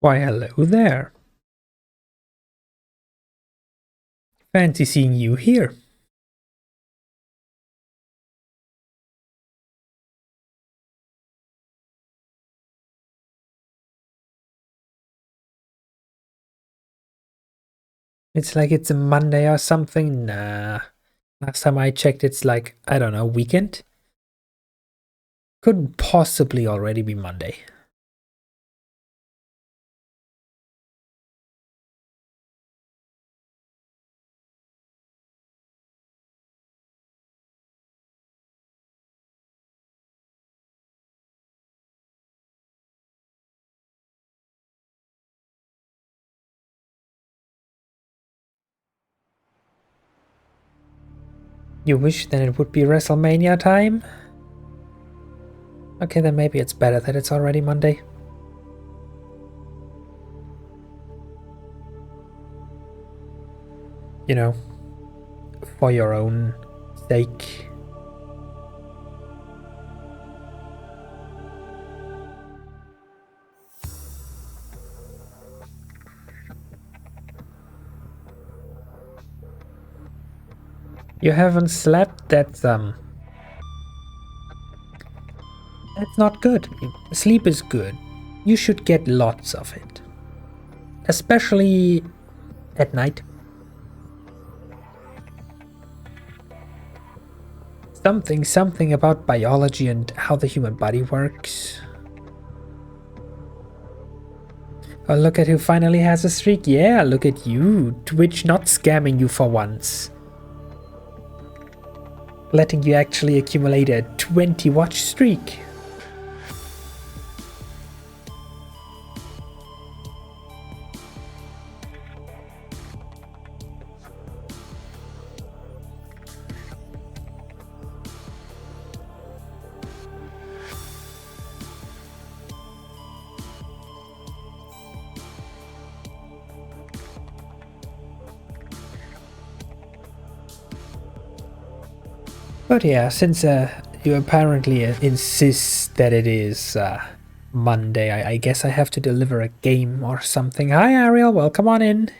Why, hello there. Fancy seeing you here. It's like it's a Monday or something. Nah. Last time I checked, it's like, I don't know, weekend? Couldn't possibly already be Monday. You wish then it would be WrestleMania time? Okay, then maybe it's better that it's already Monday. You know, for your own sake. You haven't slept? That's not good. Sleep is good. You should get lots of it. Especially at night. Something about biology and how the human body works. Oh, look at who finally has a streak. Yeah, look at you. Twitch not scamming you for once. Letting you actually accumulate a 20 watch streak. But yeah, since you apparently insist that it is Monday, I guess I have to deliver a game or something. Hi Ariel, welcome on in.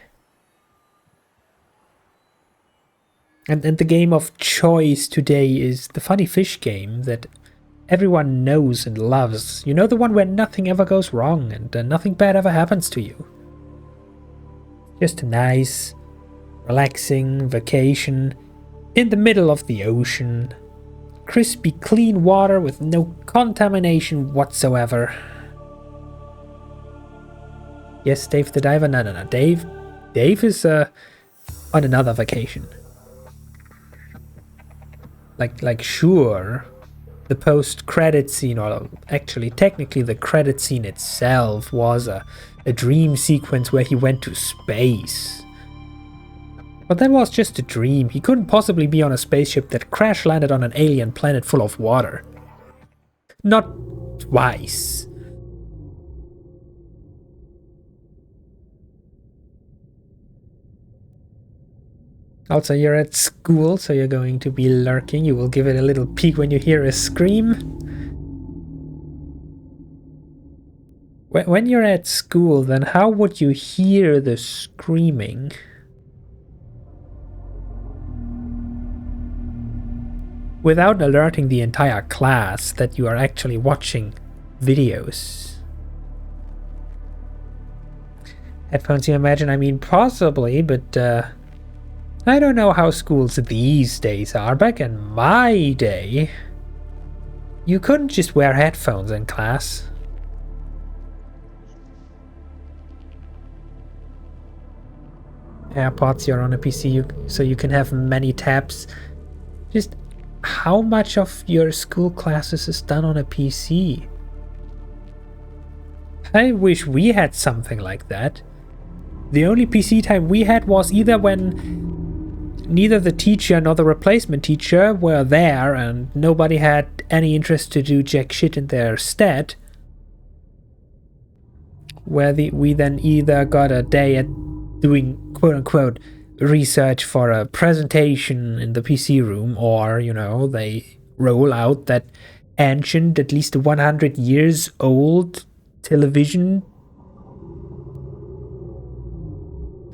And the game of choice today is the funny fish game that everyone knows and loves. You know, the one where nothing ever goes wrong and nothing bad ever happens to you. Just a nice, relaxing vacation in the middle of the ocean. Crispy, clean water with no contamination whatsoever. Yes, Dave the Diver? No. Dave is on another vacation. Like sure, the post-credit scene, or actually technically the credit scene itself, was a dream sequence where he went to space. But that was just a dream. He couldn't possibly be on a spaceship that crash landed on an alien planet full of water. Not twice. Also, you're at school, so you're going to be lurking. You will give it a little peek when you hear a scream. When you're at school, then how would you hear the screaming? Without alerting the entire class that you are actually watching videos. Headphones, you imagine? I mean, possibly, but I don't know how schools these days are. Back in my day, you couldn't just wear headphones in class. AirPods, you're on a PC, so you can have many tabs. Just how much of your school classes is done on a PC? I wish we had something like that. The only PC time we had was either when neither the teacher nor the replacement teacher were there and nobody had any interest to do jack shit in their stead, where we then either got a day at doing quote-unquote research for a presentation in the PC room, or, you know, they roll out that ancient, at least 100 years old television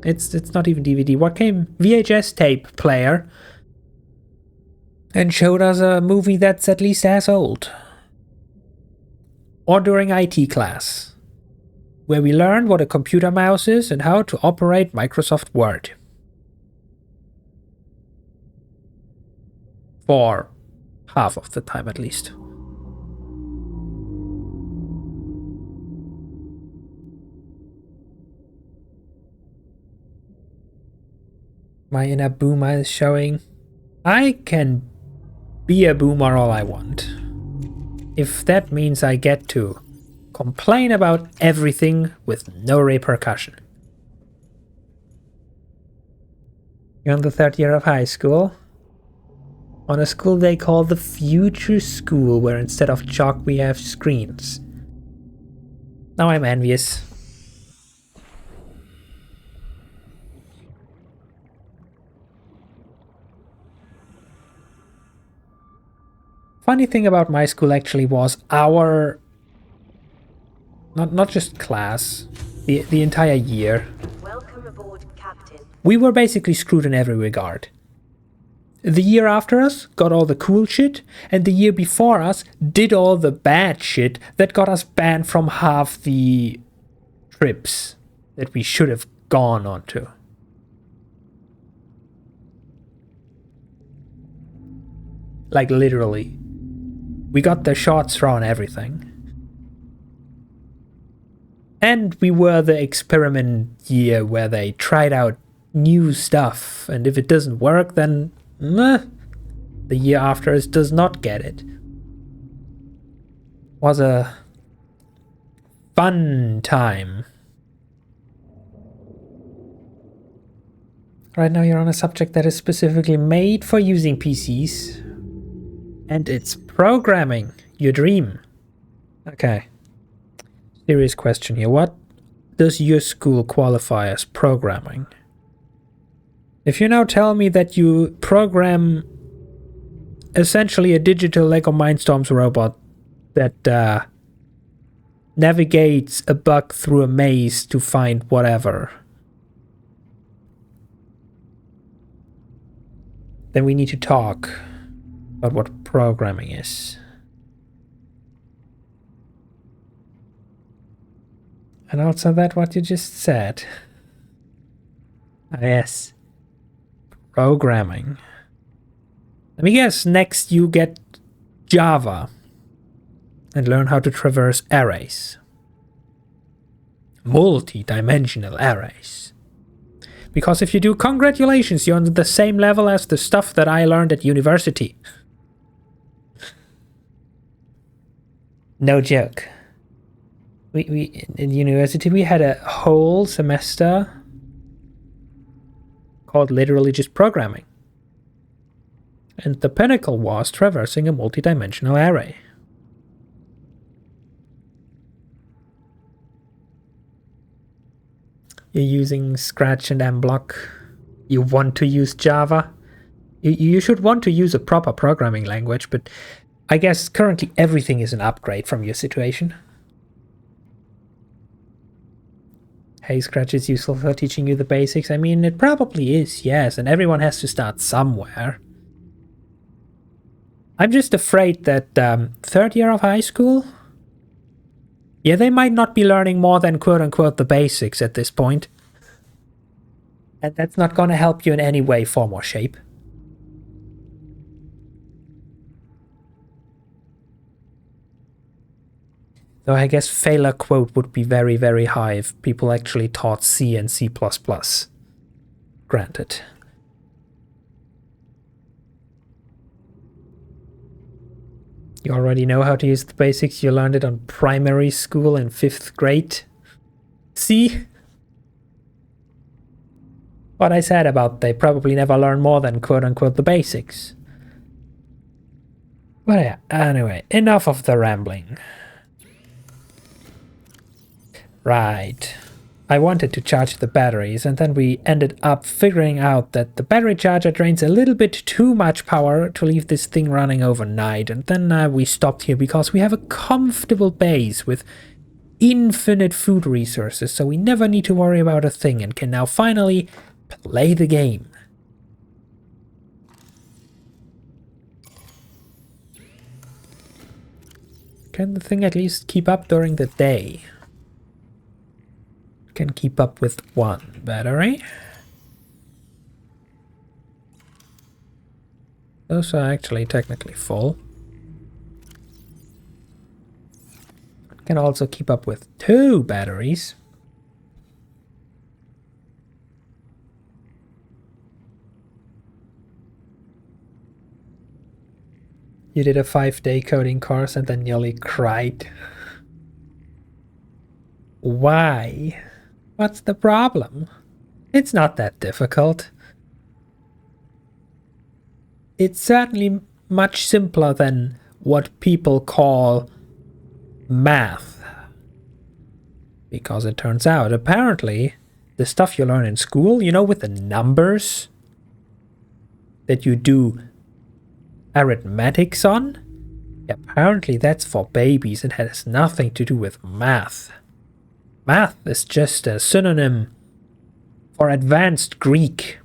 It's not even DVD. What came? VHS tape player. And showed us a movie that's at least as old. Or during IT class, where we learned what a computer mouse is and how to operate Microsoft Word. For half of the time at least. My inner boomer is showing. I can be a boomer all I want. If that means I get to complain about everything with no repercussion. You're on the third year of high school. On a school they call the future school, where instead of chalk we have screens. Now I'm envious. Funny thing about my school actually was our not just class, the entire year. Welcome aboard, Captain. We were basically screwed in every regard. The year after us got all the cool shit, and the year before us did all the bad shit that got us banned from half the trips that we should have gone on to. Like literally. We got the shots thrown everything. And we were the experiment year where they tried out new stuff, and if it doesn't work, then the year after us does not get it. Was a fun time. Right now you're on a subject that is specifically made for using PCs. And it's programming. Your dream. Okay. Serious question here. What does your school qualify as programming? If you now tell me that you program essentially a digital Lego Mindstorms robot that navigates a bug through a maze to find whatever, then we need to talk about what programming is. And also that what you just said. Ah, yes. Programming. Let me guess, next you get Java and learn how to traverse arrays. Multi-dimensional arrays. Because if you do, congratulations, you're on the same level as the stuff that I learned at university. No joke. We in university we had a whole semester called literally just programming. And the pinnacle was traversing a multi-dimensional array. You're using Scratch and MBlock. You want to use Java. You should want to use a proper programming language, but I guess currently everything is an upgrade from your situation. Hey, Scratch is useful for teaching you the basics. I mean, it probably is, yes, and everyone has to start somewhere. I'm just afraid that third year of high school, yeah, they might not be learning more than quote-unquote the basics at this point. And that's not going to help you in any way, form, or shape. Though I guess failure quote would be very, very high if people actually taught C and C++. Granted. You already know how to use the basics. You learned it on primary school in 5th grade. See? What I said about they probably never learn more than quote-unquote the basics. But yeah, anyway, enough of the rambling. Right. I wanted to charge the batteries, and then we ended up figuring out that the battery charger drains a little bit too much power to leave this thing running overnight, and then we stopped here because we have a comfortable base with infinite food resources, so we never need to worry about a thing and can now finally play the game. Can the thing at least keep up during the day? Can keep up with one battery. Those are actually technically full. Can also keep up with 2 batteries. You did a 5-day coding course and then nearly cried. Why? What's the problem? It's not that difficult. It's certainly much simpler than what people call math. Because it turns out, apparently, the stuff you learn in school, you know, with the numbers that you do arithmetics on, apparently that's for babies and has nothing to do with math. Math is just a synonym for advanced Greek.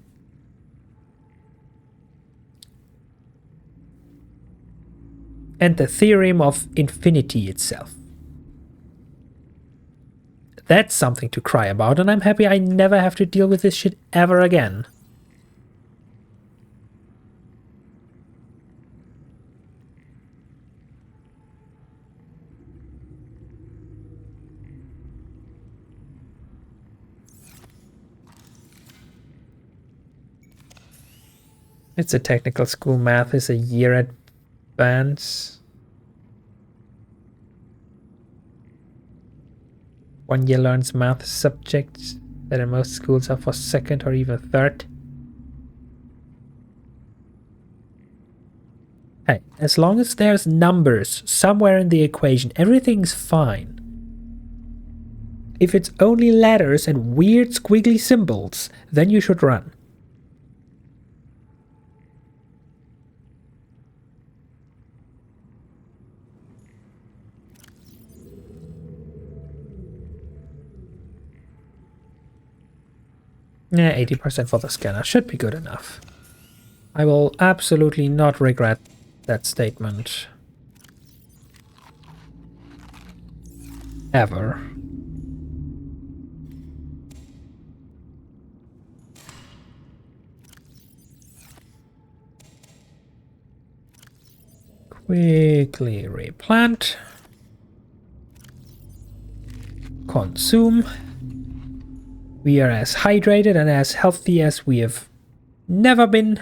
And the theorem of infinity itself. That's something to cry about, and I'm happy I never have to deal with this shit ever again. It's a technical school. Math is a year advance. 1 year learns math subjects that in most schools are for 2nd or even 3rd. Hey, as long as there's numbers somewhere in the equation, everything's fine. If it's only letters and weird squiggly symbols, then you should run. Yeah, 80% for the scanner should be good enough. I will absolutely not regret that statement. Ever. Quickly replant. Consume. We are as hydrated and as healthy as we have never been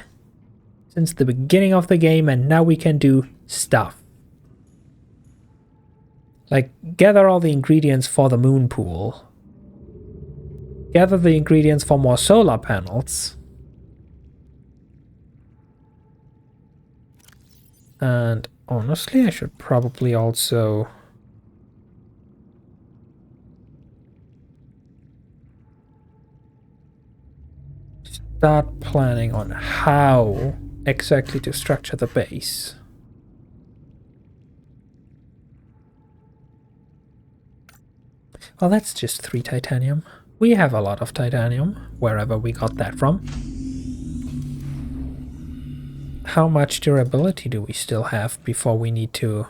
since the beginning of the game, and now we can do stuff. Like, gather all the ingredients for the moon pool. Gather the ingredients for more solar panels. And honestly, I should probably also start planning on how exactly to structure the base. Well, that's just 3 titanium. We have a lot of titanium, wherever we got that from. How much durability do we still have before we need to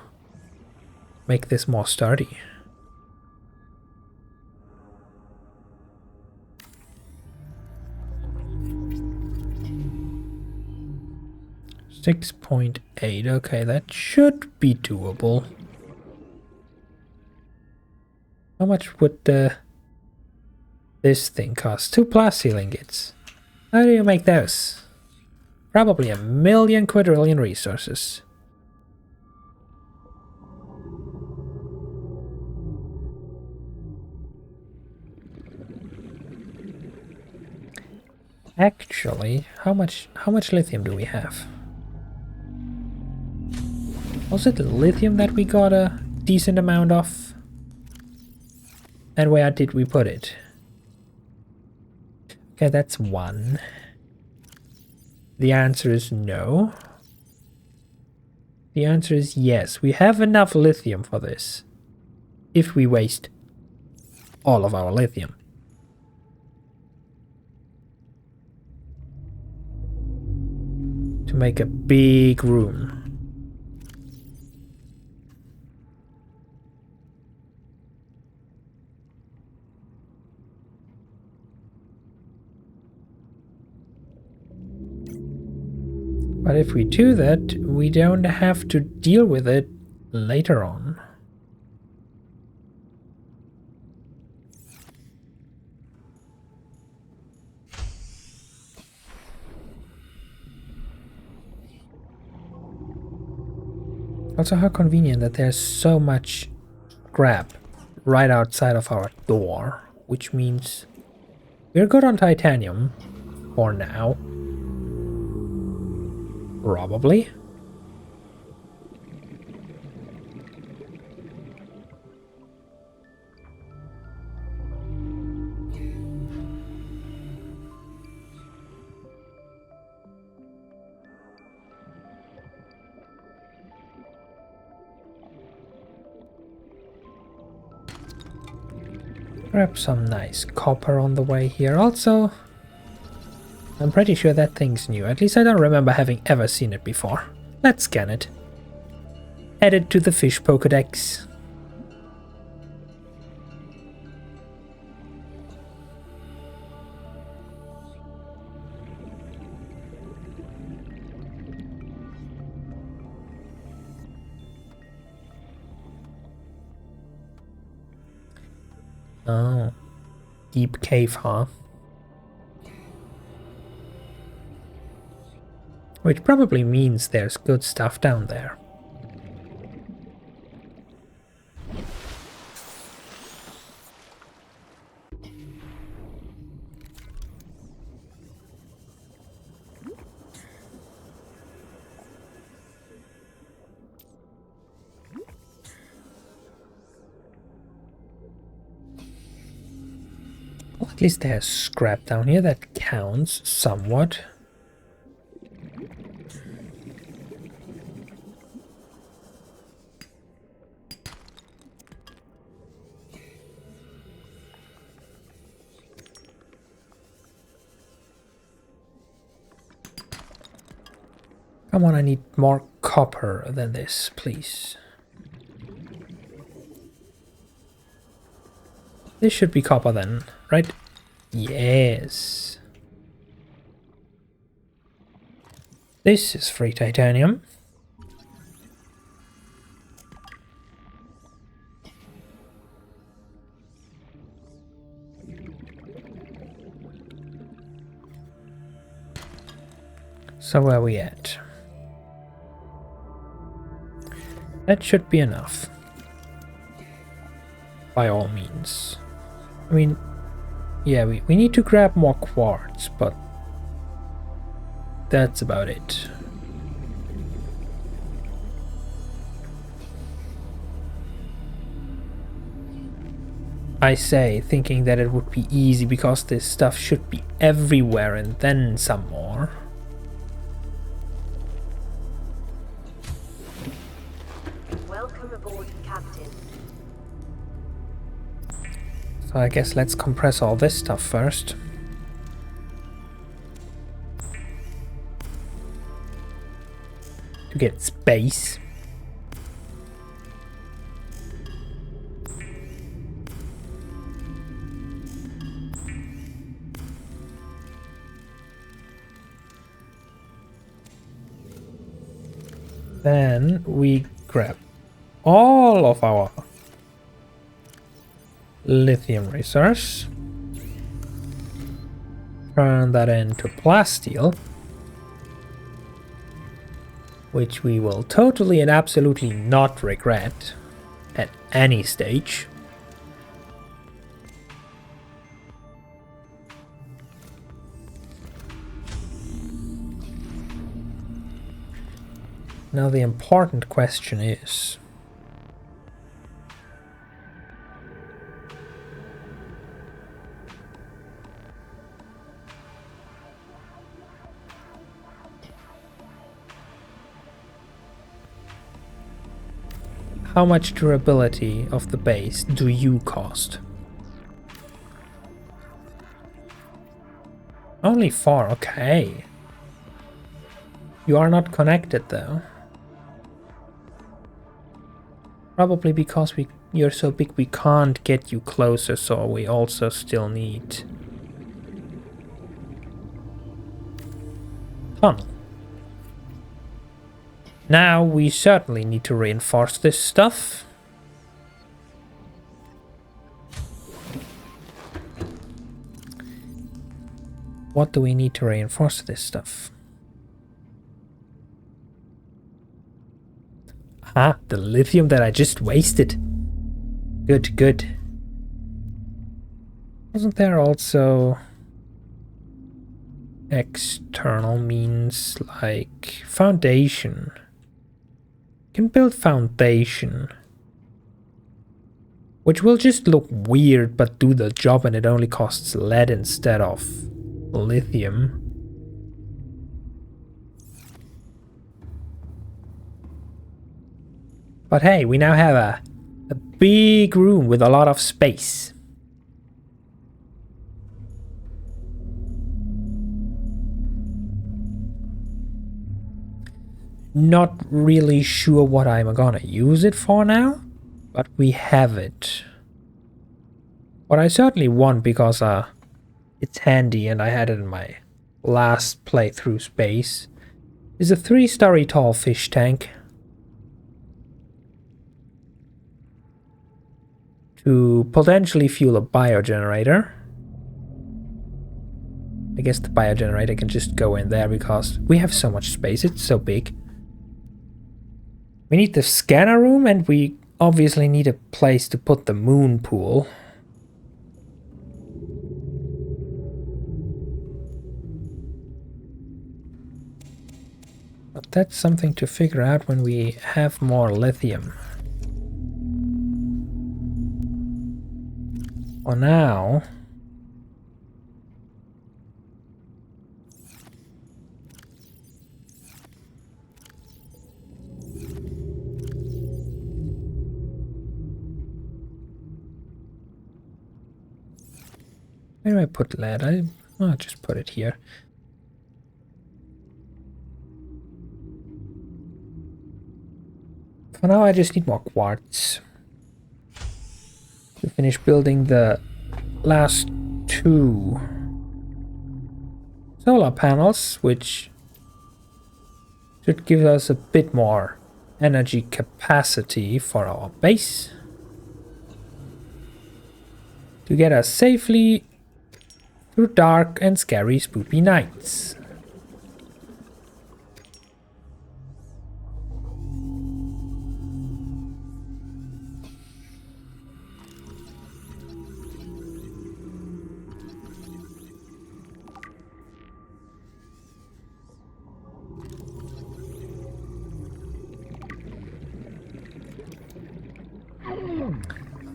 make this more sturdy? .8. Okay, that should be doable. How much would this thing cost? 2 plastic ingots. How do you make those? Probably 1,000,000 quadrillion resources. Actually, how much lithium do we have? Was it lithium that we got a decent amount of? And where did we put it? Okay, that's 1. The answer is no. The answer is yes. We have enough lithium for this. If we waste all of our lithium. To make a big room. But if we do that, we don't have to deal with it later on. Also, how convenient that there's so much scrap right outside of our door, which means we're good on titanium for now. Probably. Grab some nice copper on the way here. Also, I'm pretty sure that thing's new. At least I don't remember having ever seen it before. Let's scan it. Add it to the fish Pokédex. Oh. Deep cave, huh? Which probably means there's good stuff down there. Well, at least there's scrap down here that counts somewhat. Come on, I need more copper than this, please. This should be copper then, right? Yes. This is free titanium. So where are we at? That should be enough. By all means. I mean, yeah, we need to grab more quartz, but that's about it. I say, thinking that it would be easy because this stuff should be everywhere and then some more. Welcome aboard, Captain. So I guess let's compress all this stuff first. To get space. Then we grab all of our lithium resource, turn that into plasteel, which we will totally and absolutely not regret at any stage. Now the important question is, how much durability of the base do you cost? Only 4, okay. You are not connected though. Probably because you're so big we can't get you closer, so we also still need tunnel. Now we certainly need to reinforce this stuff. What do we need to reinforce this stuff? Ah, the lithium that I just wasted. Good, good. Wasn't there also external means like foundation? Can build foundation, which will just look weird but do the job, and it only costs lead instead of lithium. But hey, we now have a big room with a lot of space. Not really sure what I'm gonna use it for now, but we have it. What I certainly want, because it's handy and I had it in my last playthrough space, is a 3-story tall fish tank. To potentially fuel a biogenerator. I guess the biogenerator can just go in there because we have so much space, it's so big. We need the scanner room, and we obviously need a place to put the moon pool. But that's something to figure out when we have more lithium. For now, where do I put lead? I'll just put it here. For now, I just need more quartz to finish building the last 2 solar panels, which should give us a bit more energy capacity for our base to get us safely through dark and scary spooky nights.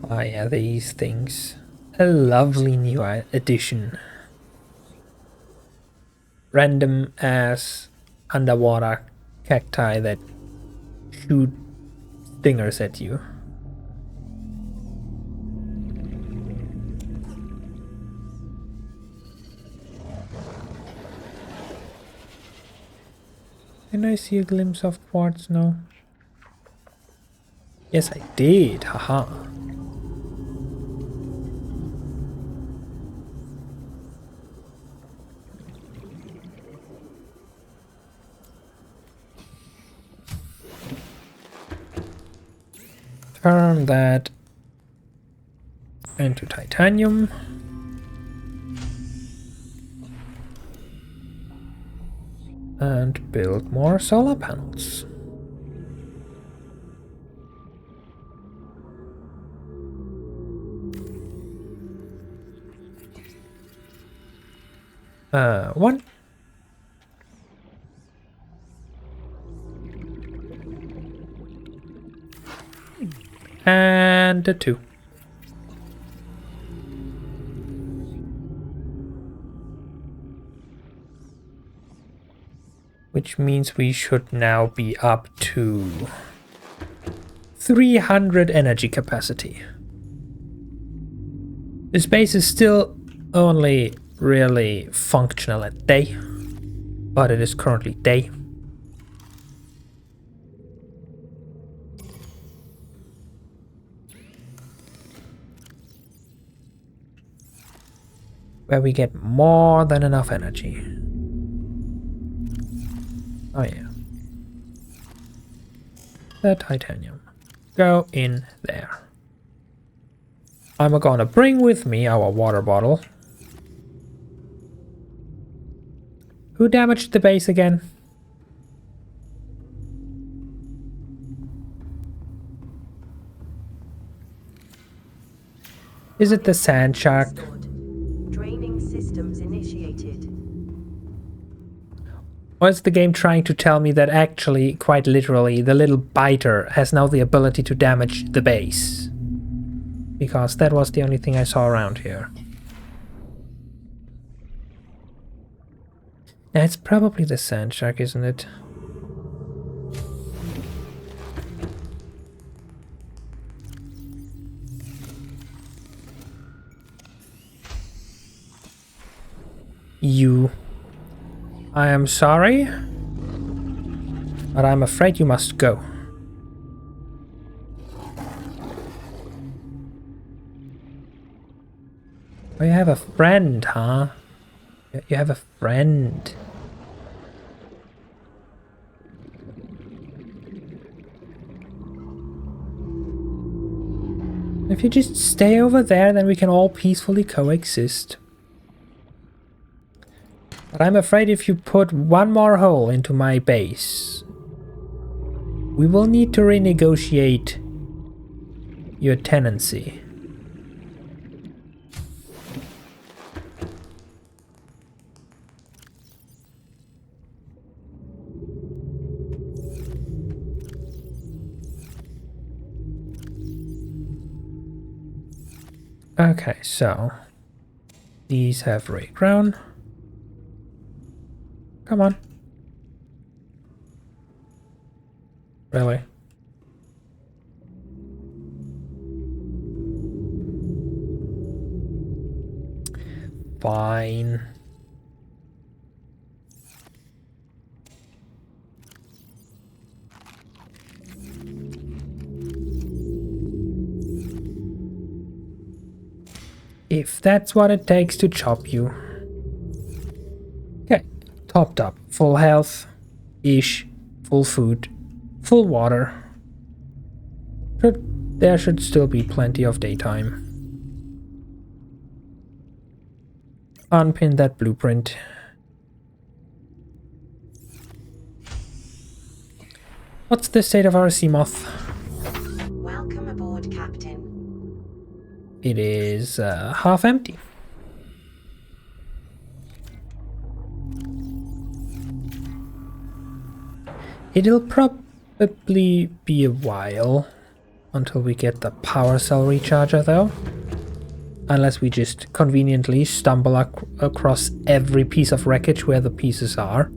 Oh yeah, these things. A lovely new addition. Random ass underwater cacti that shoot stingers at you. Can I see a glimpse of quartz now? Yes, I did. Haha. Turn that into titanium. And build more solar panels. One. And a 2. Which means we should now be up to 300 energy capacity. This base is still only really functional at day, but it is currently day. Where we get more than enough energy. Oh yeah. The titanium. Go in there. I'm gonna bring with me our water bottle. Who damaged the base again? Is it the sand shark? Draining systems initiated. Or is the game trying to tell me that actually, quite literally, the little biter has now the ability to damage the base? Because that was the only thing I saw around here. Now it's probably the sand shark, isn't it? You. I am sorry, but I'm afraid you must go. Oh, you have a friend, huh? You have a friend. If you just stay over there, then we can all peacefully coexist. But I'm afraid if you put one more hole into my base, we will need to renegotiate your tenancy. Okay, so these have regrown. Come on. Really? Fine. If that's what it takes to chop you. Okay, topped up. Full health, ish, full food, full water. There should still be plenty of daytime. Unpin that blueprint. What's the state of our Seamoth? Welcome aboard, Captain. It is half empty. It'll probably be a while until we get the power cell recharger though. Unless we just conveniently stumble across every piece of wreckage where the pieces are.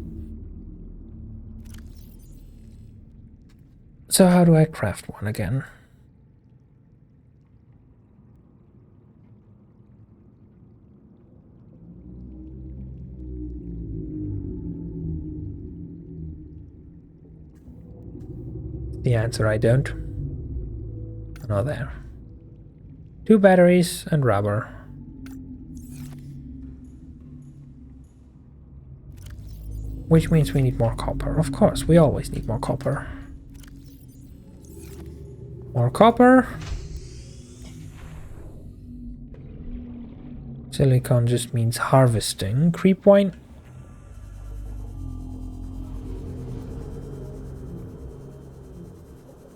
So how do I craft one again? The answer, I don't. Oh, there. 2 batteries and rubber. Which means we need more copper. Of course, we always need more copper. More copper. Silicon just means harvesting. Creep wine.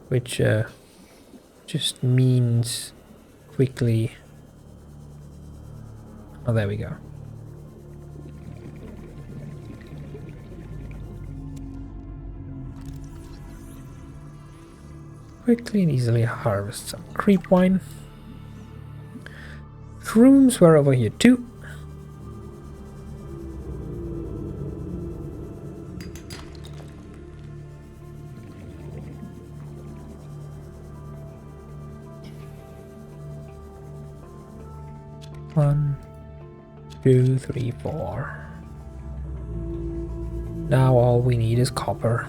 Which just means quickly. Oh, there we go. Quickly and easily harvest some creep wine. Shrooms were over here too. One, 2, 3, 4. Now all we need is copper.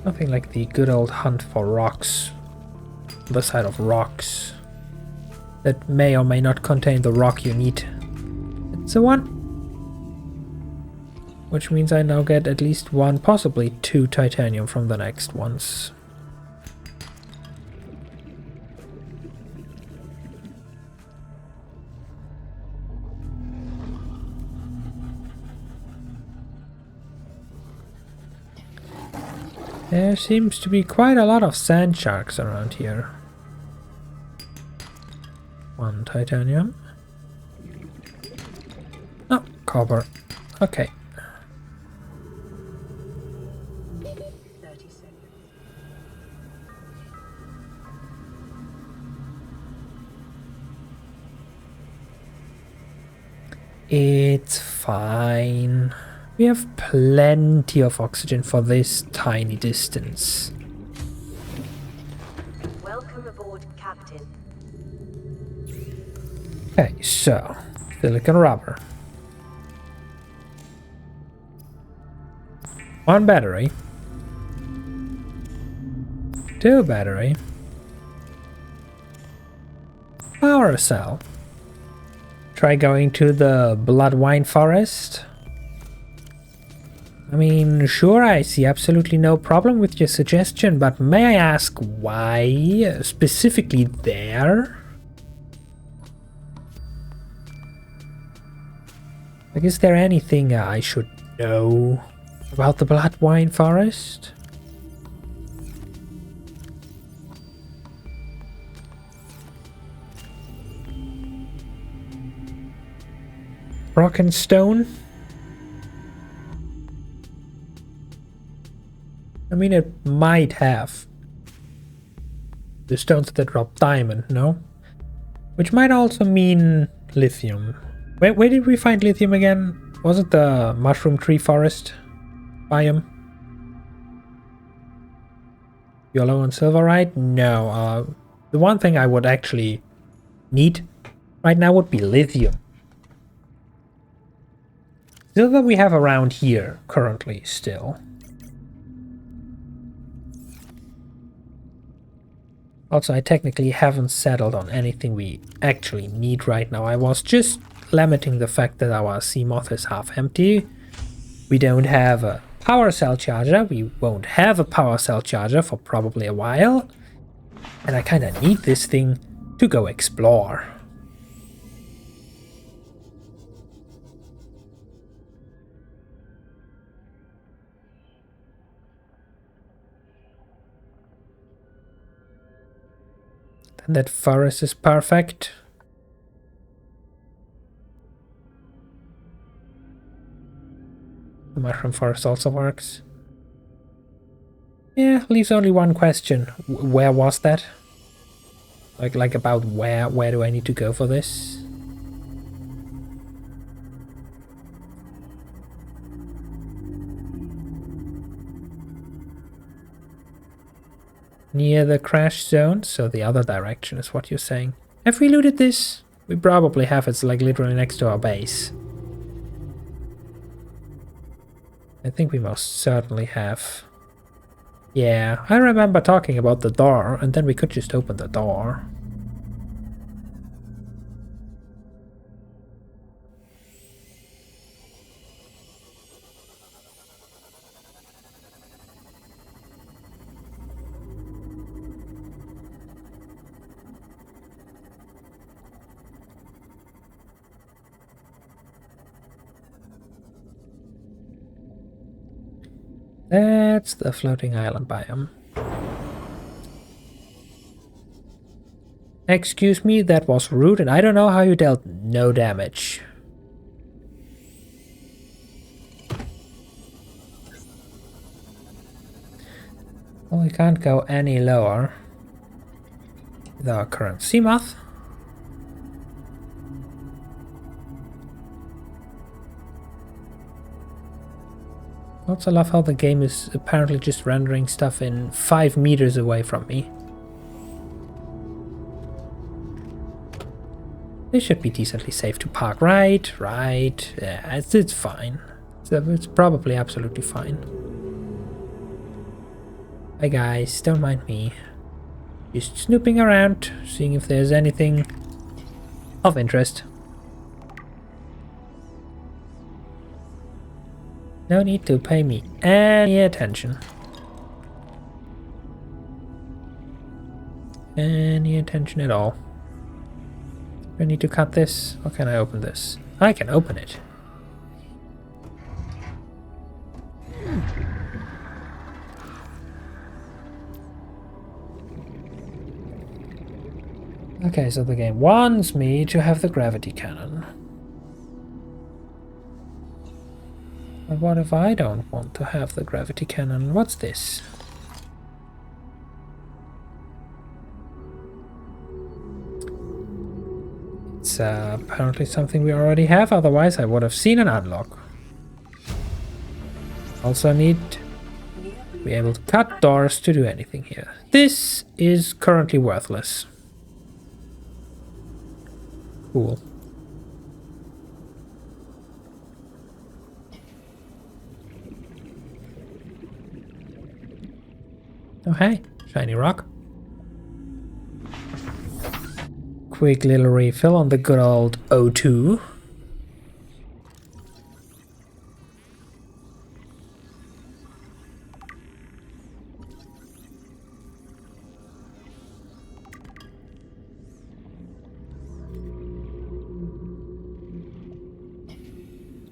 Nothing like the good old hunt for rocks. On the side of rocks that may or may not contain the rock you need. It's a 1. Which means I now get at least 1, possibly 2 titanium from the next ones. There seems to be quite a lot of sand sharks around here. 1 titanium. Oh, copper. Okay. 30 seconds. It's fine. We have plenty of oxygen for this tiny distance. Welcome aboard, Captain. Okay, so silicon rubber. 1 battery. 2 battery. Power cell. Try going to the blood wine forest. I mean, sure, I see absolutely no problem with your suggestion, but may I ask why specifically there? Like, is there anything I should know about the blood wine forest? Rock and stone? I mean, it might have the stones that drop diamond, no? Which might also mean lithium. Where did we find lithium again? Was it the mushroom tree forest biome? Yellow and silverite? No. The one thing I would actually need right now would be lithium. Silver we have around here currently still. Also, I technically haven't settled on anything we actually need right now. I was just lamenting the fact that our Seamoth is half empty. We don't have a power cell charger. We won't have a power cell charger for probably a while. And I kind of need this thing to go explore. And that forest is perfect. The mushroom forest also works. Yeah, leaves only one question. Where was that? Like about where do I need to go for this? Near the crash zone, so the other direction is what you're saying. Have we looted this? We probably have. It's like literally next to our base. I think we most certainly have. Yeah, I remember talking about the door, and then we could just open the door. That's the floating island biome. Excuse me, that was rude, and I don't know how you dealt no damage. Well, we can't go any lower with our current Seamoth. also love how the game is apparently just rendering stuff in 5 meters away from me. This should be decently safe to park, right? Right. Yeah, it's fine. It's probably absolutely fine. Hi guys, don't mind me. Just snooping around, seeing if there's anything of interest. No need to pay me any attention. Any attention at all. Do I need to cut this? Or can I open this? I can open it. Okay, so the game wants me to have the gravity cannon. But what if I don't want to have the gravity cannon? What's this? It's apparently something we already have, otherwise I would have seen an unlock. Also need to be able to cut doors to do anything here. This is currently worthless. Cool. Oh hey, shiny rock. Quick little refill on the good old O2.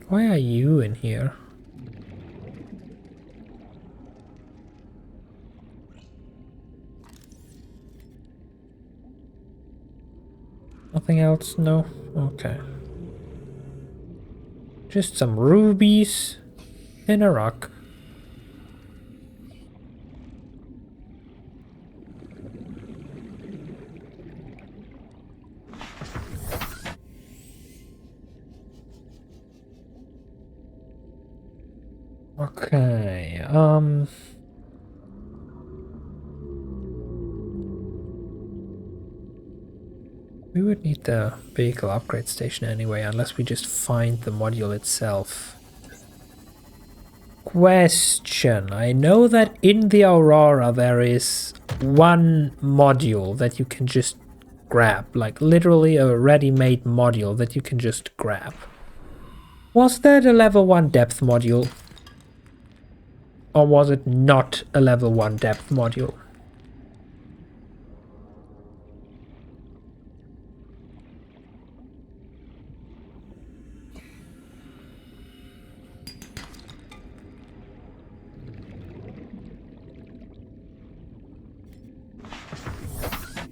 Why are you in here? Nothing else? No? Okay. Just some rubies in a rock. Okay, we would need the vehicle upgrade station anyway, unless we just find the module itself. Question. I know that in the Aurora there is one module that you can just grab, like literally a ready-made module that you can just grab. Was that a level 1 depth module? Or was it not a level 1 depth module?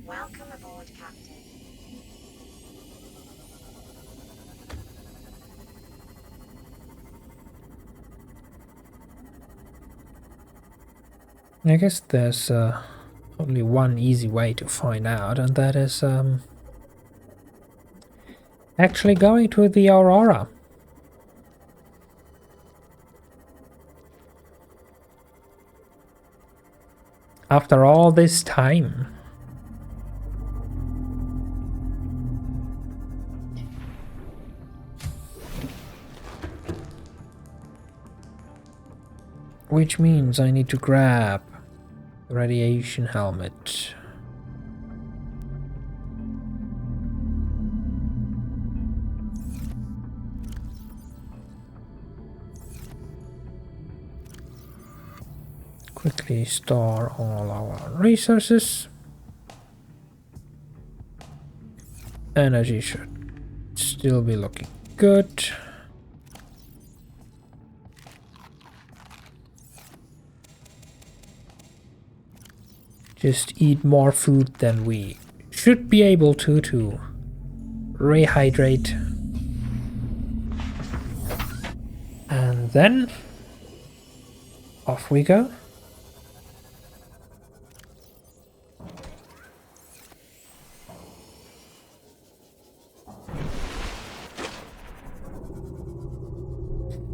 Welcome aboard, Captain. I guess there's only one easy way to find out, and that is actually going to the Aurora. After all this time. Which means I need to grab the radiation helmet. Quickly store all our resources. Energy should still be looking good. Just eat more food than we should be able to rehydrate. And then off we go.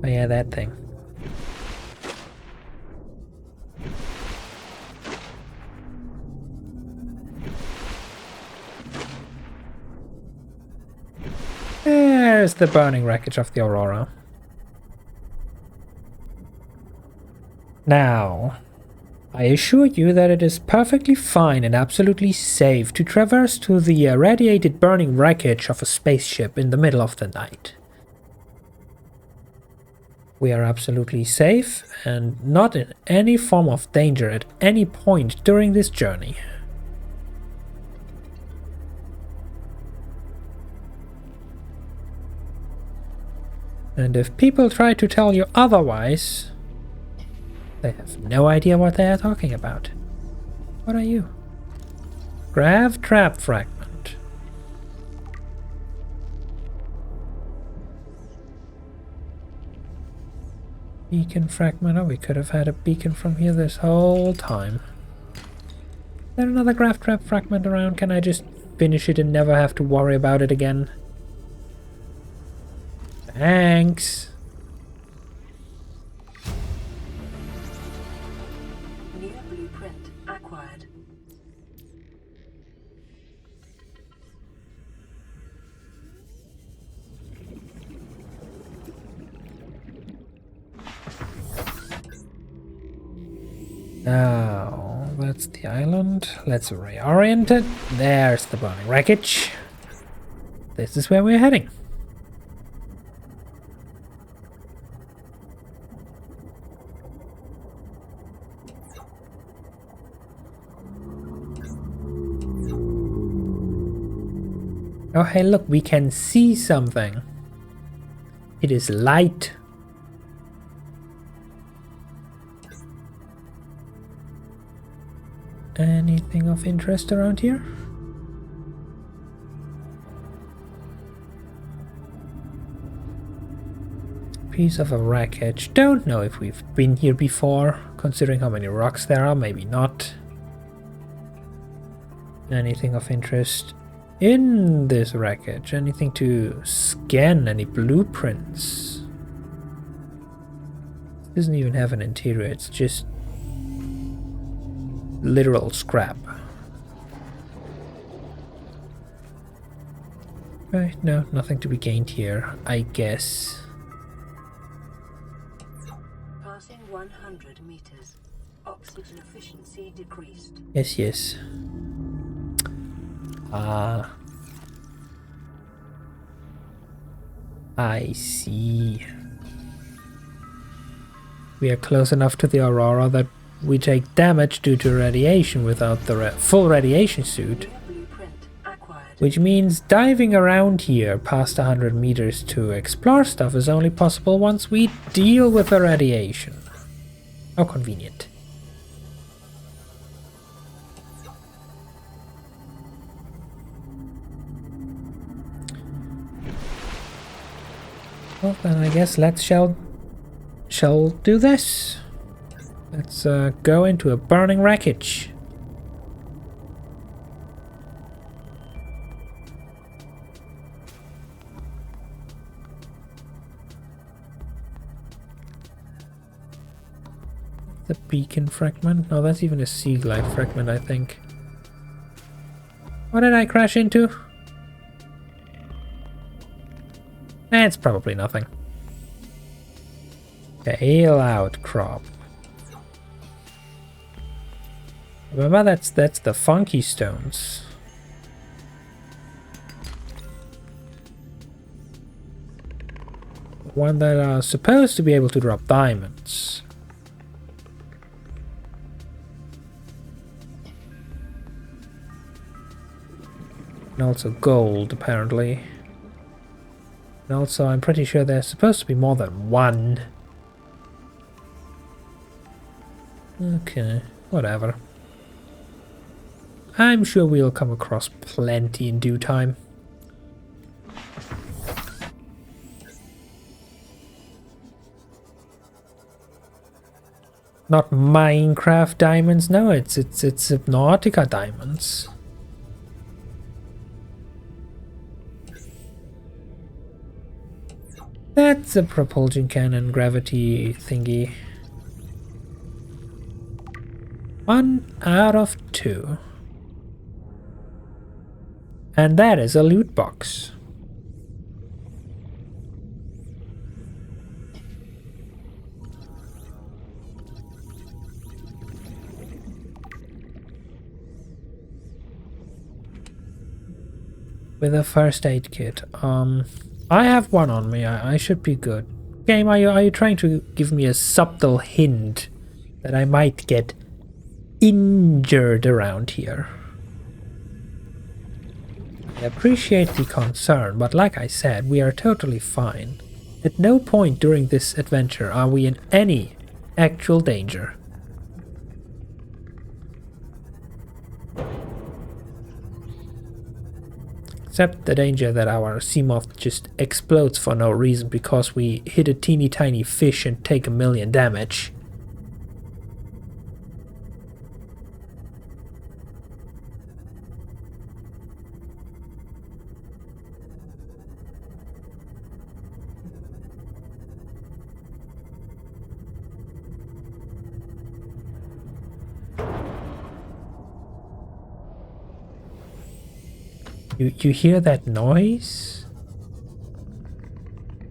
Oh yeah, that thing. is the burning wreckage of the Aurora. Now, I assure you that it is perfectly fine and absolutely safe to traverse to the radiated burning wreckage of a spaceship in the middle of the night. We are absolutely safe and not in any form of danger at any point during this journey. And if people try to tell you otherwise, they have no idea what they are talking about. What are you? Grav trap fragment. Beacon fragment. Oh, we could have had a beacon from here this whole time. Is there another grav trap fragment around? Can I just finish it and never have to worry about it again? Thanks. New blueprint acquired. Now, that's the island. Let's reorient it. There's the burning wreckage. This is where we're heading. Oh, hey, look, we can see something. It is light. Anything of interest around here? Piece of a wreckage. Don't know if we've been here before, considering how many rocks there are, maybe not. Anything of interest in this wreckage? Anything to scan? Any blueprints? It doesn't even have an interior, it's just literal scrap. Right, no, nothing to be gained here, I guess. Passing 100 meters. Oxygen efficiency decreased. Yes, yes. I see. We are close enough to the Aurora that we take damage due to radiation without the full radiation suit. Blueprint acquired. Which means diving around here past 100 meters to explore stuff is only possible once we deal with the radiation. How convenient. Well, then I guess shall do this. Let's go into a burning wreckage. The beacon fragment? No, that's even a sea glide fragment, I think. What did I crash into? It's probably nothing. Gale outcrop. Remember, that's the funky stones. One that are supposed to be able to drop diamonds. And also gold, apparently. And also, I'm pretty sure there's supposed to be more than one. Okay, whatever. I'm sure we'll come across plenty in due time. Not Minecraft diamonds, no, it's Subnautica diamonds. That's a propulsion cannon gravity thingy. 1 out of 2. And that is a loot box. with a first aid kit. I have one on me. I should be good. Game, are you trying to give me a subtle hint that I might get injured around here? I appreciate the concern, but like I said, we are totally fine. At no point during this adventure are we in any actual danger. Except the danger that our Seamoth just explodes for no reason because we hit a teeny tiny fish and take 1,000,000 damage. You hear that noise?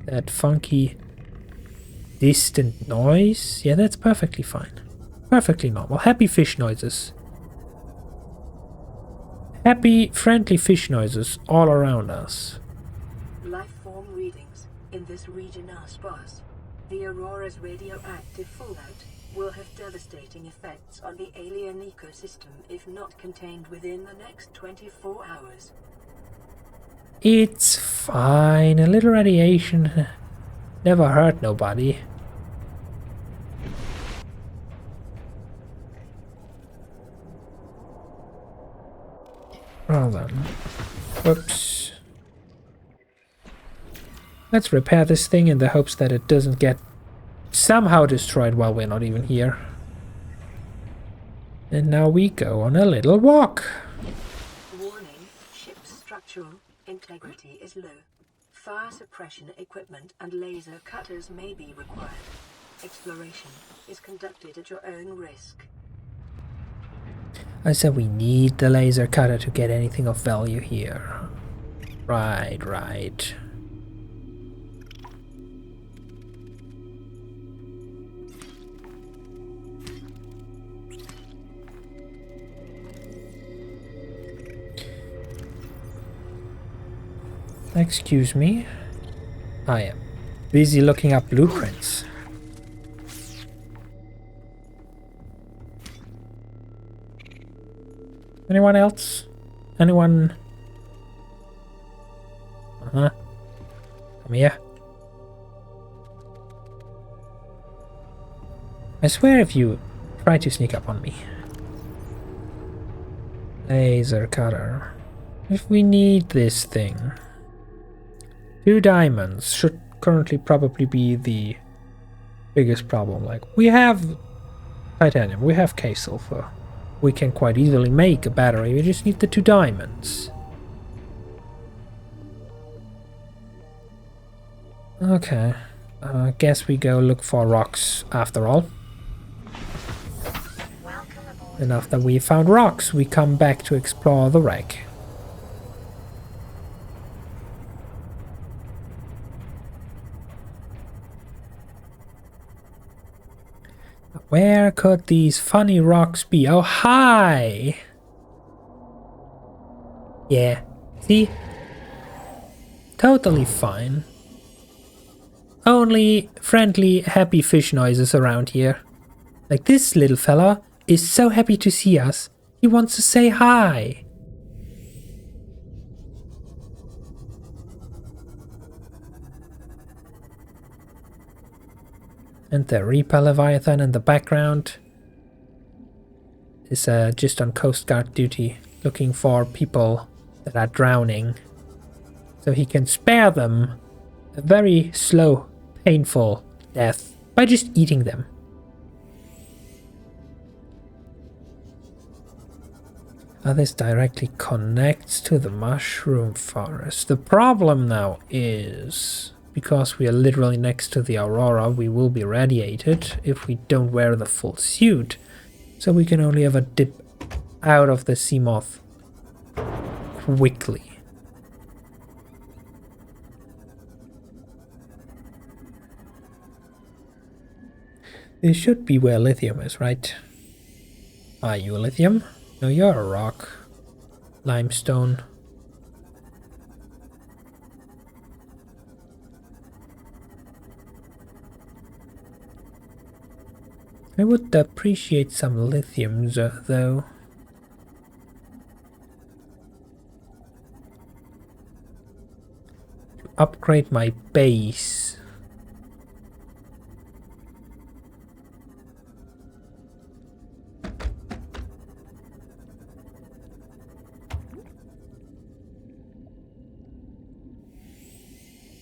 That funky, distant noise? Yeah, that's perfectly fine. Perfectly normal. Happy fish noises. Happy, friendly fish noises all around us. Life form readings in this region are sparse. The Aurora's radioactive fallout will have devastating effects on the alien ecosystem if not contained within the next 24 hours. It's fine. A little radiation never hurt nobody. Well then. Whoops. Let's repair this thing in the hopes that it doesn't get somehow destroyed while we're not even here. And now we go on a little walk. Warning, ship's structural integrity is low. Fire suppression equipment and laser cutters may be required. Exploration is conducted at your own risk. I said we need the laser cutter to get anything of value here. Right, right. Excuse me. I am busy looking up blueprints. Anyone else? Anyone? Come here. I swear if you try to sneak up on me. Laser cutter. If we need this thing. 2 diamonds should currently probably be the biggest problem. Like, we have titanium, we have K-sulfur. We can quite easily make a battery, we just need the 2 diamonds. Okay, guess we go look for rocks after all. And after we found rocks, we come back to explore the wreck. Where could these funny rocks be? Oh, hi! Yeah, see? Totally fine. Only friendly, happy fish noises around here. Like this little fella is so happy to see us, he wants to say hi. And the Reaper Leviathan in the background is just on Coast Guard duty, looking for people that are drowning. So he can spare them a very slow, painful death by just eating them. This directly connects to the mushroom forest. The problem now is, because we are literally next to the Aurora, we will be radiated if we don't wear the full suit. So we can only ever dip out of the Seamoth quickly. This should be where lithium is, right? Are you lithium? No, you're a rock. Limestone. I would appreciate some lithium, though. To upgrade my base.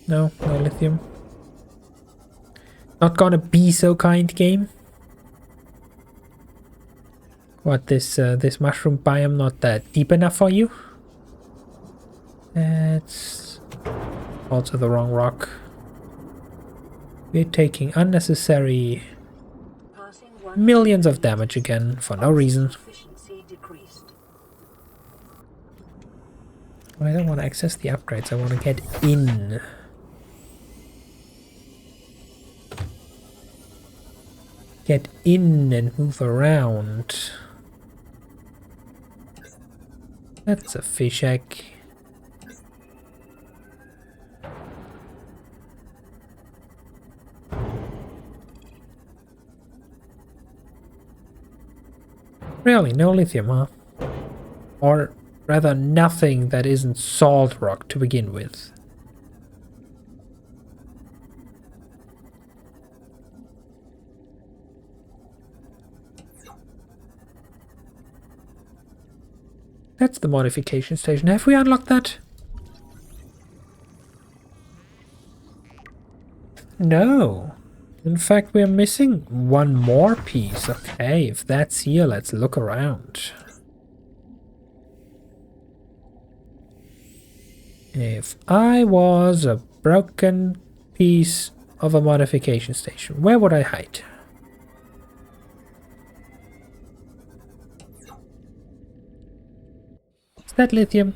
No, no lithium. Not gonna be so kind, game. What, this mushroom biome not that deep enough for you? That's also the wrong rock. We're taking unnecessary millions of damage again for no reason. I don't want to access the upgrades, I want to get in. Get in and move around. That's a fish egg. Really, no lithium, huh? Or rather nothing that isn't salt rock to begin with. That's the modification station. Have we unlocked that? No. In fact, we're missing one more piece. Okay, if that's here, let's look around. If I was a broken piece of a modification station, where would I hide? Is that lithium?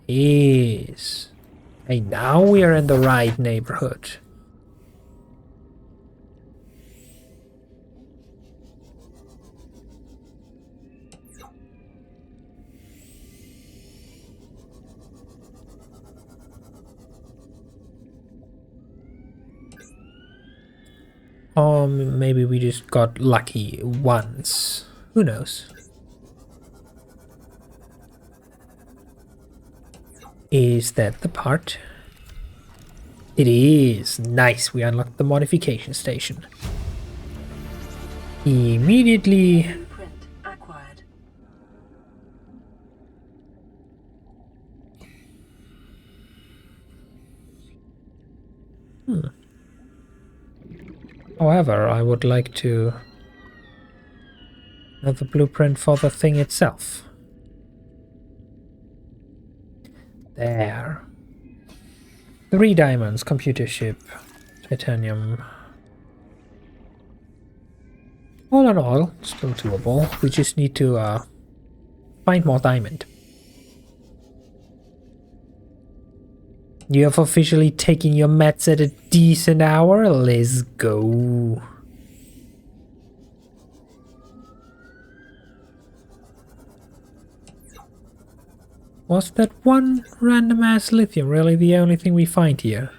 It is. Hey, now we are in the right neighborhood. Or maybe we just got lucky once. Who knows? Is that the part? It is. Nice, we unlocked the modification station. Immediately. Print acquired. However, I would like to have the blueprint for the thing itself. There. 3 diamonds, computer chip, titanium. All in all, still doable. We just need to find more diamond. You have officially taken your meds at a decent hour. Let's go. Was that one random ass lithium really the only thing we find here?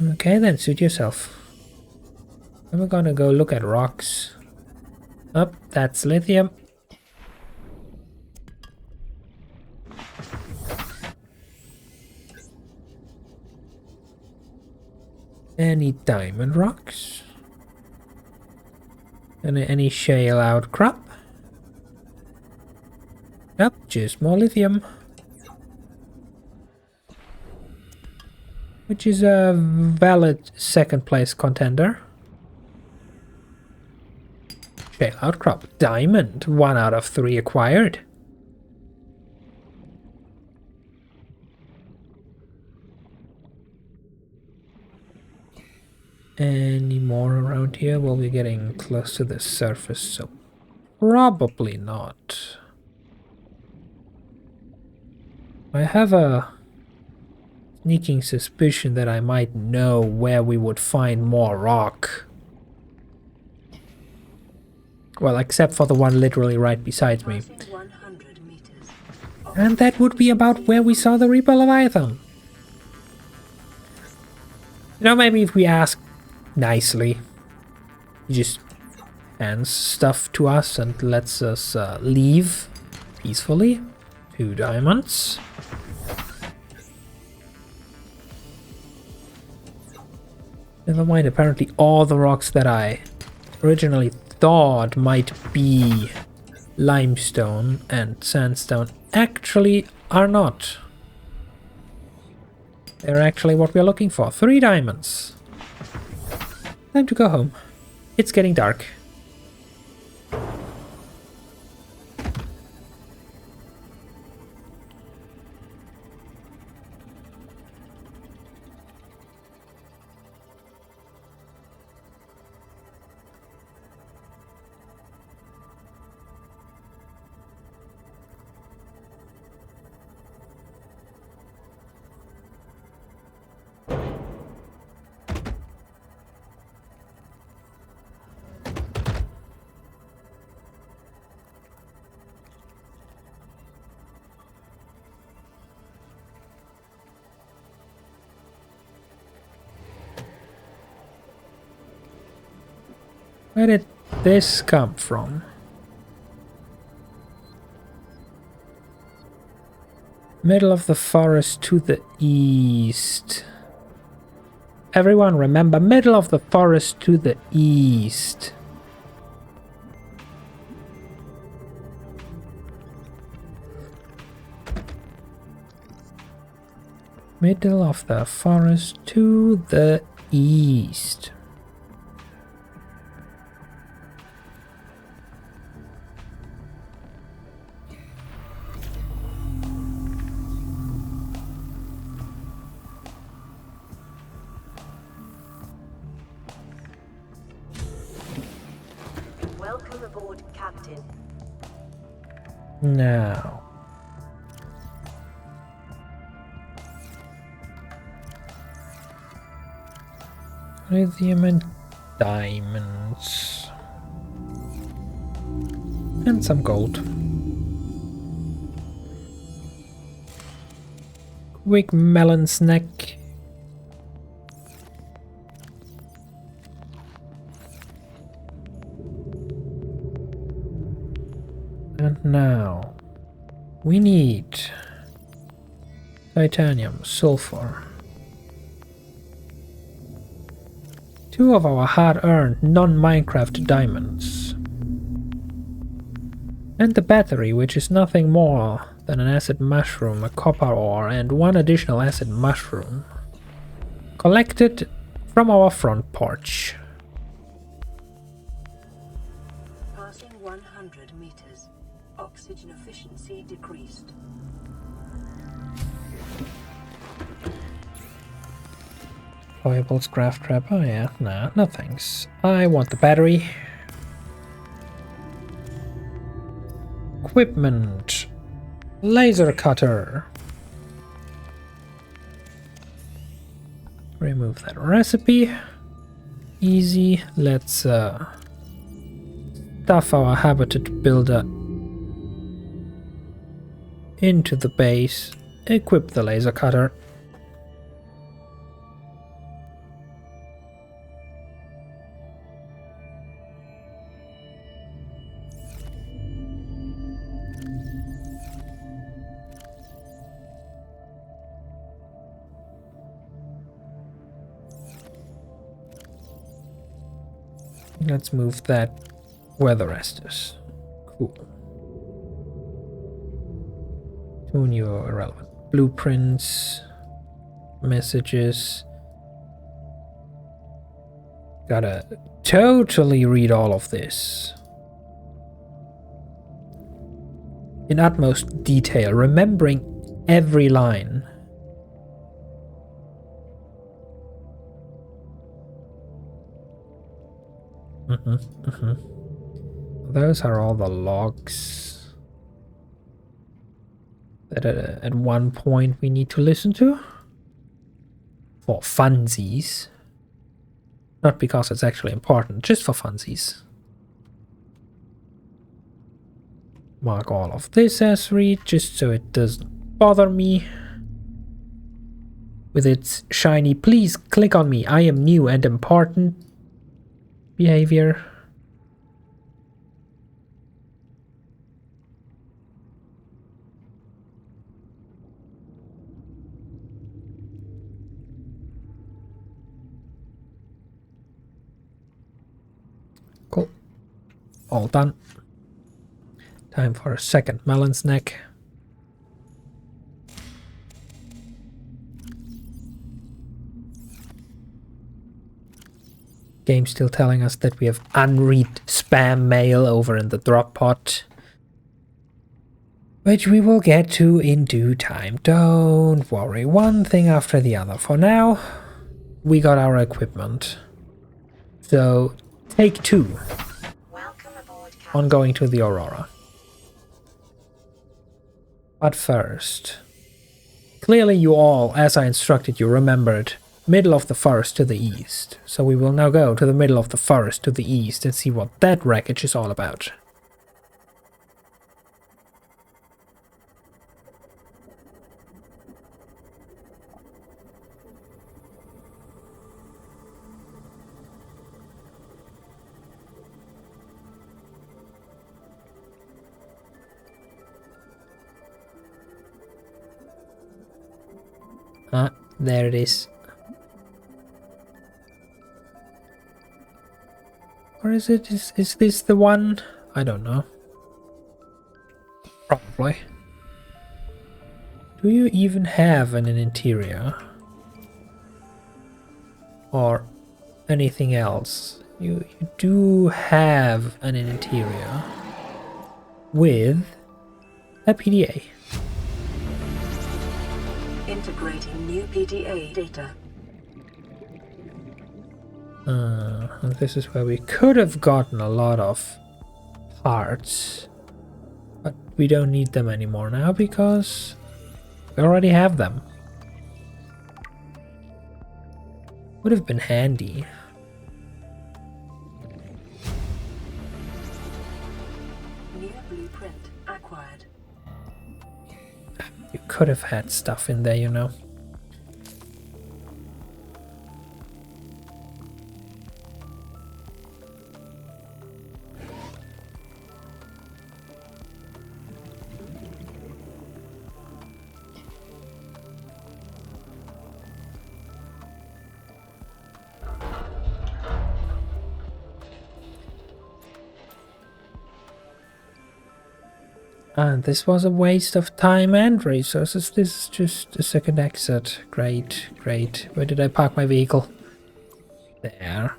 Okay then, suit yourself. And we're gonna go look at rocks. Up, that's lithium. Any diamond rocks? And any shale outcrop? Nope, just more lithium. Which is a valid second place contender. Shale outcrop, diamond, 1 out of 3 acquired. Any more around here? Well, we're getting close to the surface, so probably not. I have a sneaking suspicion that I might know where we would find more rock. Well, except for the one literally right beside me. 100 meters. And that would be about where we saw the Reaper Leviathan. You know, maybe if we ask nicely, he just hands stuff to us and lets us leave peacefully. 2 diamonds. Never mind, apparently all the rocks that I originally thought might be limestone and sandstone actually are not. They're actually what we're looking for. 3 diamonds. Time to go home. It's getting dark. Where did this come from? Middle of the forest to the east. Everyone remember, middle of the forest to the east. Middle of the forest to the east. Welcome aboard, Captain. Now. Lithium and diamonds. And some gold. Quick melon snack. And now we need titanium, sulfur. 2 of our hard-earned non-Minecraft diamonds. And the battery, which is nothing more than an acid mushroom, a copper ore, and 1 additional acid mushroom. Collected from our front porch. Passing 100 meters. Oxygen efficiency decreased. Deployable craft trap. Oh yeah, nah, no thanks. I want the battery. Equipment. Laser cutter. Remove that recipe. Easy. Let's stuff our habitat builder into the base. Equip the laser cutter. Let's move that where the rest is. Cool. 2 new irrelevant blueprints, messages. Gotta totally read all of this in utmost detail, remembering every line. Those are all the logs that at one point we need to listen to for funsies. Not because it's actually important, just for funsies. Mark all of this as read, just so it doesn't bother me. with its shiny "please click on me, I am new and important" behavior. Cool. All done. Time for a second melon snack. Game still telling us that we have unread spam mail over in the drop pod, which we will get to in due time. Don't worry, one thing after the other. For now, we got our equipment. So, take 2 Welcome aboard, Captain. on going to the Aurora. But first, clearly you all, as I instructed you, remembered middle of the forest to the east. So we will now go to the middle of the forest to the east and see what that wreckage is all about. Ah, there it is. Or is it? Is this the one? I don't know. Probably. Do you even have an interior? Or anything else? You do have an interior with a PDA. Integrating new PDA data. And this is where we could have gotten a lot of parts, but we don't need them anymore now because we already have them. Would have been handy. New blueprint acquired. You could have had stuff in there, you know. And this was a waste of time and resources. This is just a second exit. Great, great. Where did I park my vehicle? There.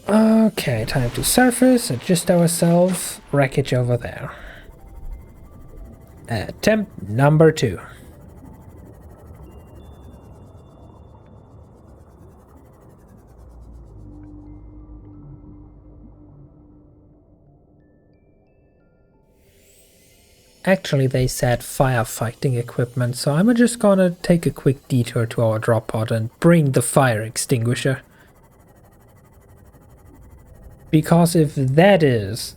Okay, time to surface, adjust ourselves. Wreckage over there. Attempt number 2. Actually, they said firefighting equipment, so I'm just gonna take a quick detour to our drop pod and bring the fire extinguisher. Because if that is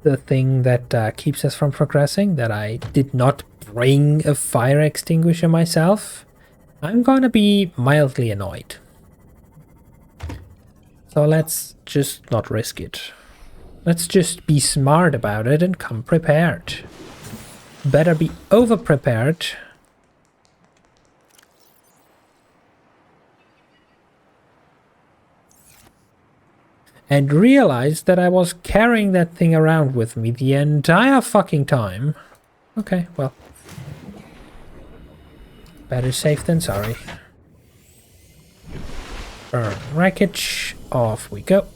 the thing that keeps us from progressing, that I did not bring a fire extinguisher myself, I'm gonna be mildly annoyed. So let's just not risk it. Let's just be smart about it and come prepared. Better be over-prepared. And realize that I was carrying that thing around with me the entire fucking time. Okay, well. Better safe than sorry. Burn wreckage. Off we go.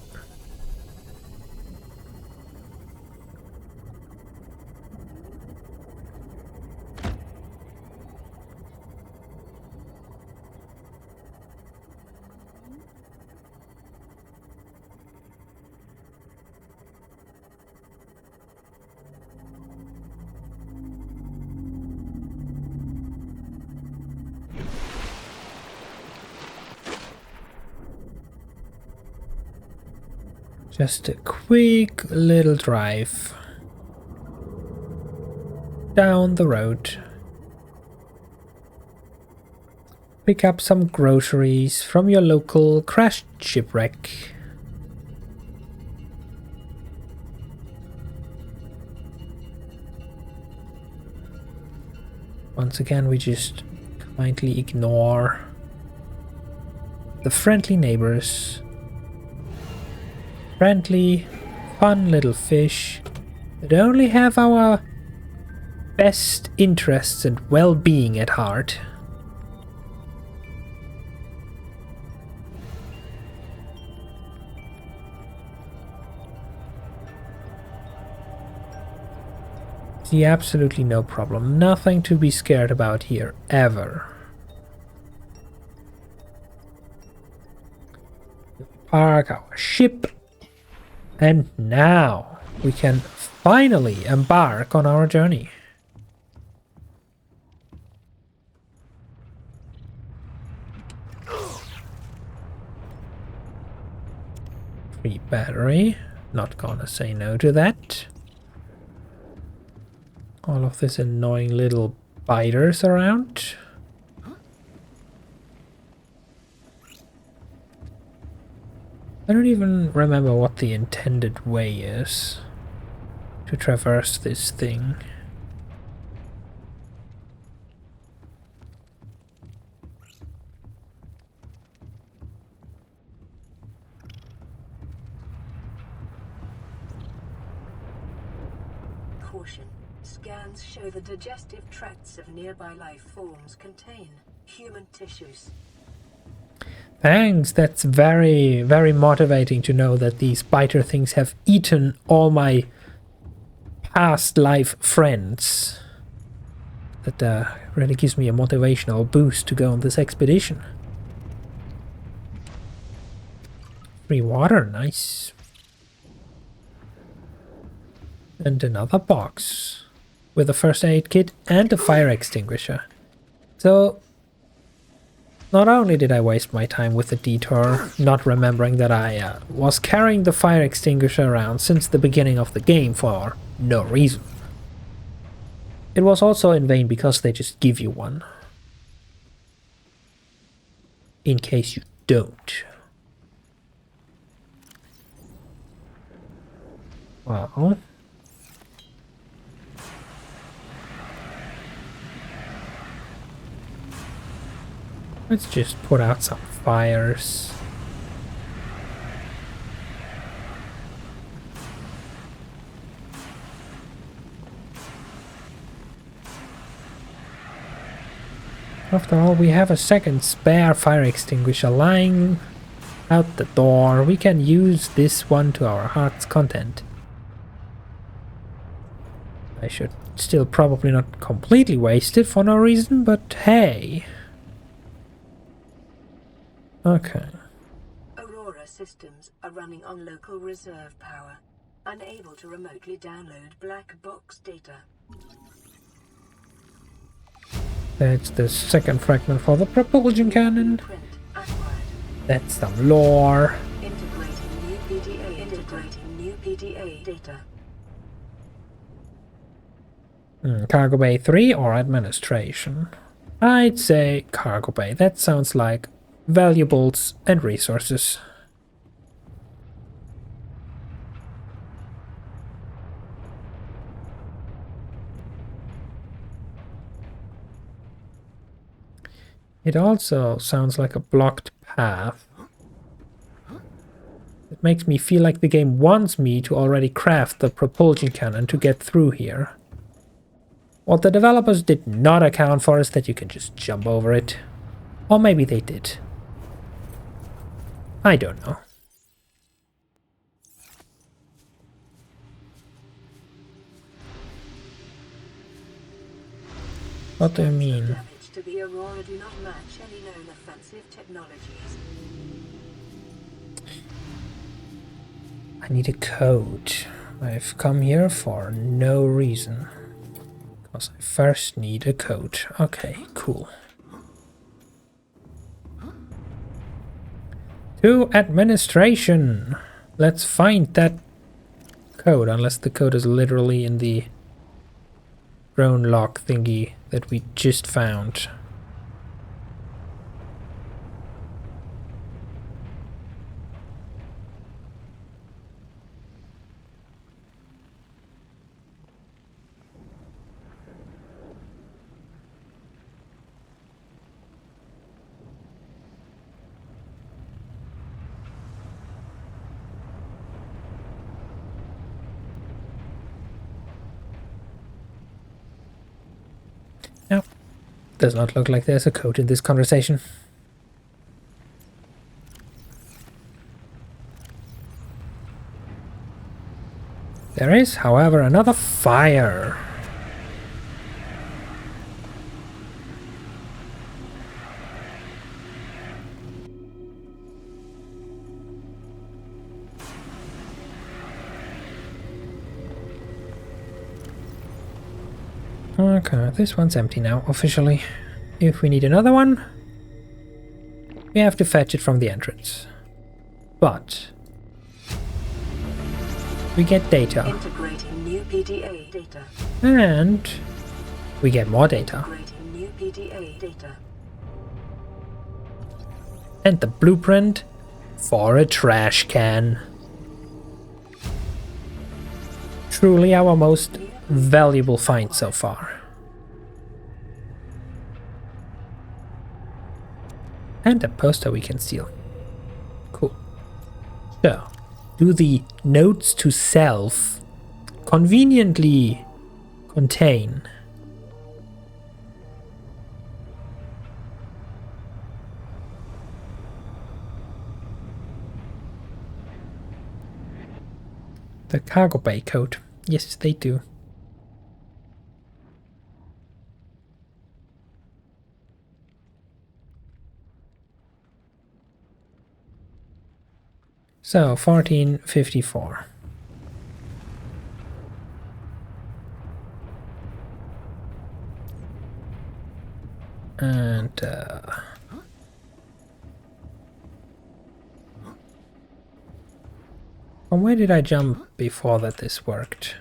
Just a quick little drive. down the road. Pick up some groceries from your local crashed shipwreck. Once again, we just kindly ignore the friendly neighbors. Friendly, fun little fish that only have our best interests and well-being at heart. See, absolutely no problem. Nothing to be scared about here, ever. Park our ship. And now we can finally embark on our journey. Free battery. Not gonna say no to that. All of this annoying little biters around. I don't even remember what the intended way is to traverse this thing. Caution. Scans show the digestive tracts of nearby life forms contain human tissues. Thanks, that's very, very motivating to know that these biter things have eaten all my past life friends. That really gives me a motivational boost to go on this expedition. Free water, nice. And another box with a first aid kit and a fire extinguisher. So not only did I waste my time with the detour, not remembering that I was carrying the fire extinguisher around since the beginning of the game for no reason. It was also in vain because they just give you one. In case you don't. Well. Let's just put out some fires. After all, we have a second spare fire extinguisher lying out the door. We can use this one to our heart's content. I should still probably not completely waste it for no reason, but hey. Okay. Aurora systems are running on local reserve power, unable to remotely download black box data. That's the second fragment for the propulsion cannon. Print acquired. That's some lore. Integrating new PDA. Integrating new PDA data. Cargo Bay 3 or administration? I'd say Cargo Bay. That sounds like valuables and resources. It also sounds like a blocked path. It makes me feel like the game wants me to already craft the propulsion cannon to get through here. What the developers did not account for is that you can just jump over it. Or maybe they did. I don't know. What do you mean? Damage to the Aurora do not match any known offensive technologies. I need a code. I've come here for no reason. Because I first need a code. Okay, cool. To administration. Let's find that code, unless the code is literally in the drone lock thingy that we just found. No, does not look like there's a code in this conversation. There is, however, another fire. Okay, this one's empty now, officially. If we need another one, we have to fetch it from the entrance. But we get data. Integrating new PDA data. And we get more data. Integrating new PDA data. And the blueprint for a trash can. Truly our most valuable find so far. And a poster we can steal. Cool. So, do the notes to self conveniently contain the cargo bay code? Yes, they do. So, 1454. And, from where did I jump before that this worked?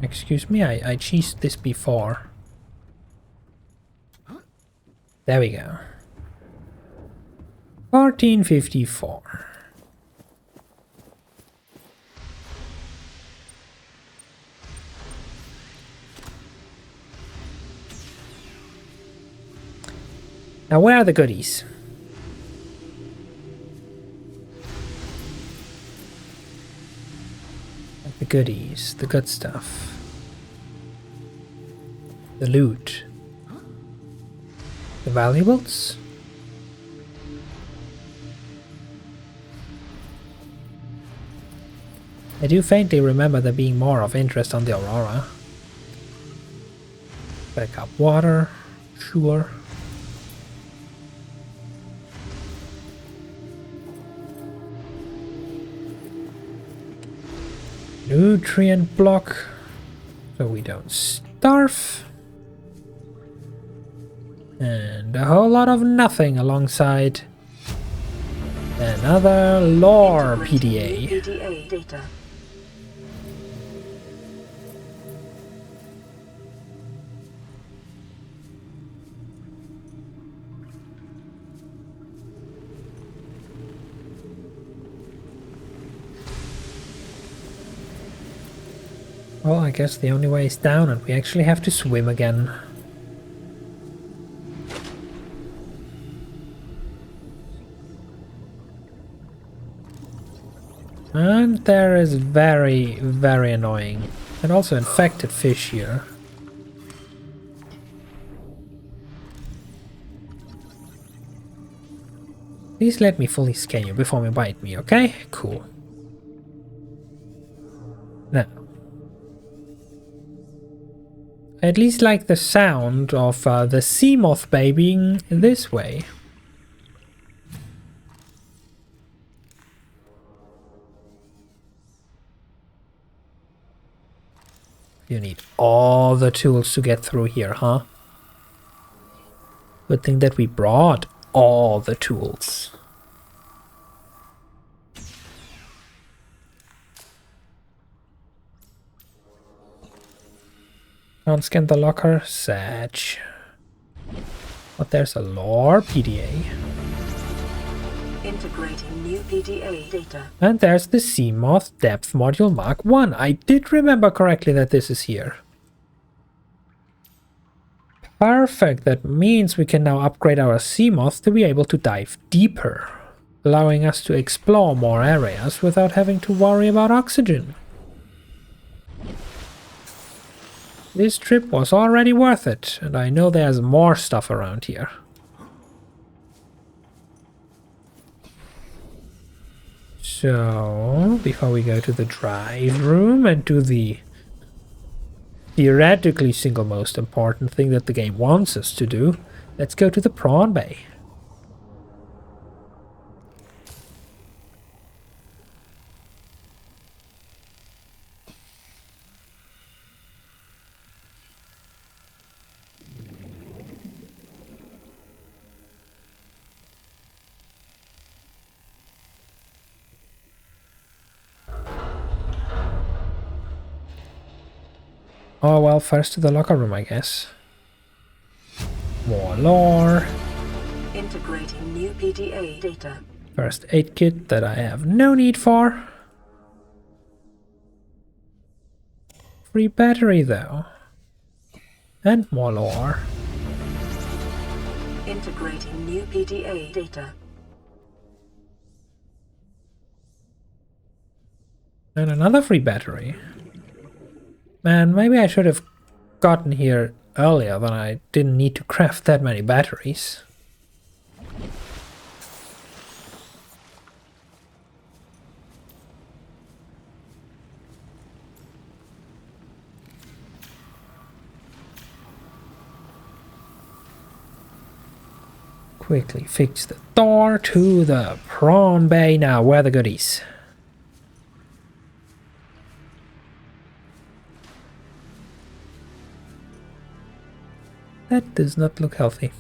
Excuse me, I cheesed this before. There we go. 1454. Now where are the goodies? The goodies, the good stuff. The loot. The valuables? I do faintly remember there being more of interest on the Aurora. Backup water, sure. Nutrient block, so we don't starve. And a whole lot of nothing alongside another lore PDA. PDA data. Well, I guess the only way is down and we actually have to swim again. And there is very, very annoying and also infected fish here. Please let me fully scan you before you bite me, okay? Cool. Now, I at least like the sound of the sea moth babying this way. You need all the tools to get through here, huh? Good thing that we brought all the tools. Can't scan the locker. Sad. But there's a lore PDA. Integrating new PDA data. And there's the Seamoth Depth Module Mark 1. I did remember correctly that this is here. Perfect. That means we can now upgrade our Seamoth to be able to dive deeper, allowing us to explore more areas without having to worry about oxygen. This trip was already worth it, and I know there's more stuff around here. So, before we go to the drive room and do the theoretically single most important thing that the game wants us to do, let's go to the prawn bay. Oh well, first to the locker room, I guess. More lore. Integrating new PDA data. First aid kit that I have no need for. Free battery though. And more lore. Integrating new PDA data. And another free battery. Man, maybe I should have gotten here earlier when I didn't need to craft that many batteries. Quickly fix the door to the prawn bay. Now, where are the goodies? That does not look healthy.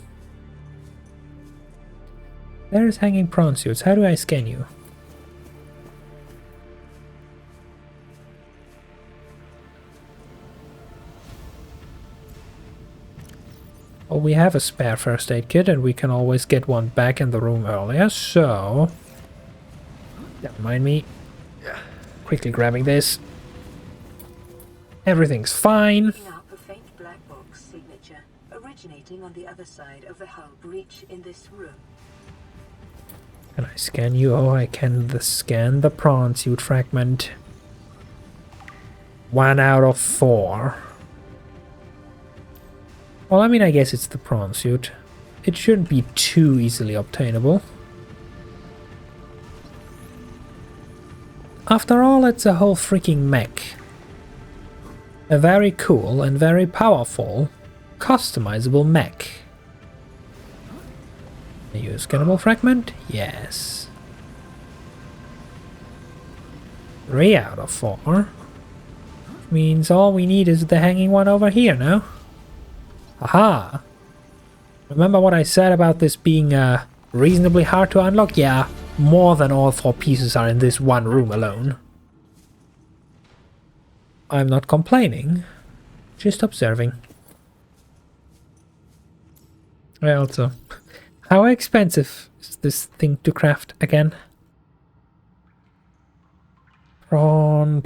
There's hanging prawn suits. How do I scan you? Well, we have a spare first aid kit and we can always get one back in the room earlier, so... Don't mind me. Quickly grabbing this. Everything's fine. Originating on the other side of the hull breach in this room. Can I scan you? Oh, I can scan the prawn suit fragment. 1 out of 4. Well, I mean, I guess it's the prawn suit. It shouldn't be too easily obtainable. After all, it's a whole freaking mech. A very cool and very powerful customizable mech. Are you a scannable fragment? Yes. 3 out of 4. Means all we need is the hanging one over here, no? Aha! Remember what I said about this being reasonably hard to unlock? Yeah, more than all 4 pieces are in this one room alone. I'm not complaining, just observing. Also, how expensive is this thing to craft again? Prawn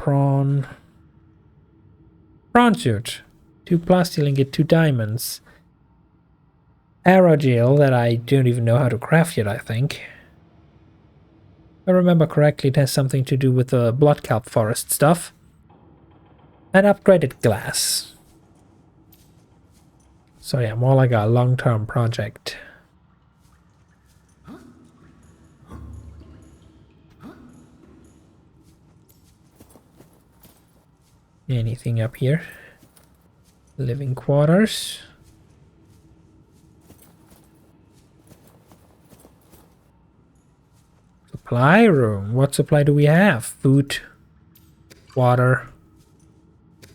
suit. 2 plastic ingot, 2 diamonds. Aerogel that I don't even know how to craft yet, I think. If I remember correctly, it has something to do with the blood kelp forest stuff. And upgraded glass. So yeah, more like a long-term project. Anything up here? Living quarters. Supply room. What supply do we have? Food, water,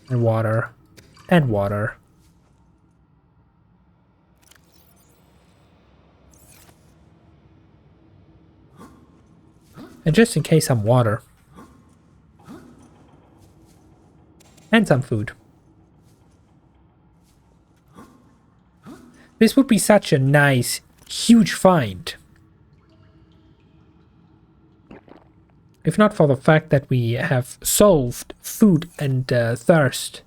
and water, and water. And just in case, some water. And some food. This would be such a nice, huge find. If not for the fact that we have solved food and thirst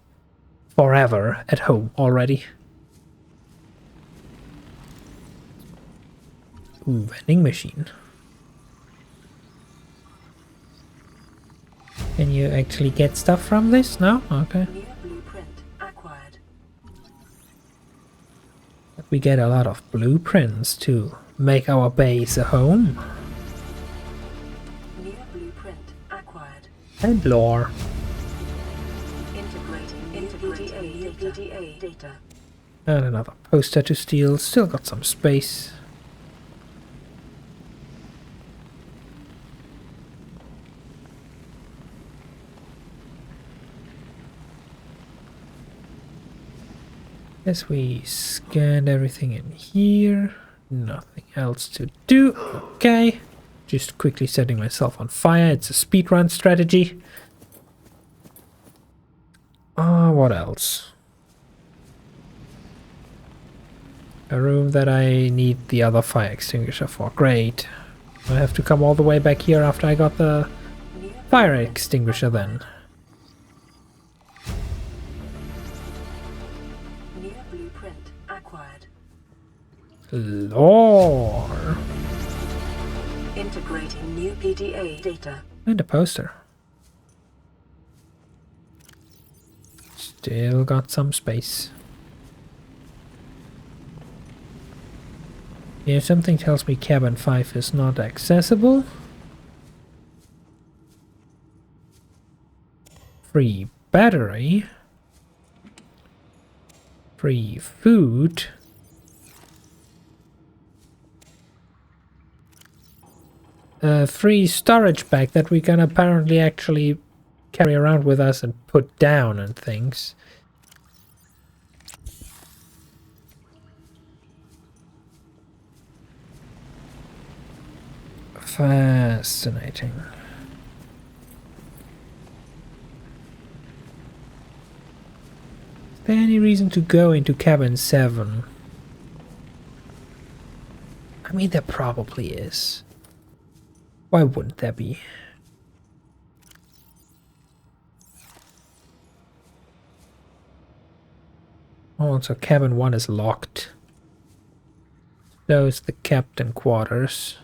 forever at home already. Ooh, vending machine. Can you actually get stuff from this? No? Okay. New blueprint acquired. But we get a lot of blueprints to make our base a home. New blueprint acquired. And lore. Integrating new PDA data. And another poster to steal. Still got some space. Guess we scanned everything in here. Nothing else to do. Okay. Just quickly setting myself on fire. It's a speedrun strategy. What else? A room that I need the other fire extinguisher for. Great. I have to come all the way back here after I got the fire extinguisher then. New blueprint acquired. Lore. Integrating new PDA data. And a poster. Still got some space. If something tells me cabin 5 is not accessible. Free battery. Free food. Free storage bag that we can apparently actually carry around with us and put down and things. Fascinating. Is there any reason to go into cabin 7? I mean, there probably is. Why wouldn't there be? Oh, so cabin 1 is locked. So is the captain quarters.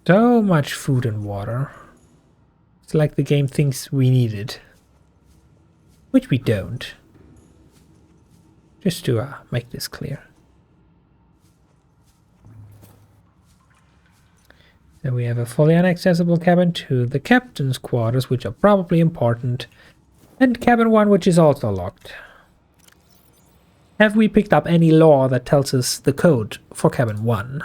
So much food and water. It's like the game thinks we need it. Which we don't. Just to make this clear. Then we have a fully inaccessible cabin 2, the captain's quarters, which are probably important, and cabin 1, which is also locked. Have we picked up any lore that tells us the code for cabin 1?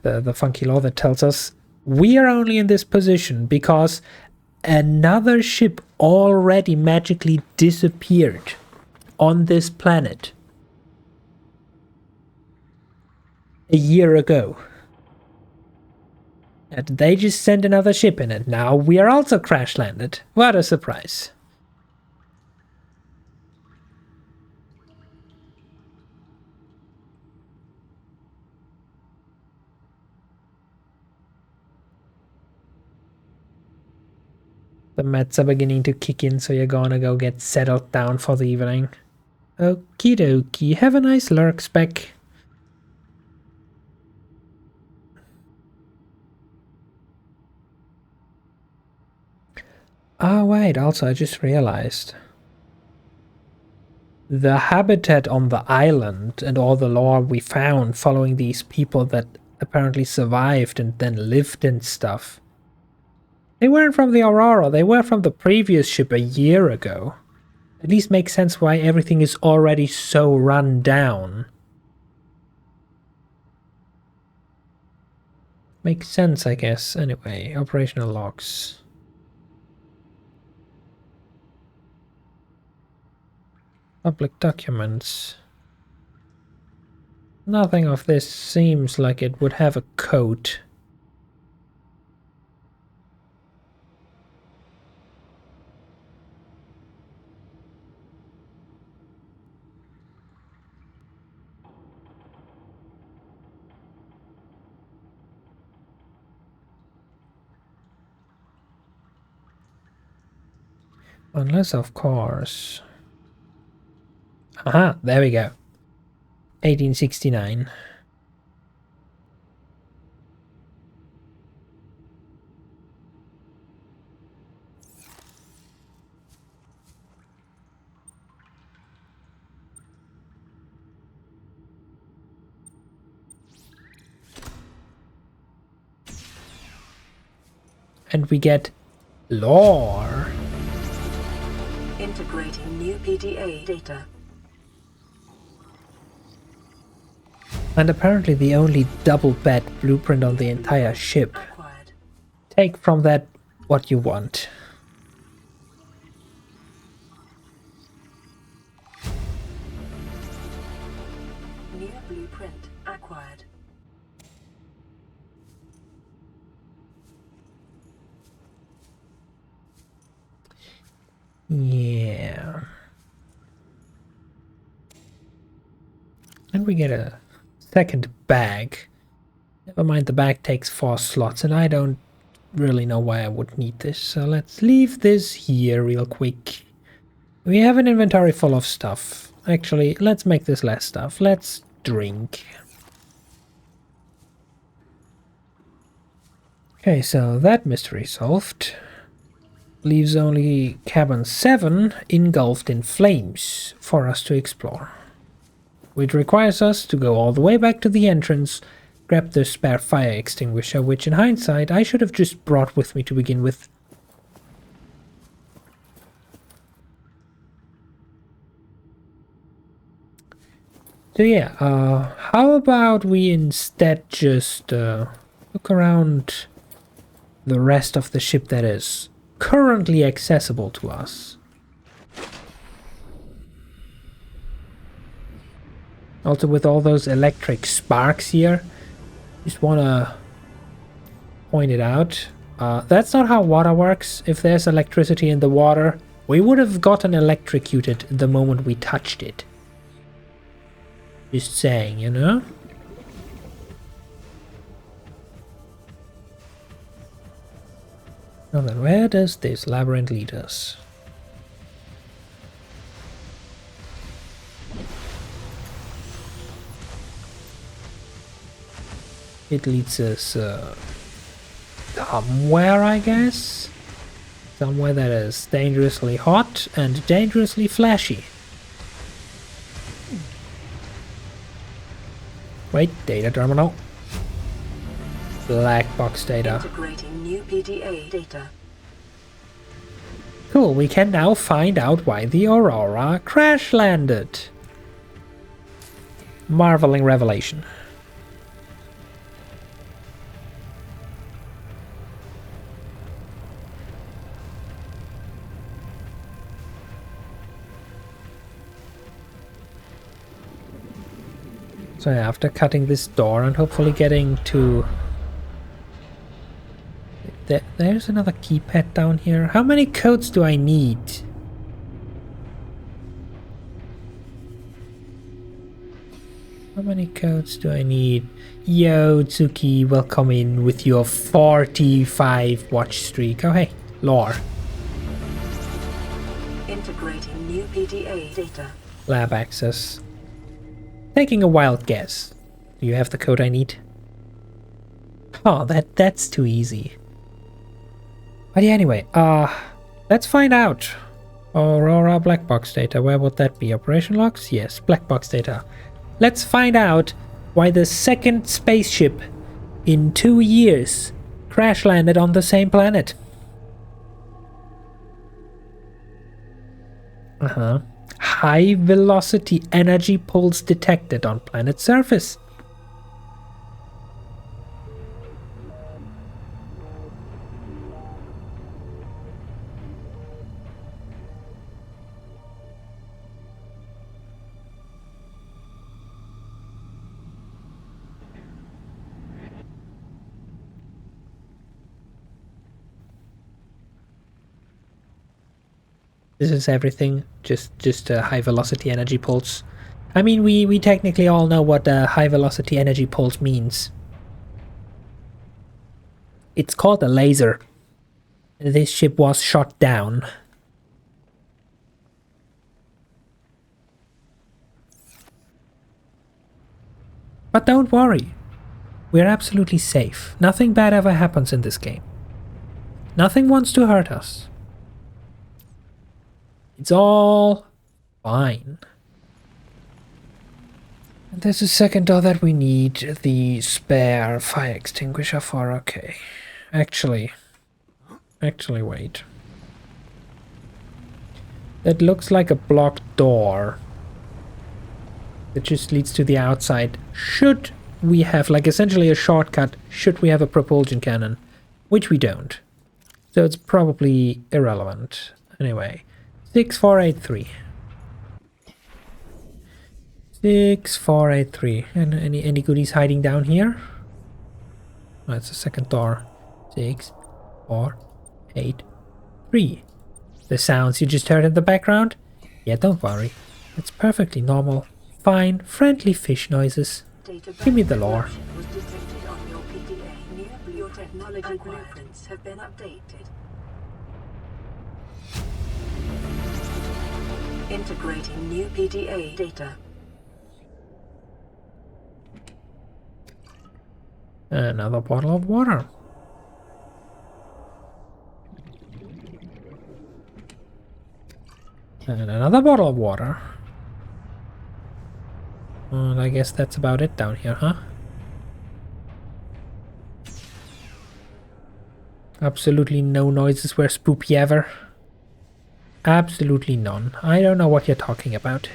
The funky law that tells us we are only in this position because another ship already magically disappeared on this planet a year ago. And they just sent another ship in, and now we are also crash landed. What a surprise. The meds are beginning to kick in, so you're gonna go get settled down for the evening. Okie dokie, have a nice lurk, Spec. Oh wait, also I just realized. The habitat on the island and all the lore we found following these people that apparently survived and then lived and stuff. They weren't from the Aurora, they were from the previous ship a year ago. At least makes sense why everything is already so run down. Makes sense, I guess. Anyway, operational logs. Public documents. Nothing of this seems like it would have a code. Unless, of course... Aha, there we go. 1869. And we get lore. Integrating new PDA data. And apparently the only double bed blueprint on the entire ship. Acquired. Take from that what you want. New blueprint acquired. Yeah. And we get a second bag. Never mind, the bag takes 4 slots, and I don't really know why I would need this. So let's leave this here real quick. We have an inventory full of stuff. Actually, let's make this less stuff. Let's drink. Okay, so that mystery solved. Leaves only cabin 7 engulfed in flames for us to explore. Which requires us to go all the way back to the entrance, grab the spare fire extinguisher, which in hindsight I should have just brought with me to begin with. So yeah, how about we instead just look around the rest of the ship that is currently accessible to us. Also with all those electric sparks here, just wanna point it out. That's not how water works. If there's electricity in the water, we would have gotten electrocuted the moment we touched it. Just saying, you know? Now then, where does this labyrinth lead us? It leads us somewhere, I guess. Somewhere that is dangerously hot and dangerously flashy. Wait, data terminal. Black box data. Integrating new PDA data. Cool, we can now find out why the Aurora crash landed. Marveling revelation. So after cutting this door and hopefully getting to... There's another keypad down here. How many codes do I need? How many codes do I need? Yo, Tsuki, welcome in with your 45 watch streak. Oh, hey, lore. Integrating new PDA data. Lab access. Taking a wild guess. Do you have the code I need? Oh, that's too easy. But yeah, anyway, let's find out. Aurora black box data. Where would that be? Operation logs? Yes, black box data. Let's find out why the second spaceship in 2 years, crash landed on the same planet. High velocity energy pulse detected on planet surface. This is everything, just a high velocity energy pulse. I mean, we technically all know what a high velocity energy pulse means. It's called a laser. This ship was shot down. But don't worry, we're absolutely safe. Nothing bad ever happens in this game. Nothing wants to hurt us. It's all fine. And there's a second door that we need the spare fire extinguisher for. Okay. Actually, wait. That looks like a blocked door. That just leads to the outside. Should we have, like, essentially a shortcut, should we have a propulsion cannon? Which we don't. So it's probably irrelevant. Anyway. 6483. 6483. And any goodies hiding down here? Oh, it's a second door. 6483. The sounds you just heard in the background? Yeah, don't worry. It's perfectly normal. Fine, friendly fish noises. Give me the lore. Was detected on your PDA. Your technology blueprints have been updated. Integrating new PDA data. Another bottle of water. And another bottle of water. And I guess that's about it down here, huh? Absolutely no noises were spooky ever. Absolutely none. I don't know what you're talking about.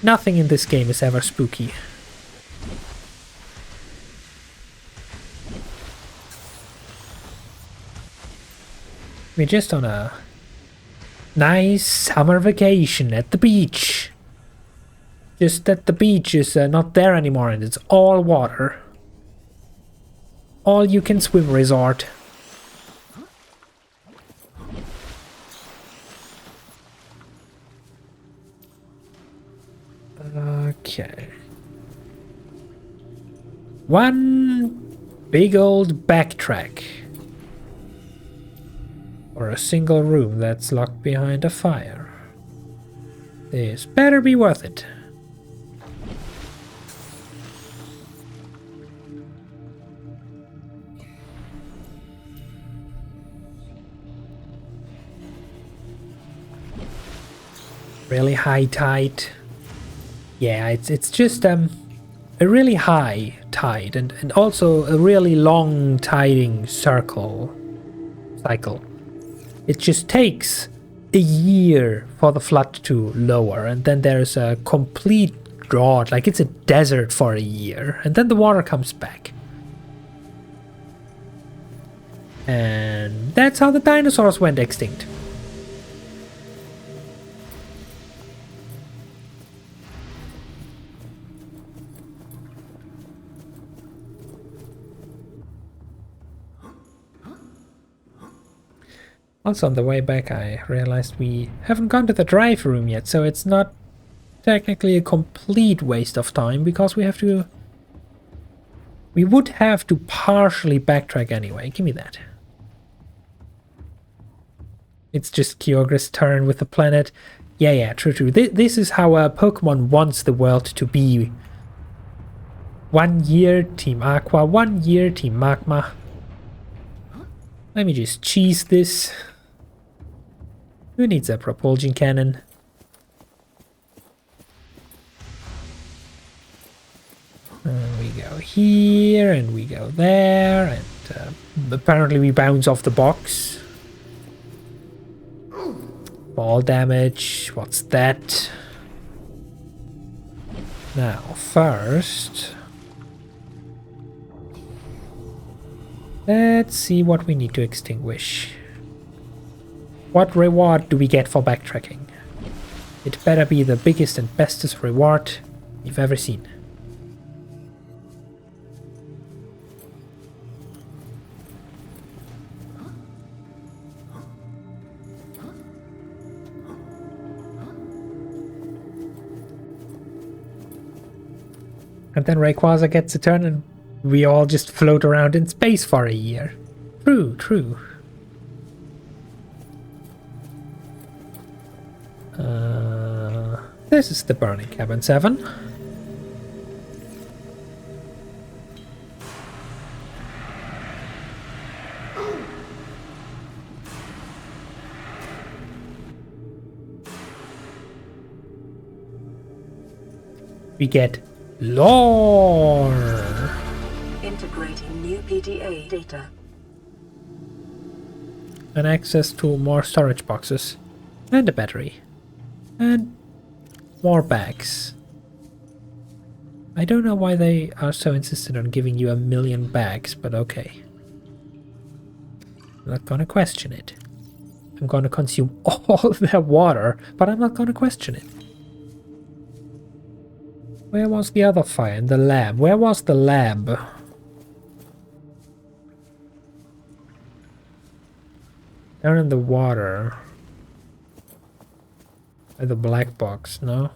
Nothing in this game is ever spooky. We're just on a nice summer vacation at the beach. Just that the beach is not there anymore and it's all water. All you can swim resort. Okay. One big old backtrack. Or a single room that's locked behind a fire. This better be worth it. Really high tide. Yeah, it's just a really high tide and also a really long tiding cycle. It just takes a year for the flood to lower, and then there's a complete drought, like it's a desert for a year, and then the water comes back. And that's how the dinosaurs went extinct. Also on the way back I realized we haven't gone to the drive room yet, so it's not technically a complete waste of time because we would have to partially backtrack anyway. Give me that. It's just Kyogre's turn with the planet. Yeah, true. This is how Pokemon wants the world to be. 1 year Team Aqua, 1 year Team Magma. Let me just cheese this. Who needs a propulsion cannon? And we go here, and we go there, and apparently we bounce off the box. Ball damage, what's that? Now, first, let's see what we need to extinguish. What reward do we get for backtracking? It better be the biggest and bestest reward you've ever seen. And then Rayquaza gets a turn and we all just float around in space for a year. True, true. This is the Burning Cabin 7. We get lore. Integrating new PDA data. And access to more storage boxes. And a battery. And more bags. I don't know why they are so insistent on giving you 1,000,000 bags, but okay. I'm not gonna question it. I'm gonna consume all their water, but I'm not gonna question it. Where was the other fire? In the lab. Where was the lab? Down in the water. By the black box, no?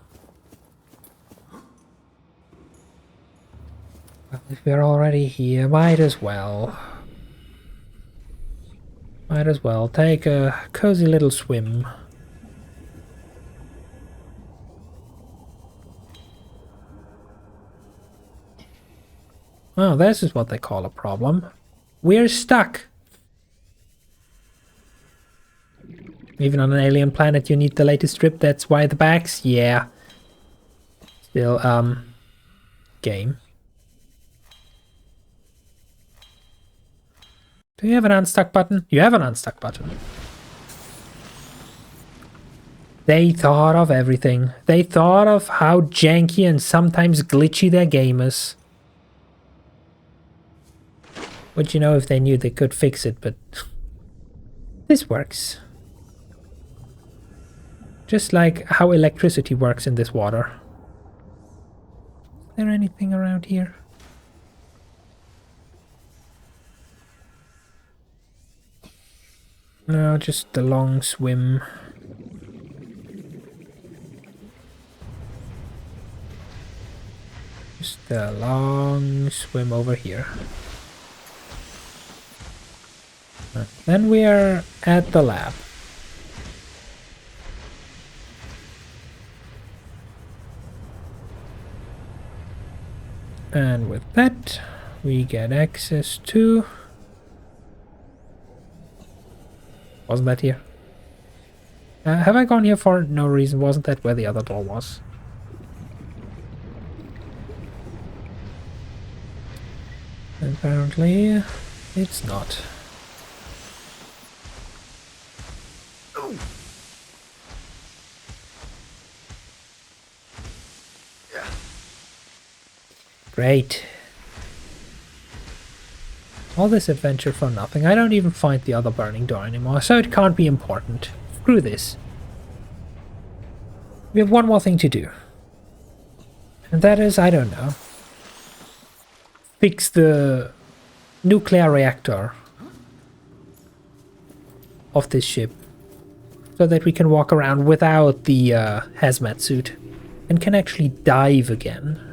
Well, if we're already here, might as well. Might as well take a cozy little swim. Oh, this is what they call a problem. We're stuck. Even on an alien planet you need the latest strip, that's why the bags? Yeah. Still, game. Do you have an unstuck button? You have an unstuck button. They thought of everything. They thought of how janky and sometimes glitchy their game is. Would you know if they knew they could fix it, but this works. Just like how electricity works in this water. Is there anything around here? No, just a long swim. Just a long swim over here. Then we are at the lab. And with that, we get access to... Wasn't that here? Have I gone here for no reason? Wasn't that where the other door was? Apparently, it's not. Great. All this adventure for nothing. I don't even find the other burning door anymore, so it can't be important. Screw this. We have one more thing to do. And that is, I don't know, fix the nuclear reactor of this ship so that we can walk around without the hazmat suit and can actually dive again.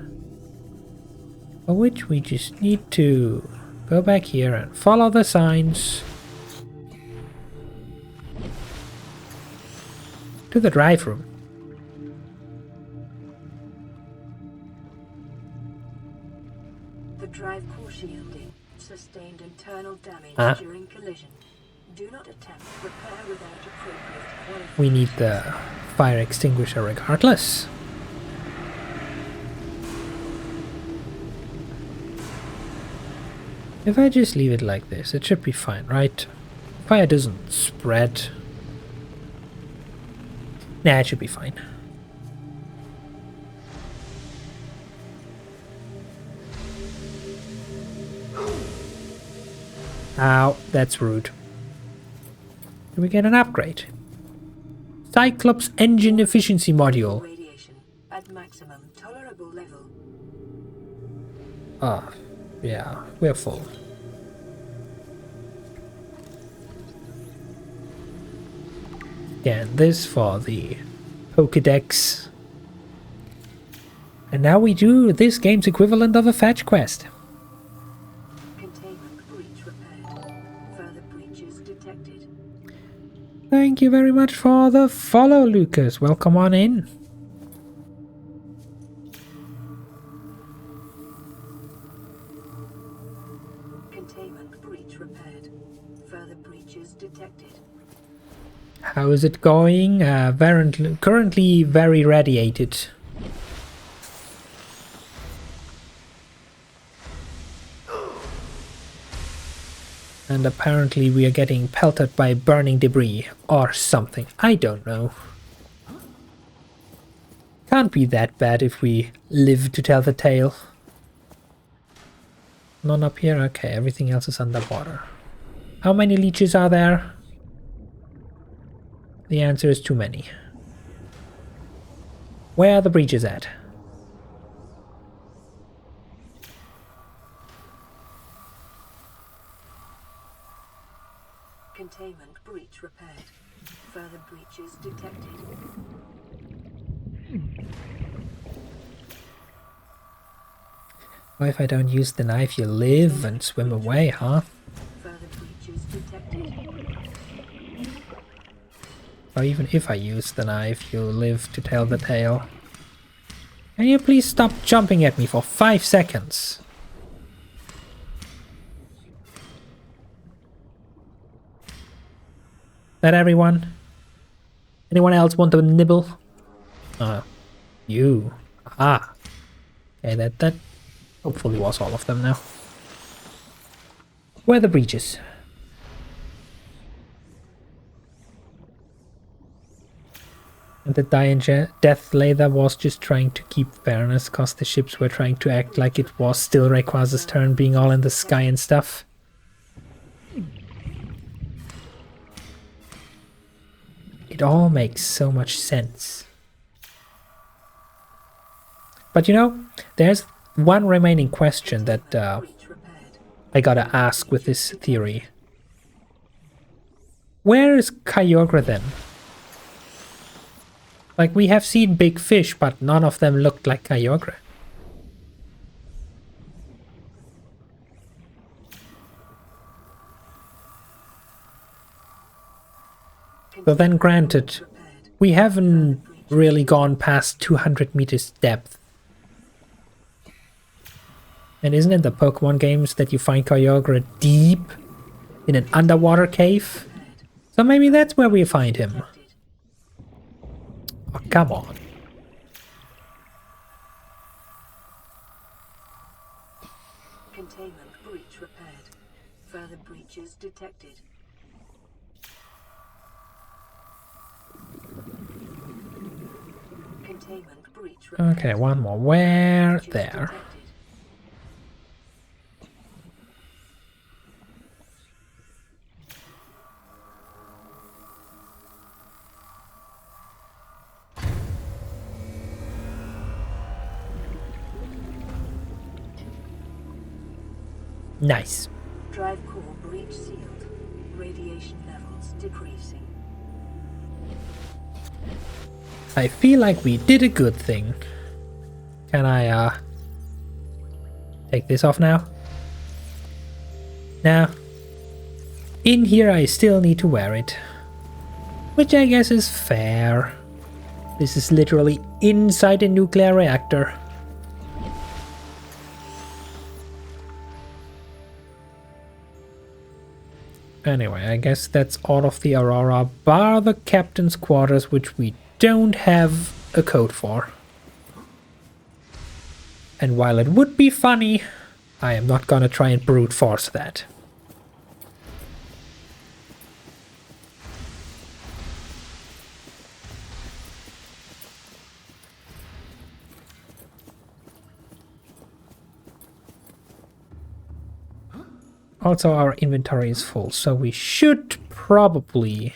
For which we just need to go back here and follow the signs to the drive room. The drive core shielding sustained internal damage during collision. Do not attempt repair without appropriate quality. We need the fire extinguisher regardless. If I just leave it like this, it should be fine, right? Fire doesn't spread. Nah, it should be fine. Ow, that's rude. Can we get an upgrade? Cyclops engine efficiency module. Radiation at maximum tolerable level. Ah, yeah, we're full. Again, this for the Pokédex. And now we do this game's equivalent of a fetch quest. Containment breach repaired. Further breaches detected. Thank you very much for the follow, Lucas. Welcome on in. Containment breach repaired. Further breaches detected. How is it going? Currently very radiated. And apparently we are getting pelted by burning debris or something. I don't know. Can't be that bad if we live to tell the tale. None up here? Okay, everything else is underwater. How many leeches are there? The answer is too many. Where are the breaches at? Containment breach repaired. Further breaches detected. Well, if I don't use the knife, you live and swim away, huh? Further breaches detected. Or even if I use the knife, you'll live to tell the tale. Can you please stop jumping at me for 5 seconds? That everyone? Anyone else want a nibble? You. Aha. Okay, that hopefully was all of them now. Where are the breaches? And the Death Lather was just trying to keep fairness, cause the ships were trying to act like it was still Rayquaz's turn, being all in the sky and stuff. It all makes so much sense. But you know, there's one remaining question that I gotta ask with this theory. Where is Kyogre then? Like, we have seen big fish, but none of them looked like Kyogre. So then granted, we haven't really gone past 200 meters depth. And isn't it the Pokemon games that you find Kyogre deep in an underwater cave? So maybe that's where we find him. Oh, come on. Containment breach repaired. Further breaches detected. Containment breach repaired. Okay, one more. Where? There. Nice. Drive core breach sealed. Radiation levels decreasing. I feel like we did a good thing. Can I, take this off now? Now, in here I still need to wear it. Which I guess is fair. This is literally inside a nuclear reactor. Anyway, I guess that's all of the Aurora, bar the captain's quarters, which we don't have a code for. And while it would be funny I am not gonna try and brute force that. Also, our inventory is full, so we should probably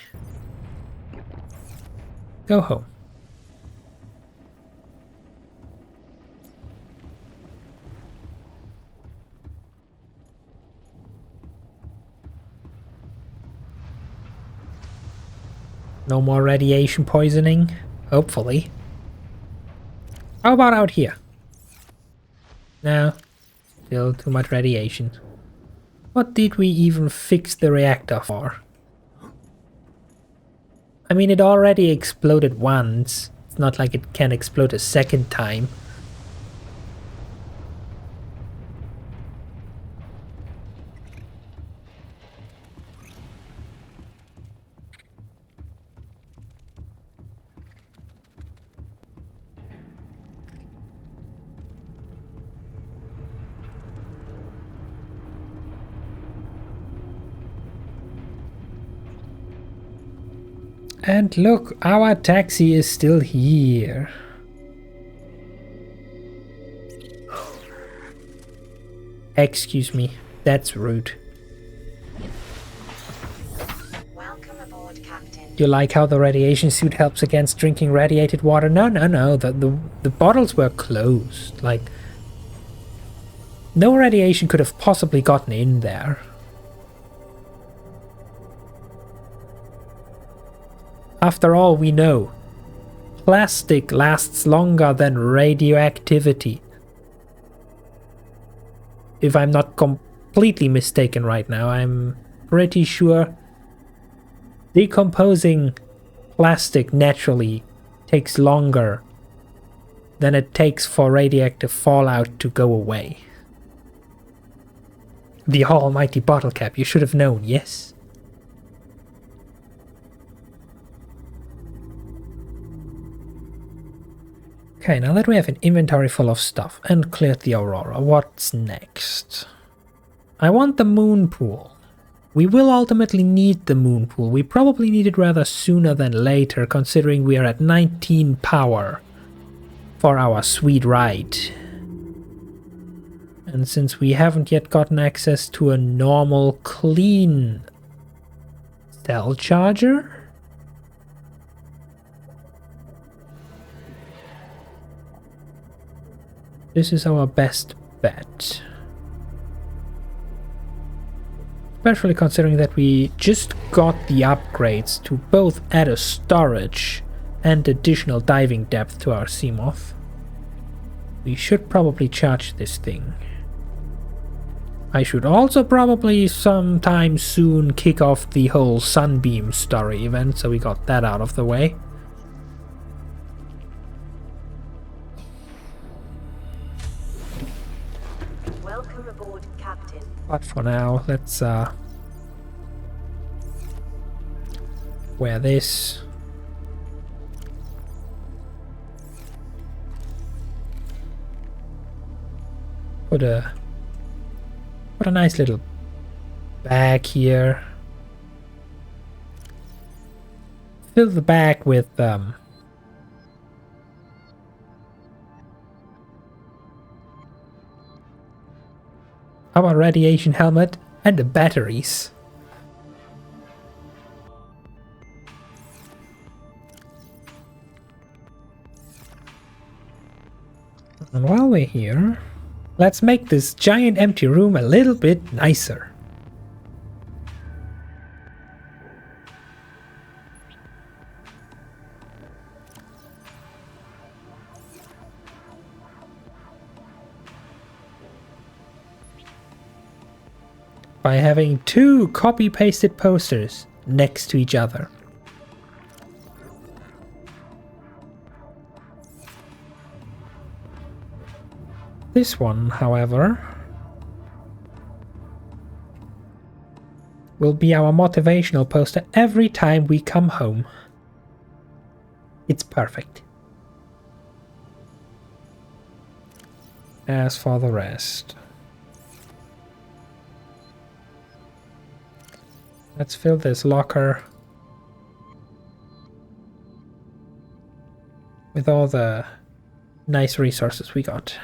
go home. No more radiation poisoning, hopefully. How about out here? No, still too much radiation. What did we even fix the reactor for? I mean, it already exploded once. It's not like it can explode a second time. And look, our taxi is still here. Excuse me, that's rude. Welcome aboard, Captain. Do you like how the radiation suit helps against drinking radiated water? No, no, no, the bottles were closed. Like, no radiation could have possibly gotten in there. After all, we know plastic lasts longer than radioactivity. If I'm not completely mistaken right now, I'm pretty sure decomposing plastic naturally takes longer than it takes for radioactive fallout to go away. The almighty bottle cap, you should have known, yes? Okay, now that we have an inventory full of stuff and cleared the Aurora, what's next? I want the moon pool. We will ultimately need the moon pool. We probably need it rather sooner than later, considering we are at 19 power for our sweet ride. And since we haven't yet gotten access to a normal, clean cell charger, this is our best bet. Especially considering that we just got the upgrades to both add a storage and additional diving depth to our Seamoth. We should probably charge this thing. I should also probably sometime soon kick off the whole Sunbeam story event, so we got that out of the way. Welcome aboard, Captain. But for now, let's wear this. Put a nice little bag here. Fill the bag with our radiation helmet and the batteries. And while we're here, let's make this giant empty room a little bit nicer. By having two copy-pasted posters next to each other. This one, however, will be our motivational poster every time we come home. It's perfect. As for the rest, Let's fill this locker with all the nice resources we got.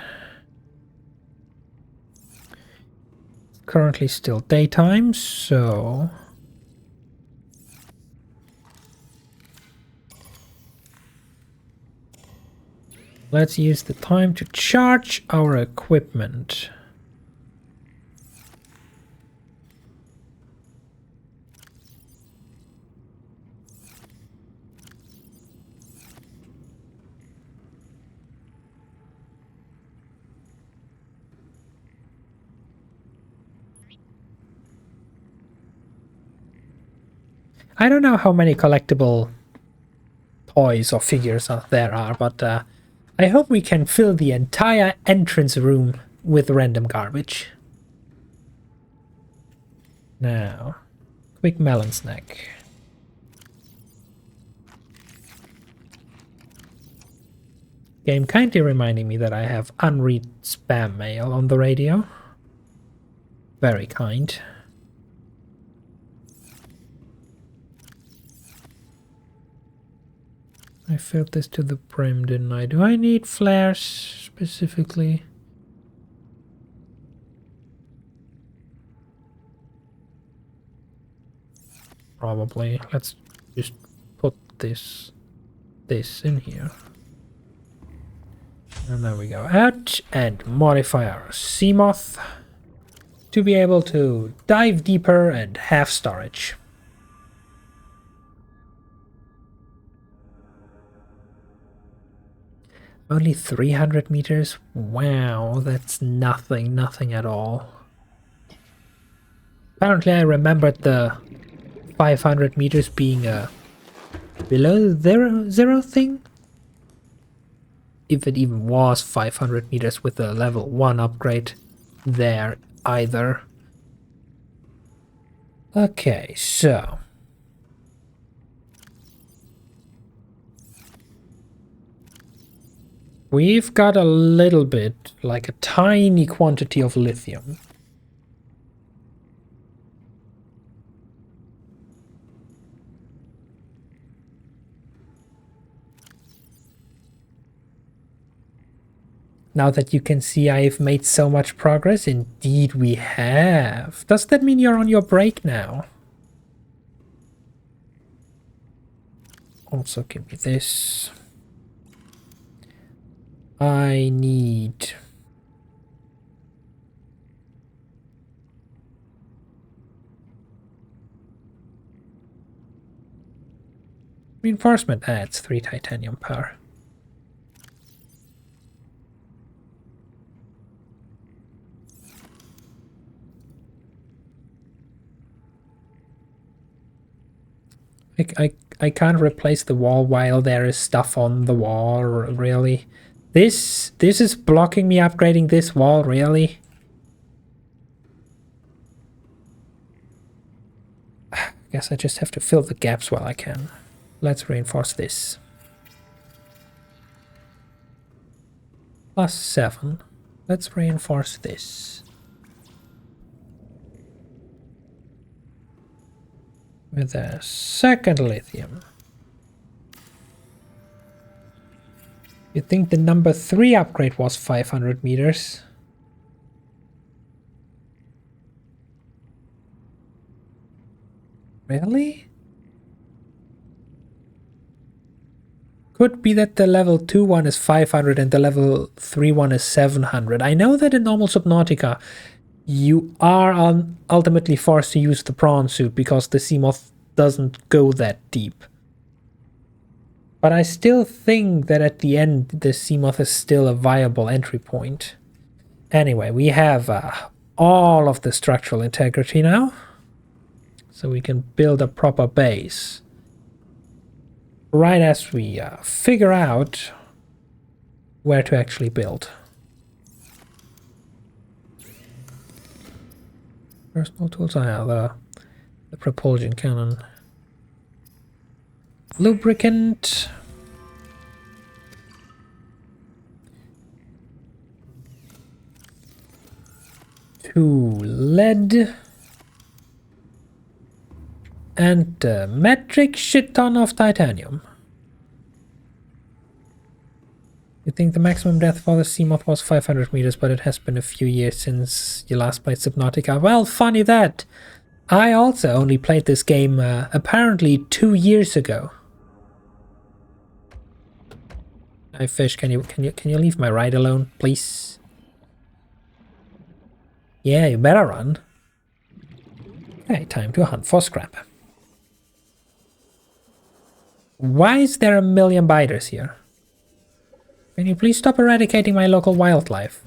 Currently still daytime, so let's use the time to charge our equipment. I don't know how many collectible toys or figures there are, but I hope we can fill the entire entrance room with random garbage. Now, quick melon snack. Game kindly reminding me that I have unread spam mail on the radio. Very kind. I filled this to the brim, didn't I? Do I need flares specifically? Probably. Let's just put this in here. And there we go. Out and modify our Seamoth to be able to dive deeper and have storage. Only 300 meters? Wow, that's nothing at all. Apparently I remembered the 500 meters being a below zero thing? If it even was 500 meters with a level 1 upgrade there either. Okay, so we've got a little bit, like a tiny quantity of lithium. Now that you can see I've made so much progress, indeed we have. Does that mean you're on your break now? Also give me this. I need reinforcement adds 3 titanium power. I can't replace the wall while there is stuff on the wall, really. This is blocking me upgrading this wall, really? Guess I just have to fill the gaps while I can. Let's reinforce this. +7. Let's reinforce this. With a second lithium. You think the number 3 upgrade was 500 meters? Really? Could be that the level 2 one is 500 and the level 3 one is 700. I know that in normal Subnautica you are ultimately forced to use the prawn suit because the Seamoth doesn't go that deep. But I still think that at the end the Seamoth is still a viable entry point. Anyway, we have all of the structural integrity now. So we can build a proper base. Right as we figure out where to actually build. Personal tools, the propulsion cannon. Lubricant. Two lead. And a metric shit ton of titanium. You think the maximum depth for the Seamoth was 500 meters, but it has been a few years since you last played Subnautica. Well, funny that. I also only played this game apparently 2 years ago. Hi fish, can you leave my ride alone, please? Yeah, you better run. Okay, time to hunt for scrap. Why is there a million biters here? Can you please stop eradicating my local wildlife?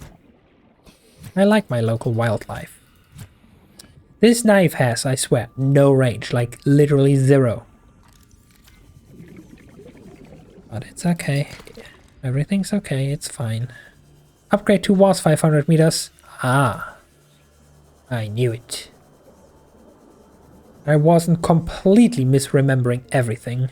I like my local wildlife. This knife has, I swear, no range, like literally 0. But it's okay. Everything's okay, it's fine. Upgrade 2 was 500 meters. Ah. I knew it. I wasn't completely misremembering everything.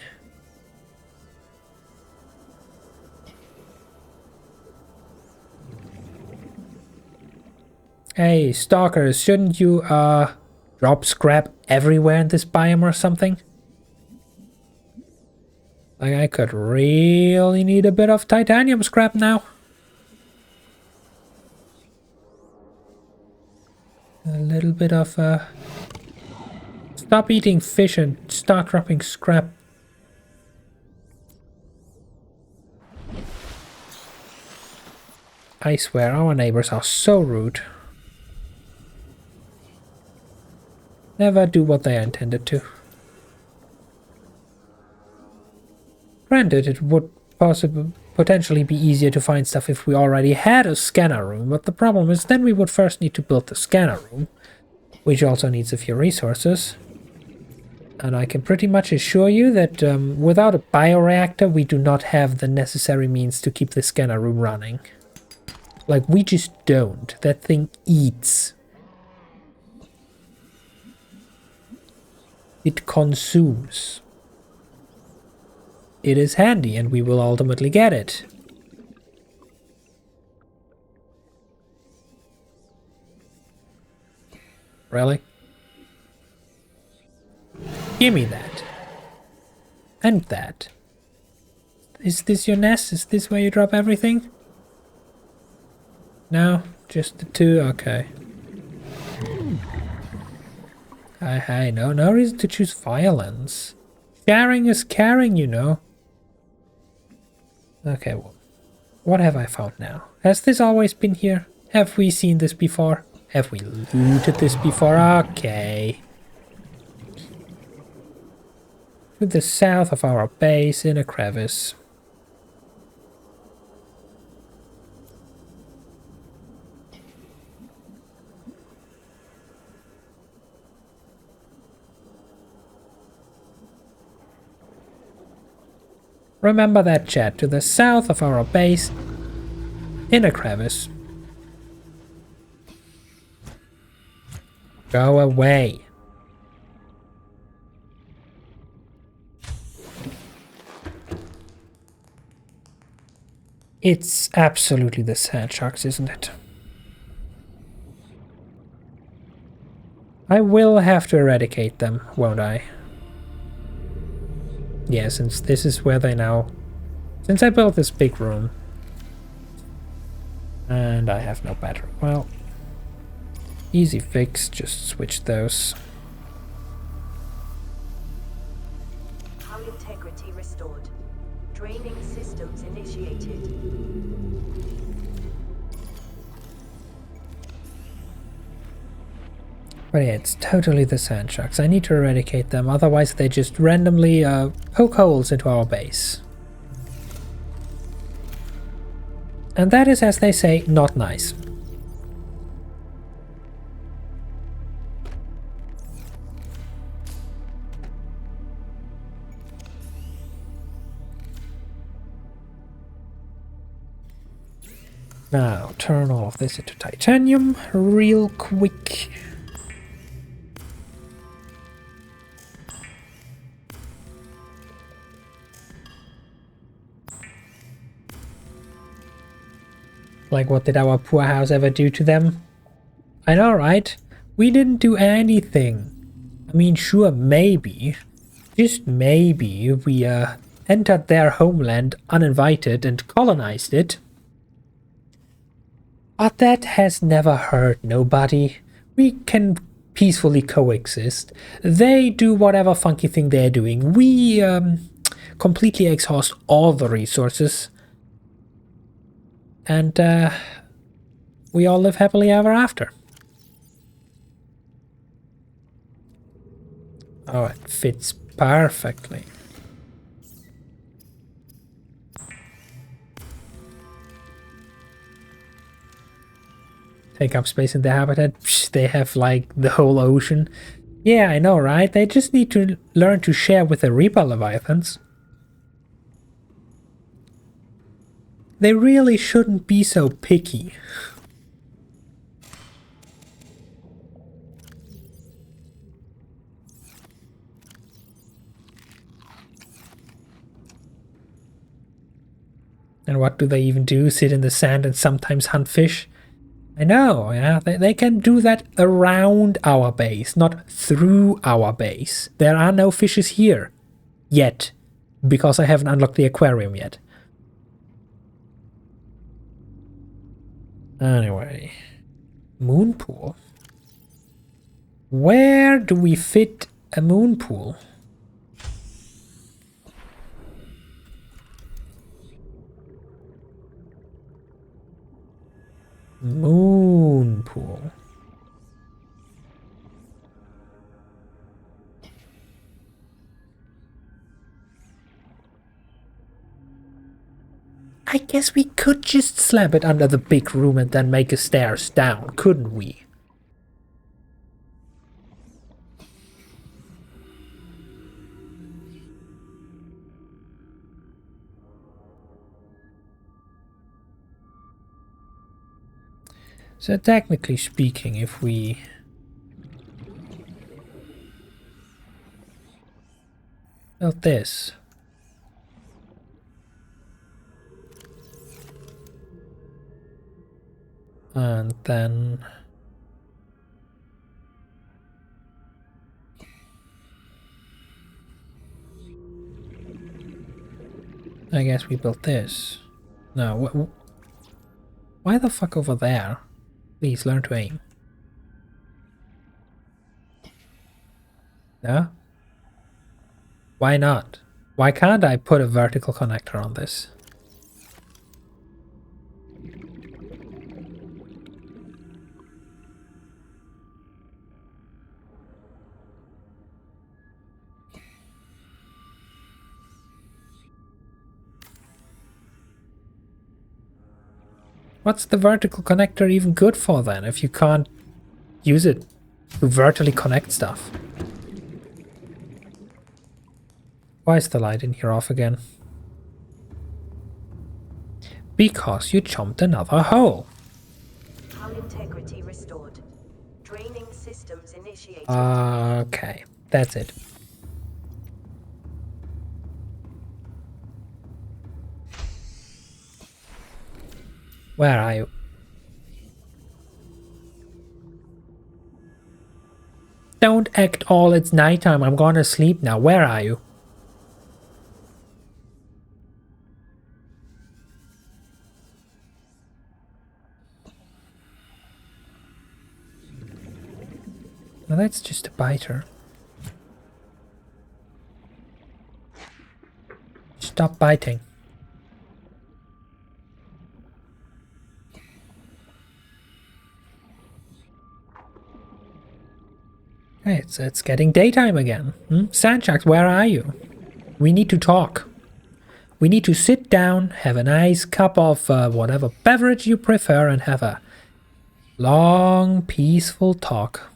Hey, stalkers, shouldn't you, drop scrap everywhere in this biome or something? Like, I could really need a bit of titanium scrap now. A little bit of, stop eating fish and start dropping scrap. I swear, our neighbors are so rude. Never do what they intended to. Granted, it would potentially be easier to find stuff if we already had a scanner room, but the problem is then we would first need to build the scanner room, which also needs a few resources. And I can pretty much assure you that without a bioreactor, we do not have the necessary means to keep the scanner room running. Like, we just don't. That thing eats. It consumes. It is handy, and we will ultimately get it. Really? Give me that. And that. Is this your nest? Is this where you drop everything? No? Just the 2? Okay. Hey, no reason to choose violence. Sharing is caring, you know. Okay, well, what have I found now? Has this always been here? Have we seen this before? Have we looted this before? Okay. To the south of our base in a crevice. Remember that, chat, to the south of our base in a crevice. Go away. It's absolutely the sand sharks, isn't it? I will have to eradicate them, won't I? Yeah, since this is where they now... Since I built this big room. And I have no battery. Well, easy fix, just switch those. Hull integrity restored. Draining systems initiated. But yeah, it's totally the sand sharks. I need to eradicate them, otherwise they just randomly poke holes into our base. And that is, as they say, not nice. Now, turn all of this into titanium real quick. Like, what did our poor house ever do to them? I know, right? We didn't do anything. I mean, sure, maybe, just maybe, we entered their homeland uninvited and colonized it. But that has never hurt nobody. We can peacefully coexist. They do whatever funky thing they're doing. We completely exhaust all the resources. And we all live happily ever after. Oh, it fits perfectly. Take up space in their habitat. Psh, they have like the whole ocean. Yeah, I know, right? They just need to learn to share with the Reaper Leviathans. They really shouldn't be so picky. And what do they even do? Sit in the sand and sometimes hunt fish? I know, yeah, they can do that around our base, not through our base. There are no fishes here. Yet. Because I haven't unlocked the aquarium yet. Anyway. Moon pool. Where do we fit a moon pool? Moon pool. I guess we could just slap it under the big room and then make a stairs down, couldn't we? So technically speaking, if we built this, and then I guess we built this. No, why the fuck over there? Please learn to aim. Yeah? Why not? Why can't I put a vertical connector on this? What's the vertical connector even good for then, if you can't use it to vertically connect stuff? Why is the light in here off again? Because you jumped another hole. Hull integrity restored. Draining systems initiated. Okay, that's it. Where are you? Don't act all it's nighttime. I'm gonna sleep now. Where are you? Well, that's just a biter. Stop biting. Hey, it's getting daytime again. Sandjacks, where are you? We need to talk. We need to sit down, have a nice cup of whatever beverage you prefer, and have a long, peaceful talk.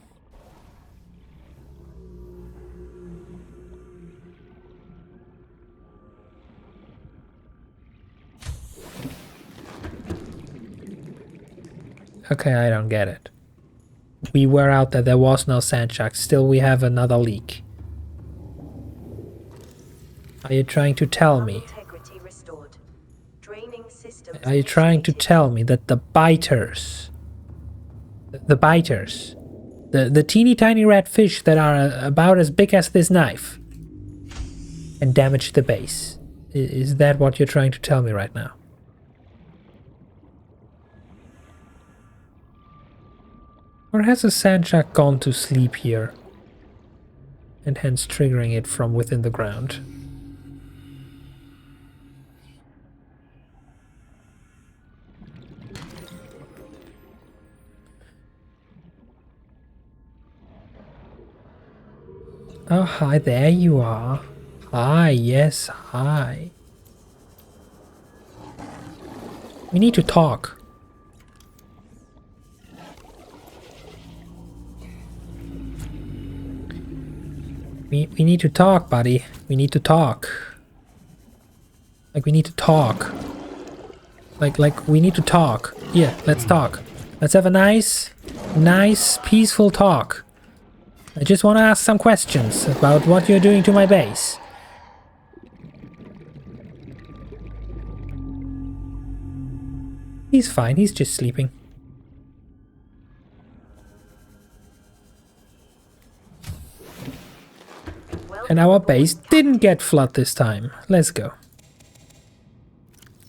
Okay, I don't get it. We were out there was no sandjacks, still we have another leak. Are you trying to tell me? Are you trying to tell me that the biters The teeny tiny red fish that are about as big as this knife and damage the base. Is that what you're trying to tell me right now? Or has a sand shark gone to sleep here and hence triggering it from within the ground? Oh, hi, there you are. Hi, yes, hi. We need to talk. We need to talk, buddy. We need to talk. Like, we need to talk. Like, we need to talk. Yeah, let's talk. Let's have a nice, peaceful talk. I just want to ask some questions about what you're doing to my base. He's fine, he's just sleeping. And our base didn't get flooded this time. Let's go.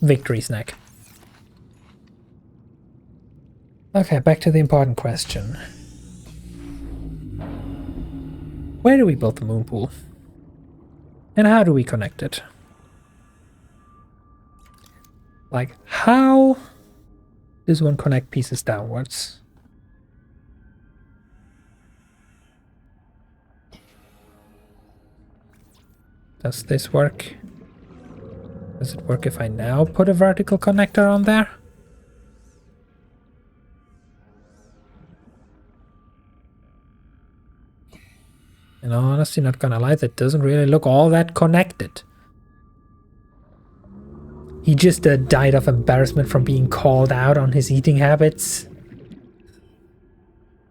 Victory snack. Okay, back to the important question. Where do we build the moon pool? And how do we connect it? Like, how does one connect pieces downwards? Does this work? Does it work if I now put a vertical connector on there? And honestly, not gonna lie, that doesn't really look all that connected. He just died of embarrassment from being called out on his eating habits.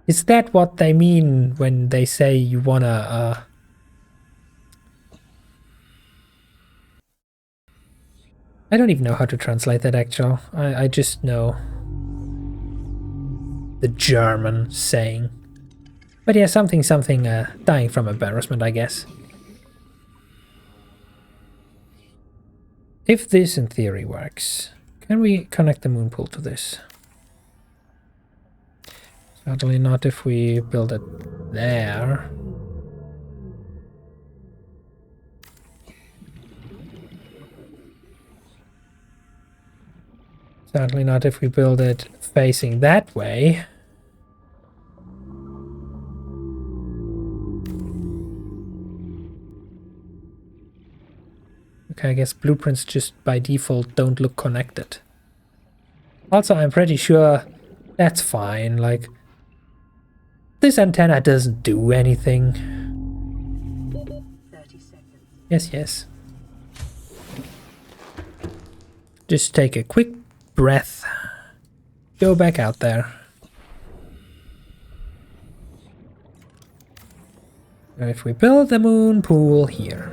Is that what they mean when they say you wanna I don't even know how to translate that actually. I just know the German saying. But yeah, something, dying from embarrassment, I guess. If this in theory works, can we connect the moon pool to this? Certainly not if we build it there. Certainly not if we build it facing that way. Okay, I guess blueprints just by default don't look connected. Also, I'm pretty sure that's fine, like, this antenna doesn't do anything. 30 seconds. Yes. Just take a quick breath. Go back out there. And if we build the moon pool here.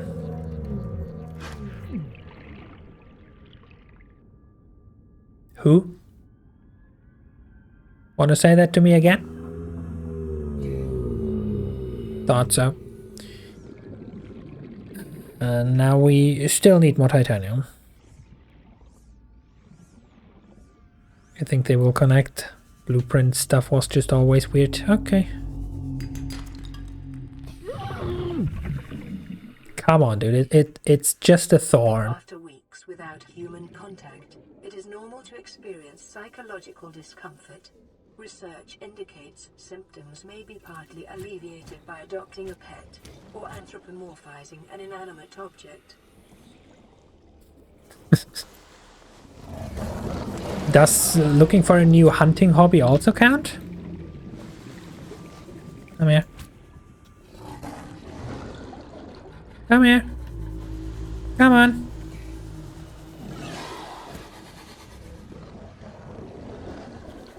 Who? Want to say that to me again? Thought so. And now we still need more titanium. I think they will connect. Blueprint stuff was just always weird. Okay. Come on, dude. It's just a thorn. After weeks without human contact, it is normal to experience psychological discomfort. Research indicates symptoms may be partly alleviated by adopting a pet or anthropomorphizing an inanimate object. Does looking for a new hunting hobby also count? Come here. Come here. Come on.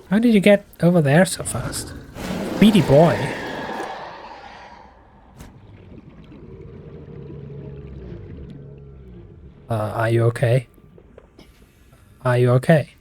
How did you get over there so fast? Speedy boy. Are you okay? Are you okay?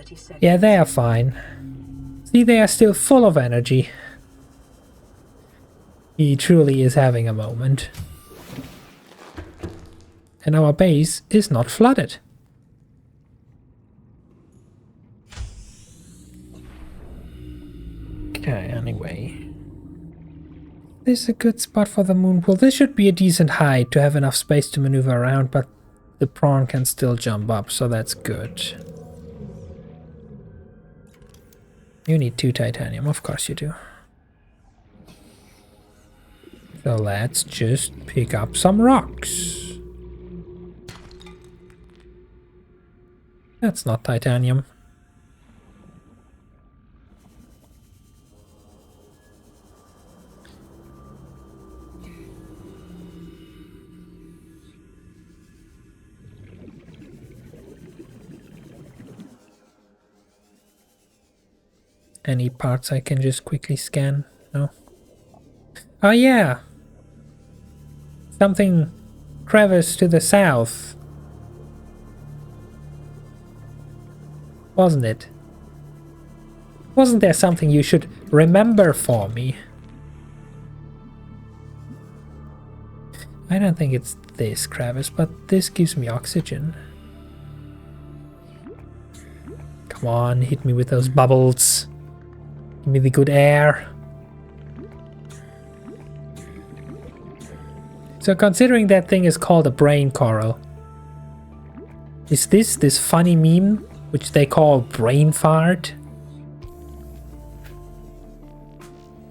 30 seconds. Yeah, they are fine. See, they are still full of energy. He truly is having a moment. And our base is not flooded. Okay, anyway. This is a good spot for the moon pool. This should be a decent height to have enough space to maneuver around, but the prawn can still jump up, so that's good. You need 2 titanium, of course you do. So let's just pick up some rocks. That's not titanium. Any parts I can just quickly scan? No? Oh yeah! Something crevice to the south. Wasn't it? Wasn't there something you should remember for me? I don't think it's this crevice, but this gives me oxygen. Come on, hit me with those bubbles. Give me the good air. So considering that thing is called a brain coral, is this funny meme which they call brain fart?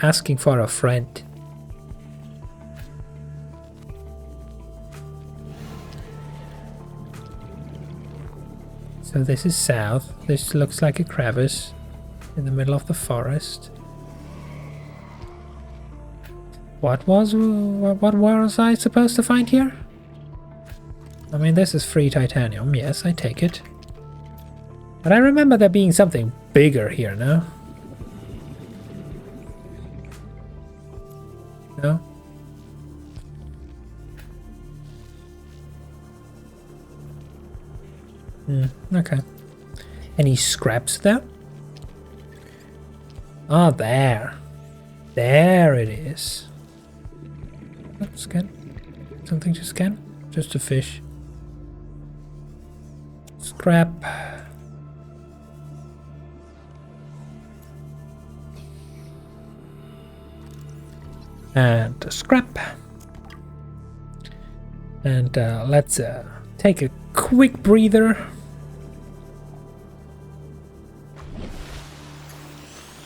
Asking for a friend. So this is south. This looks like a crevice in the middle of the forest. What was I supposed to find here? I mean, this is free titanium. Yes, I take it. But I remember there being something bigger here, no? No? Okay. Any scraps there? Ah, there. There it is. Oh, scan. Something to scan? Just a fish. Scrap. And a scrap. And let's take a quick breather.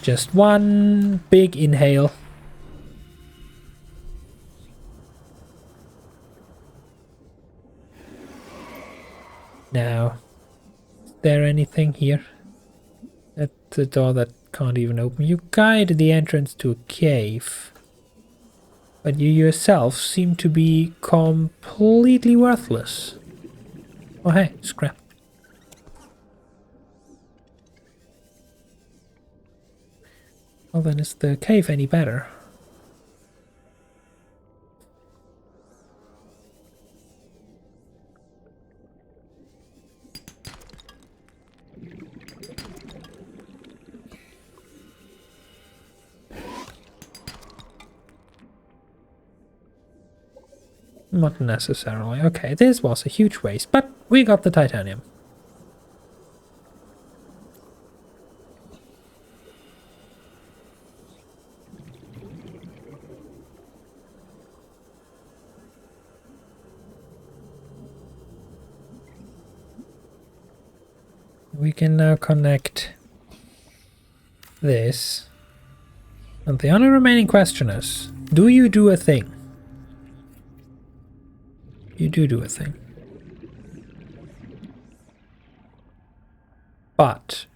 Just one big inhale. Now, is there anything here? At the door that can't even open. You guide the entrance to a cave. But you yourself seem to be completely worthless. Oh hey, scrap. Well then, is the cave any better? Not necessarily. Okay, this was a huge waste, but we got the titanium. We can now connect this. And the only remaining question is, do you do a thing? You do a thing. But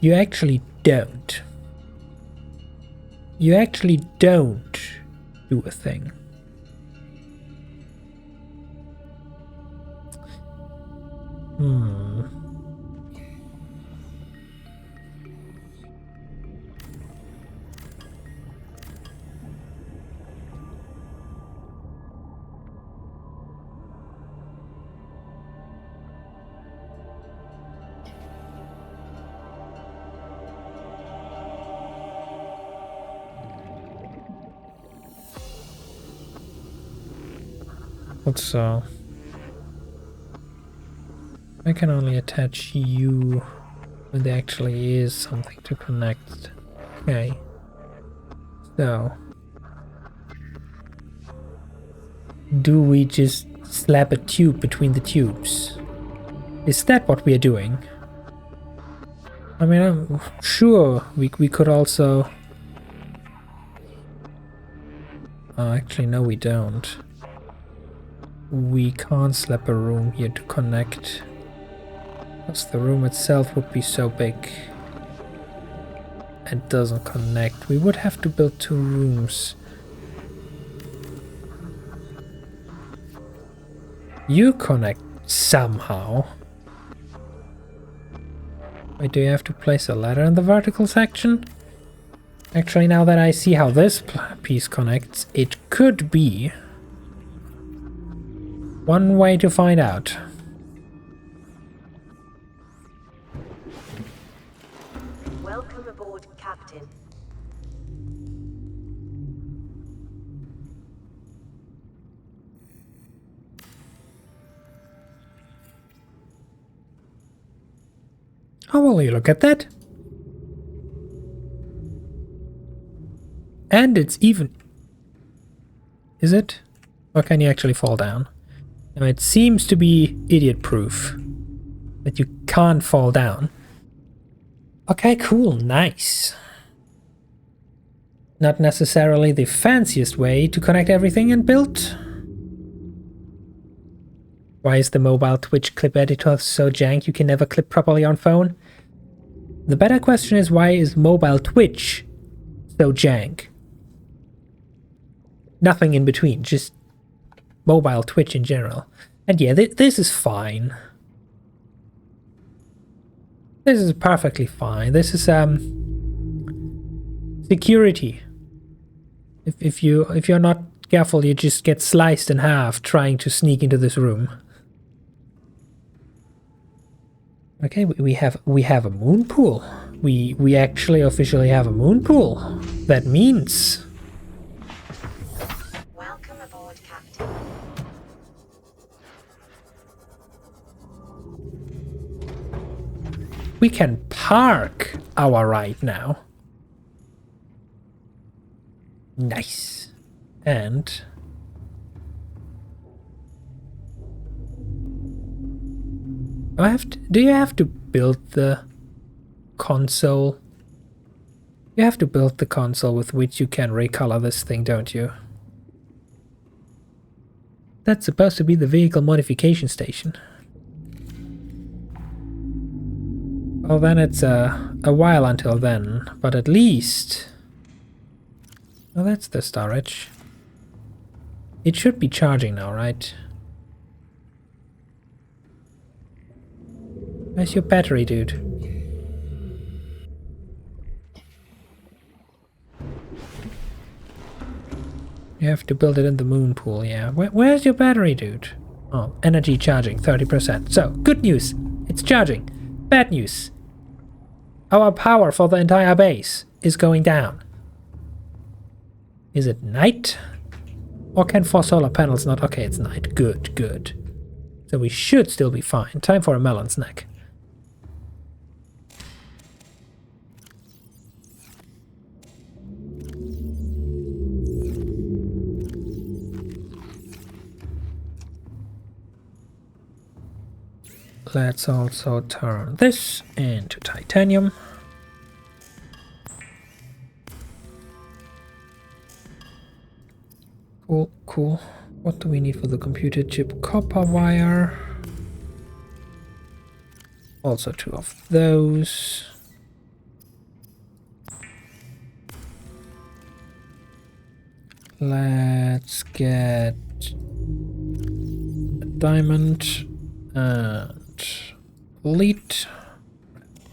you actually don't. You actually don't do a thing. Also, I can only attach you when there actually is something to connect. Okay. So, do we just slap a tube between the tubes? Is that what we are doing? I mean, I'm sure we could also... Oh, actually, no, we don't. We can't slap a room here to connect, because the room itself would be so big and doesn't connect. We would have to build 2 rooms. You connect somehow. Wait, do you have to place a ladder in the vertical section? Actually, now that I see how this piece connects, it could be one way to find out. Welcome aboard, Captain. How will you look at that? And it's even... Is it? Or can you actually fall down? Now it seems to be idiot-proof. That you can't fall down. Okay, cool, nice. Not necessarily the fanciest way to connect everything and build. Why is the mobile Twitch clip editor so jank you can never clip properly on phone? The better question is, why is mobile Twitch so jank? Nothing in between, just mobile Twitch in general. And yeah, this is fine. This is perfectly fine. This is security. If you're not careful, you just get sliced in half trying to sneak into this room. Okay, we have a moon pool. We actually officially have a moon pool. That means... Welcome aboard, Captain. we can park our ride now. Nice. And... do you have to build the console? You have to build the console with which you can recolor this thing, don't you? That's supposed to be the vehicle modification station. Well, then it's a while until then, but at least... Oh, that's the storage. It should be charging now, right? Where's your battery, dude? You have to build it in the moon pool, yeah. Where's your battery, dude? Oh, energy charging, 30%. So, good news, it's charging. Bad news, our power for the entire base is going down. Is it night? Or can 4 solar panels not? Okay, it's night. Good, good. So we should still be fine. Time for a melon snack. Let's also turn this into titanium. Cool, cool. What do we need for the computer chip? Copper wire. Also 2 of those. Let's get a diamond and lead.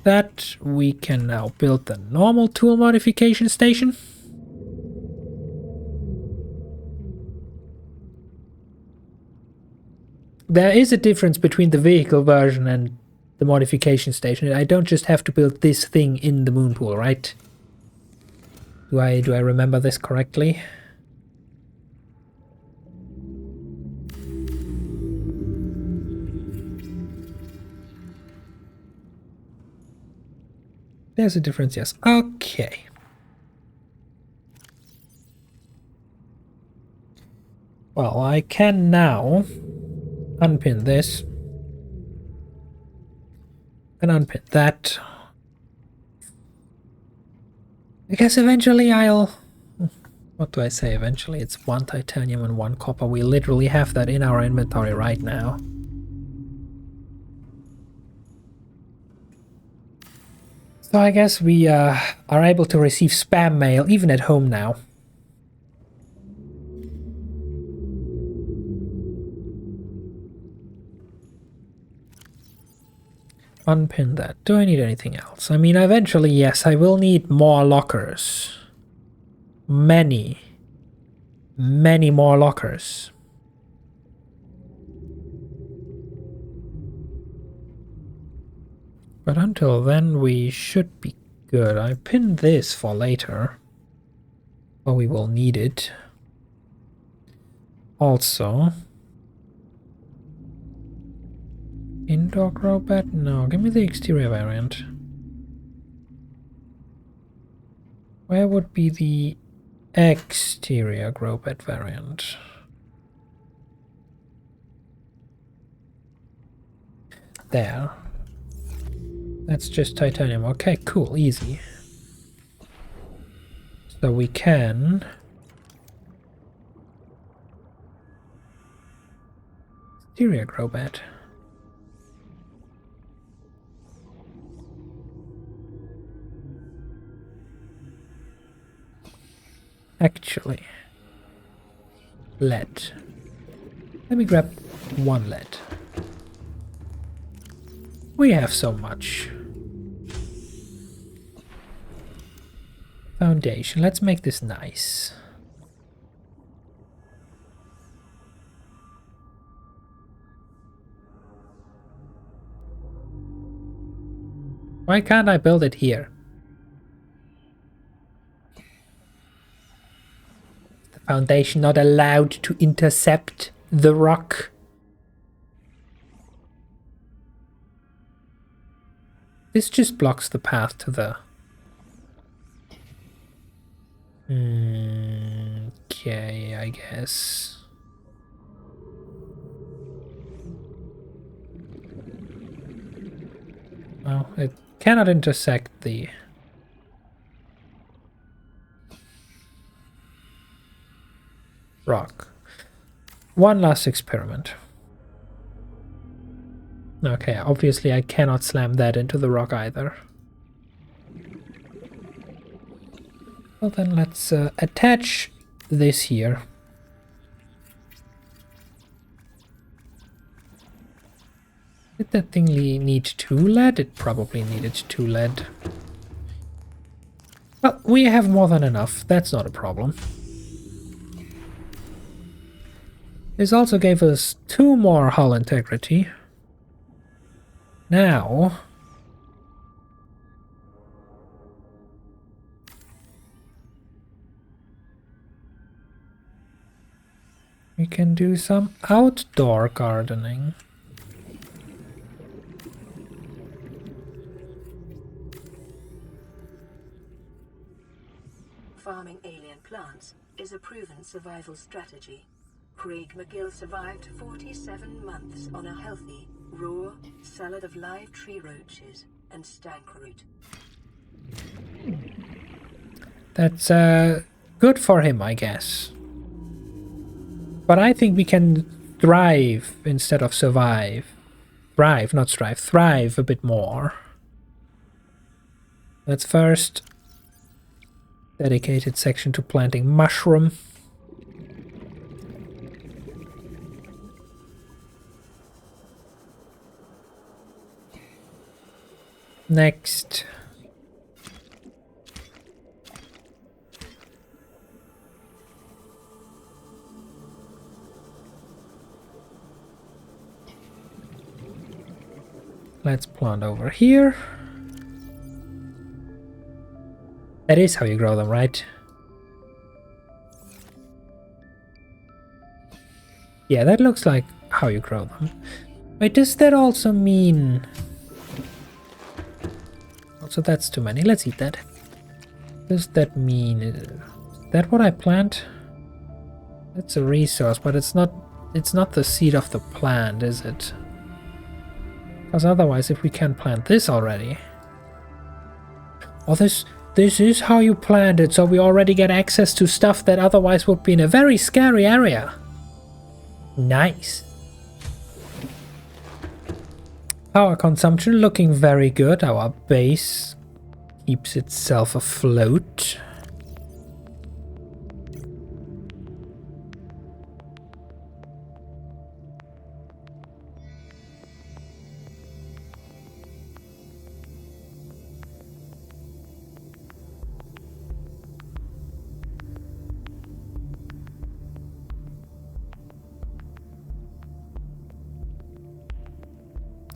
That we can now build the normal tool modification station. There is a difference between the vehicle version and the modification station. I don't just have to build this thing in the moon pool, right? Do I remember this correctly? There's a difference, yes. Okay. Well, I can now unpin this. And unpin that. I guess eventually I'll... What do I say eventually? It's 1 titanium and 1 copper. We literally have that in our inventory right now. So I guess we are able to receive spam mail even at home now. Unpin that. Do I need anything else? I mean, eventually, yes, I will need more lockers. Many more lockers. But until then, we should be good. I pinned this for later. But we will need it. Also... Indoor grow bed? No, give me the exterior variant. Where would be the exterior grow bed variant? There. That's just titanium. Okay, cool, easy. So we can... Exterior grow bed. Actually, lead. Let me grab 1 lead. We have so much. Foundation. Let's make this nice. Why can't I build it here? Foundation not allowed to intercept the rock. This just blocks the path to the... Okay, I guess. Well, it cannot intersect the... rock. One last experiment. Okay, obviously I cannot slam that into the rock either. Well then let's attach this here. Did that thing need 2 lead? It probably needed 2 lead. Well, we have more than enough. That's not a problem. This also gave us 2 more hull integrity. Now... we can do some outdoor gardening. Farming alien plants is a proven survival strategy. Craig McGill survived 47 months on a healthy, raw salad of live tree roaches and stank root. That's good for him, I guess. But I think we can thrive instead of survive. Thrive, not strive. Thrive a bit more. Let's first dedicated section to planting mushroom. Next. Let's plant over here. That is how you grow them, right? Yeah, that looks like how you grow them. Wait, does that also mean... So that's too many. Let's eat that. Does that mean... is that what I plant? That's a resource, but it's not the seed of the plant, is it? Because otherwise, if we can plant this already... Oh, this is how you plant it, so we already get access to stuff that otherwise would be in a very scary area. Nice. Power consumption looking very good. Our base keeps itself afloat.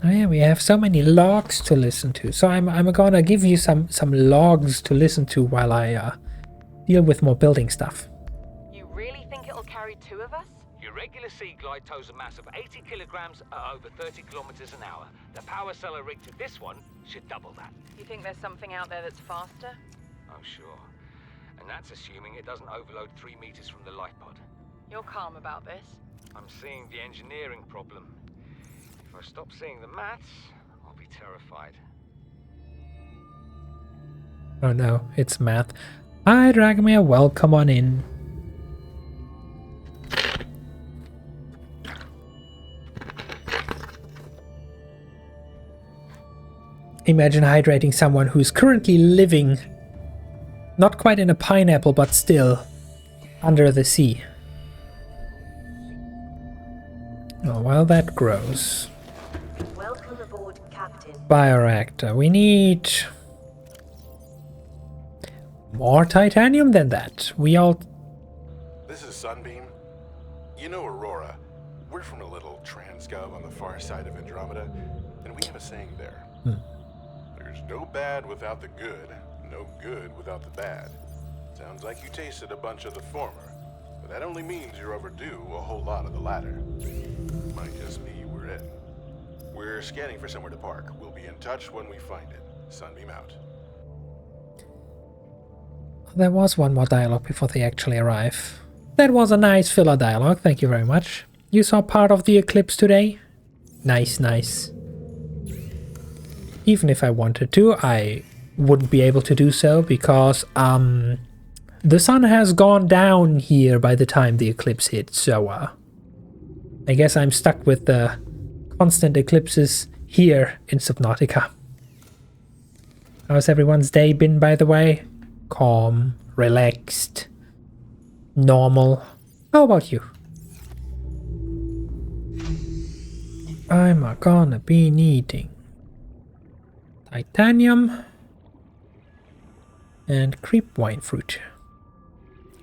Oh yeah, we have so many logs to listen to. So I'm gonna give you some logs to listen to while I deal with more building stuff. You really think it'll carry 2 of us? Your regular sea glide tows a mass of 80 kilograms at over 30 kilometers an hour. The power cellar rig to this one should double that. You think there's something out there that's faster? Oh, sure. And that's assuming it doesn't overload 3 meters from the light pod. You're calm about this? I'm seeing the engineering problem. If I stop seeing the maths, I'll be terrified. Oh no, it's math. Hi Dragomir, welcome on in. Imagine hydrating someone who's currently living, not quite in a pineapple, but still under the sea. Oh, while that grows. Welcome aboard, Captain. Bioreactor. We need more titanium than that. We all... This is Sunbeam. You know Aurora. We're from a little transgov on the far side of Andromeda, and we have a saying there. There's no bad without the good, no good without the bad. Sounds like you tasted a bunch of the former, but that only means you're overdue a whole lot of the latter. Might just be we're in. We're scanning for somewhere to park. We'll be in touch when we find it. Sunbeam out. There was one more dialogue before they actually arrive. That was a nice filler dialogue, thank you very much. You saw part of the eclipse today? Nice, nice. Even if I wanted to, I wouldn't be able to do so because the sun has gone down here by the time the eclipse hit, so I guess I'm stuck with the constant eclipses here in Subnautica. How's everyone's day been, by the way? Calm, relaxed, normal. How about you? I'm gonna be needing titanium and creep wine fruit.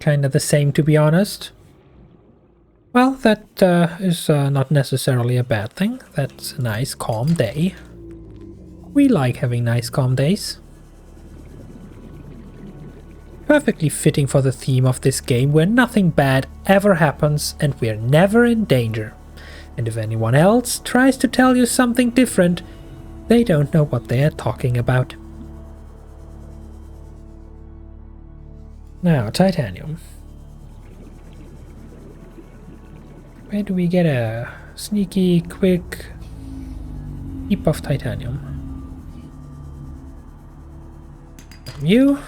Kinda the same, to be honest. Well, that is not necessarily a bad thing. That's a nice calm day. We like having nice calm days. Perfectly fitting for the theme of this game where nothing bad ever happens and we're never in danger. And if anyone else tries to tell you something different, they don't know what they are talking about. Now, titanium. Where do we get a sneaky, quick heap of titanium? You?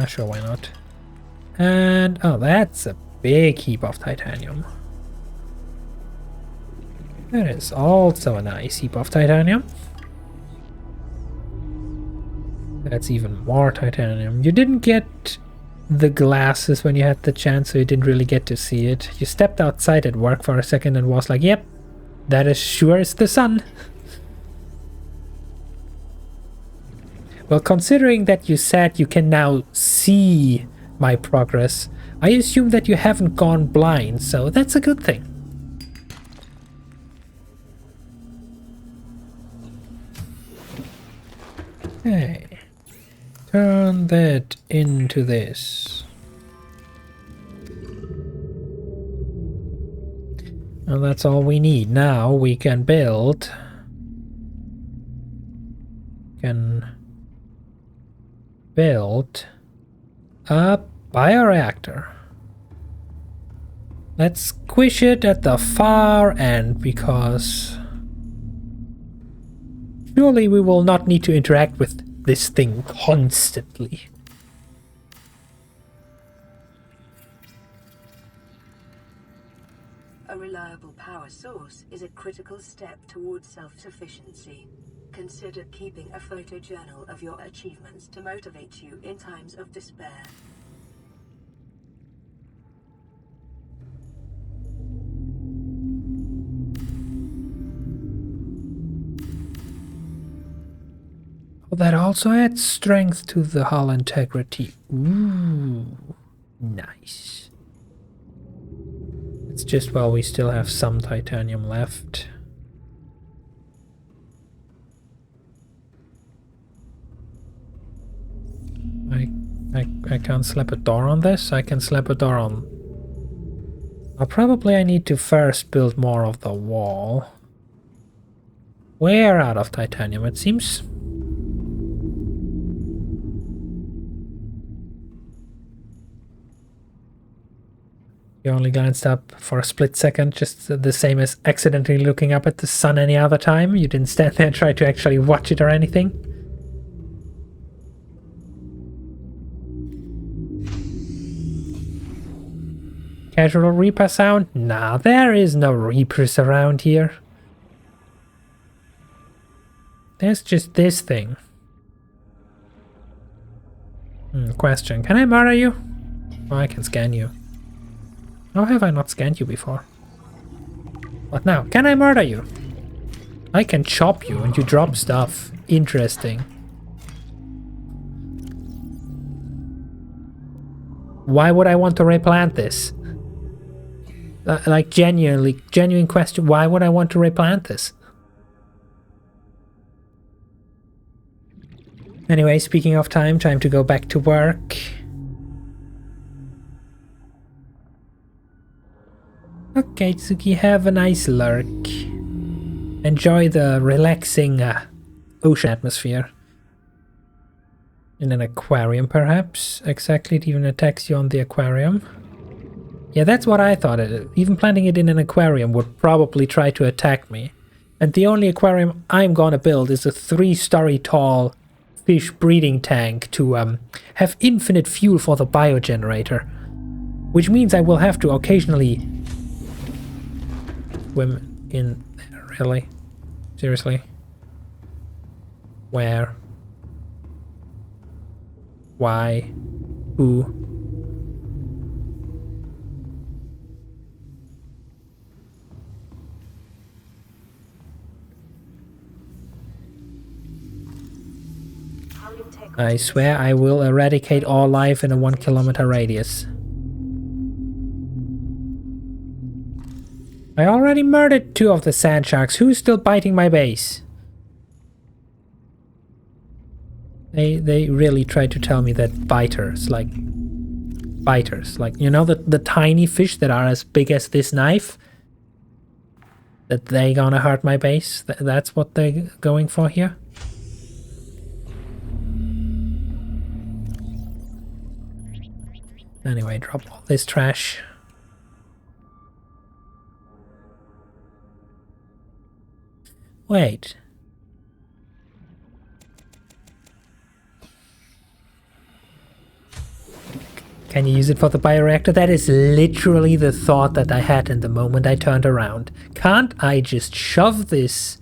Sure, why not? And, oh, that's a big heap of titanium. That is also a nice heap of titanium. That's even more titanium. You didn't get the glasses when you had the chance, so you didn't really get to see it. You stepped outside at work for a second and was like, yep, that is sure as the sun. Well, considering that you said you can now see my progress, I assume that you haven't gone blind, so that's a good thing. Okay. Turn that into this. And that's all we need. Now we can build can build a bioreactor. Let's squish it at the far end, because surely we will not need to interact with this thing constantly. A reliable power source is a critical step towards self-sufficiency. Consider keeping a photojournal of your achievements to motivate you in times of despair. That also adds strength to the hull integrity. Ooh, nice. It's just while we still have some titanium left. I can't slap a door on this. I can slap a door on. Probably I need to first build more of the wall. We're out of titanium, it seems. You only glanced up for a split second, just the same as accidentally looking up at the sun any other time. You didn't stand there and try to actually watch it or anything. Casual Reaper sound? Nah, there is no Reapers around here. There's just this thing. Question. Can I murder you? Oh, I can scan you. How have I not scanned you before? What now? Can I murder you? I can chop you and you drop stuff. Interesting. Why would I want to replant this? Like genuine question. Why would I want to replant this? Anyway, speaking of time to go back to work. Okay, Tsuki, have a nice lurk. Enjoy the relaxing ocean atmosphere. In an aquarium, perhaps? Exactly, it even attacks you on the aquarium. Yeah, that's what I thought. Even planting it in an aquarium would probably try to attack me. And the only aquarium I'm gonna build is a 3-story tall fish breeding tank to have infinite fuel for the biogenerator. Which means I will have to occasionally swim in there. Really? Seriously? Where? Why? Who? I swear I will eradicate all life in a 1 kilometer radius. I already murdered 2 of the sand sharks. Who's still biting my base? They really try to tell me that biters, like you know, the tiny fish that are as big as this knife, that they gonna hurt my base. That's what they're going for here. Anyway, drop all this trash. Wait. Can you use it for the bioreactor? That is literally the thought that I had in the moment I turned around. Can't I just shove this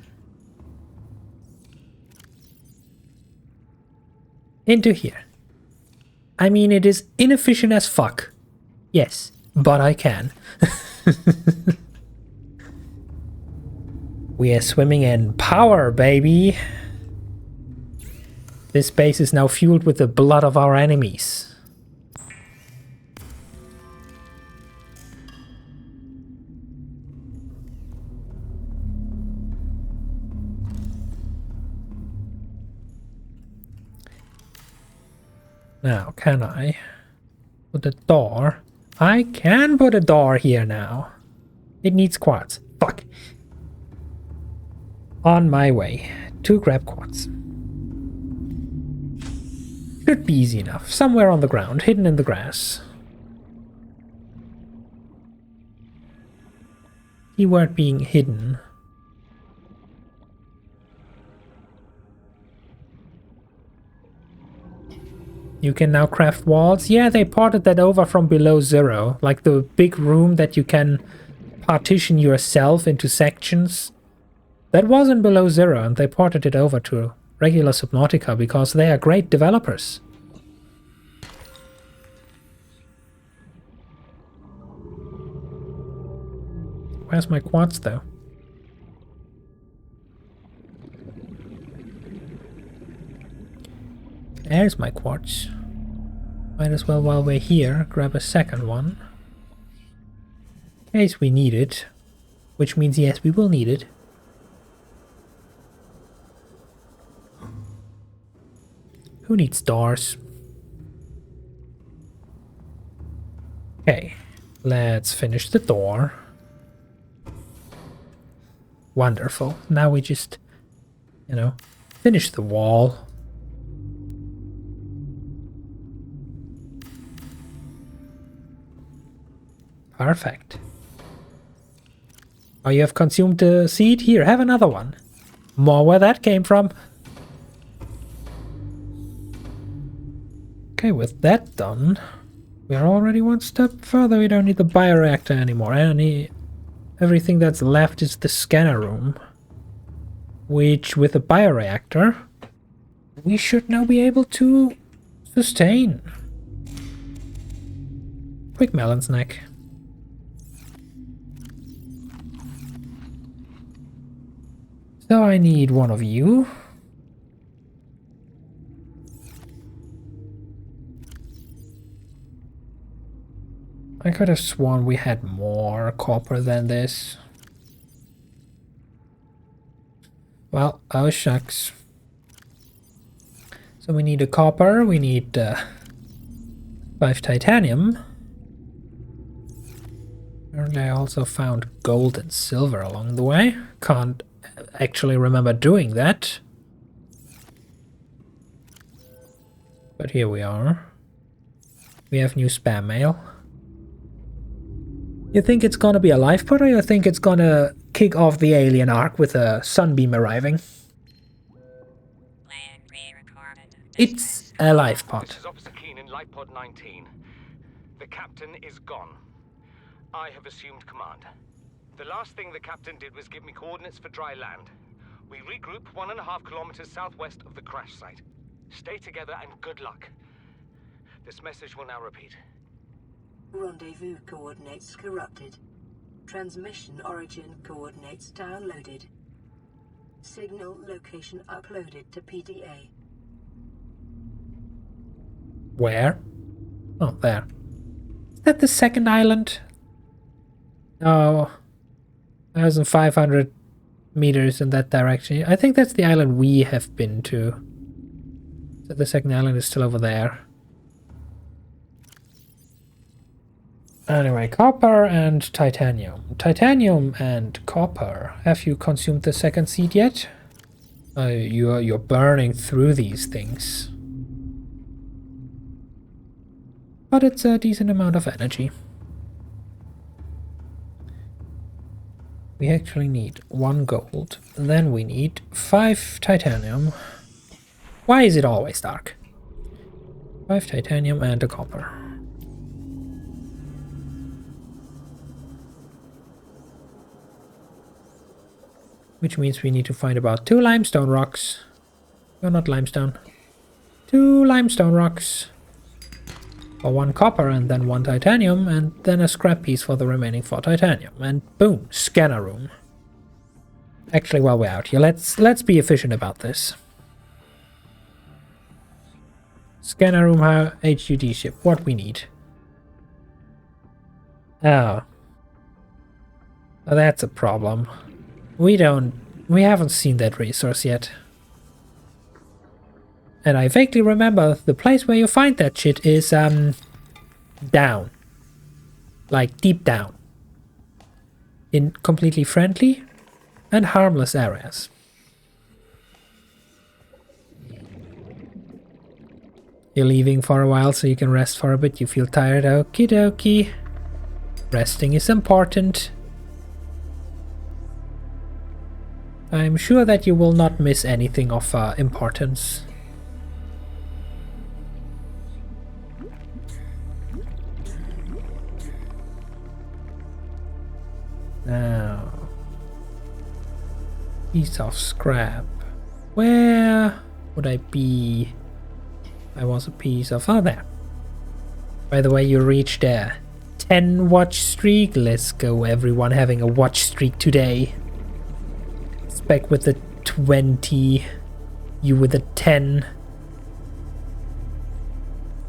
into here? I mean, it is inefficient as fuck. Yes, but I can. We are swimming in power, baby. This base is now fueled with the blood of our enemies. Now, can I put a door? I can put a door here now. It needs quartz. Fuck. On my way to grab quartz. Should be easy enough. Somewhere on the ground, hidden in the grass. Keyword being hidden. You can now craft walls. Yeah, they ported that over from below zero. Like the big room that you can partition yourself into sections. That wasn't below zero, and they ported it over to regular Subnautica because they are great developers. Where's my quartz, though? There's my quartz. Might as well, while we're here, grab a second one. In case we need it. Which means, yes, we will need it. Who needs doors? Okay, let's finish the door. Wonderful. Now we just, you know, finish the wall. Perfect. Oh, you have consumed the seed? Here, have another one. More where that came from. Okay, with that done, we are already one step further. We don't need the bioreactor anymore. Everything that's left is the scanner room. Which, with the bioreactor, we should now be able to sustain. Quick melon snack. So I need one of you. I could have sworn we had more copper than this. Well, oh shucks. So we need a copper, we need 5 titanium. Apparently I also found gold and silver along the way. Can't actually remember doing that. But here we are. We have new spam mail. You think it's gonna be a life pod, or you think it's gonna kick off the alien arc with a sunbeam arriving? It's a life pod. This is Officer Keen in Life Pod 19. The captain is gone. I have assumed command. The last thing the captain did was give me coordinates for dry land. We regroup 1.5 kilometers southwest of the crash site. Stay together and good luck. This message will now repeat. Rendezvous coordinates corrupted. Transmission origin coordinates downloaded. Signal location uploaded to PDA. Where? Oh, there. Is that the second island? Oh, 1,500 meters in that direction. I think that's the island we have been to. So the second island is still over there. Anyway, copper and titanium. Titanium and copper. Have you consumed the second seed yet? You're burning through these things. But it's a decent amount of energy. We actually need 1 gold. Then we need 5 titanium. Why is it always dark? 5 titanium and a copper. Which means we need to find about 2 limestone rocks. No, not limestone. 2 limestone rocks. For 1 copper and then 1 titanium, and then a scrap piece for the remaining 4 titanium. And boom, scanner room. Actually, while we're out here, let's be efficient about this. Scanner room, HUD ship, what we need. Oh. That's a problem. We haven't seen that resource yet. And I vaguely remember the place where you find that shit is, down. Like, deep down. In completely friendly and harmless areas. You're leaving for a while so you can rest for a bit. You feel tired. Okie dokie. Resting is important. I'm sure that you will not miss anything of importance. Now, piece of scrap. Where would I be? I was a piece of... Oh, there. By the way, you reached there. 10 watch streak. Let's go, everyone, having a watch streak today. Back with the 20, you with a 10,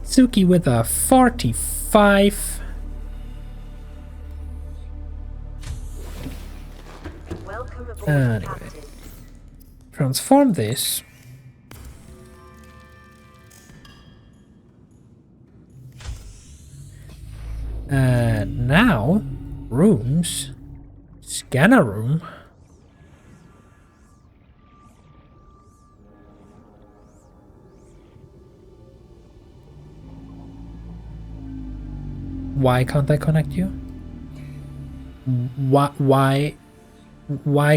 Suki with a 45. Welcome aboard, Anyway, Captain. transform this. And now, rooms, scanner room. Why can't I connect you? Why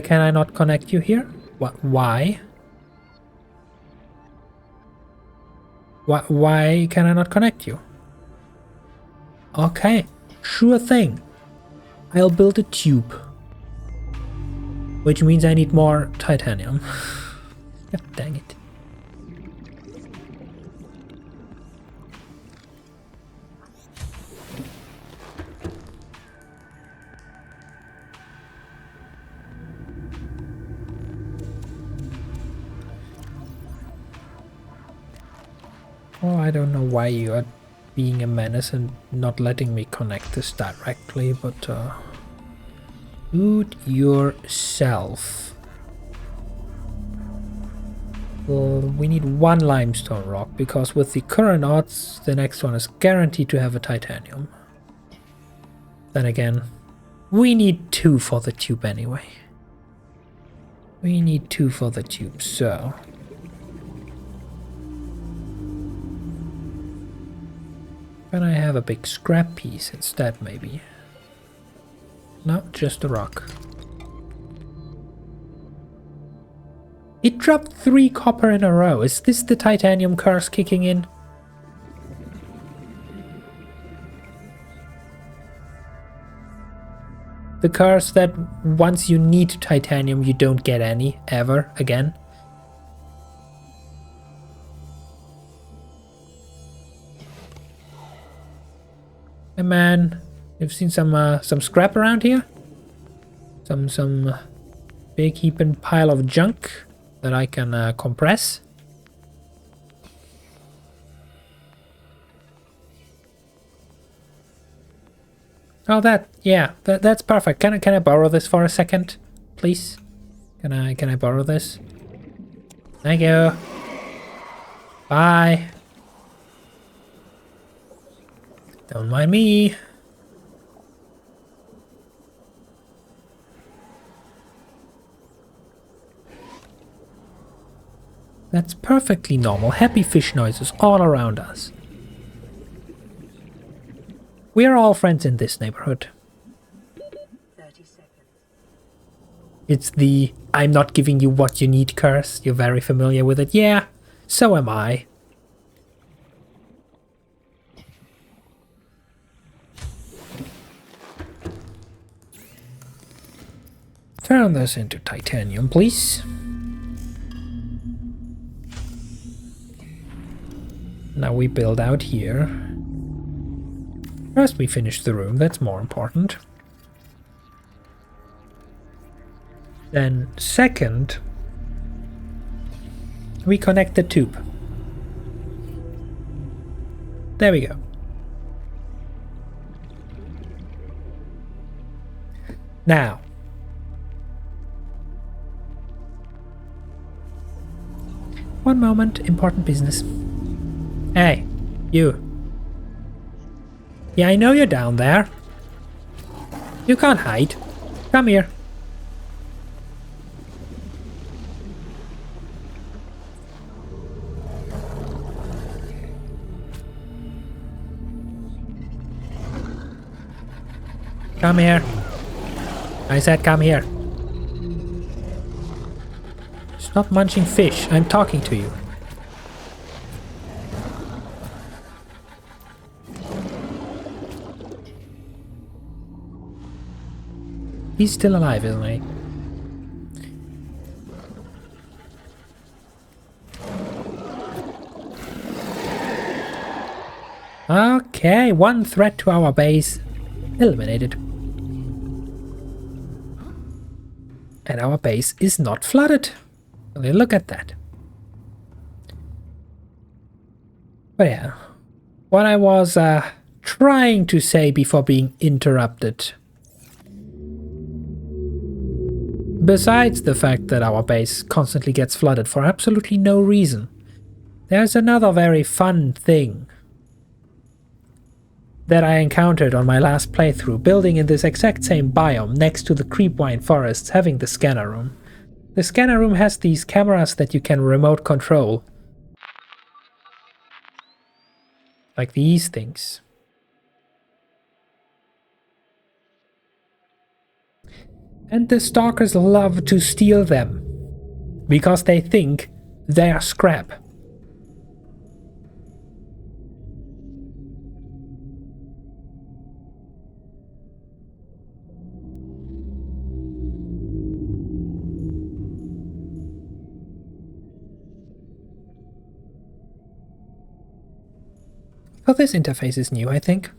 can I not connect you here? Why? Why can I not connect you? Okay, sure thing. I'll build a tube. Which means I need more titanium. God dang it. Oh, I don't know why you are being a menace and not letting me connect this directly, but suit yourself. Well, we need 1 limestone rock, because with the current odds, the next one is guaranteed to have a titanium. Then again, we need 2 for the tube anyway. We need 2 for the tube, so... Can I have a big scrap piece instead, maybe? No, just a rock. It dropped 3 copper in a row. Is this the titanium curse kicking in? The curse that once you need titanium, you don't get any, ever, again? Hey man, you've seen some scrap around here? Some big heaping pile of junk that I can compress? Oh, that's perfect. Can I borrow this for a second, please? Can I borrow this? Thank you. Bye. Don't mind me. That's perfectly normal. Happy fish noises all around us. We are all friends in this neighborhood. 30 seconds. It's the I'm not giving you what you need curse. You're very familiar with it. Yeah, so am I. Turn this into titanium, please. Now we build out here. First we finish the room, that's more important. Then second, we connect the tube. There we go. Now, one moment, important business. Hey, you. Yeah, I know you're down there. You can't hide. Come here. Come here. I said come here. Stop munching fish. I'm talking to you. He's still alive, isn't he? Okay, one threat to our base eliminated. And our base is not flooded. Look at that. But yeah, what I was trying to say before being interrupted. Besides the fact that our base constantly gets flooded for absolutely no reason, there's another very fun thing that I encountered on my last playthrough, building in this exact same biome next to the creepvine forests, having the scanner room. The scanner room has these cameras that you can remote control. Like these things. And the stalkers love to steal them, because they think they are scrap. Oh, this interface is new, I think.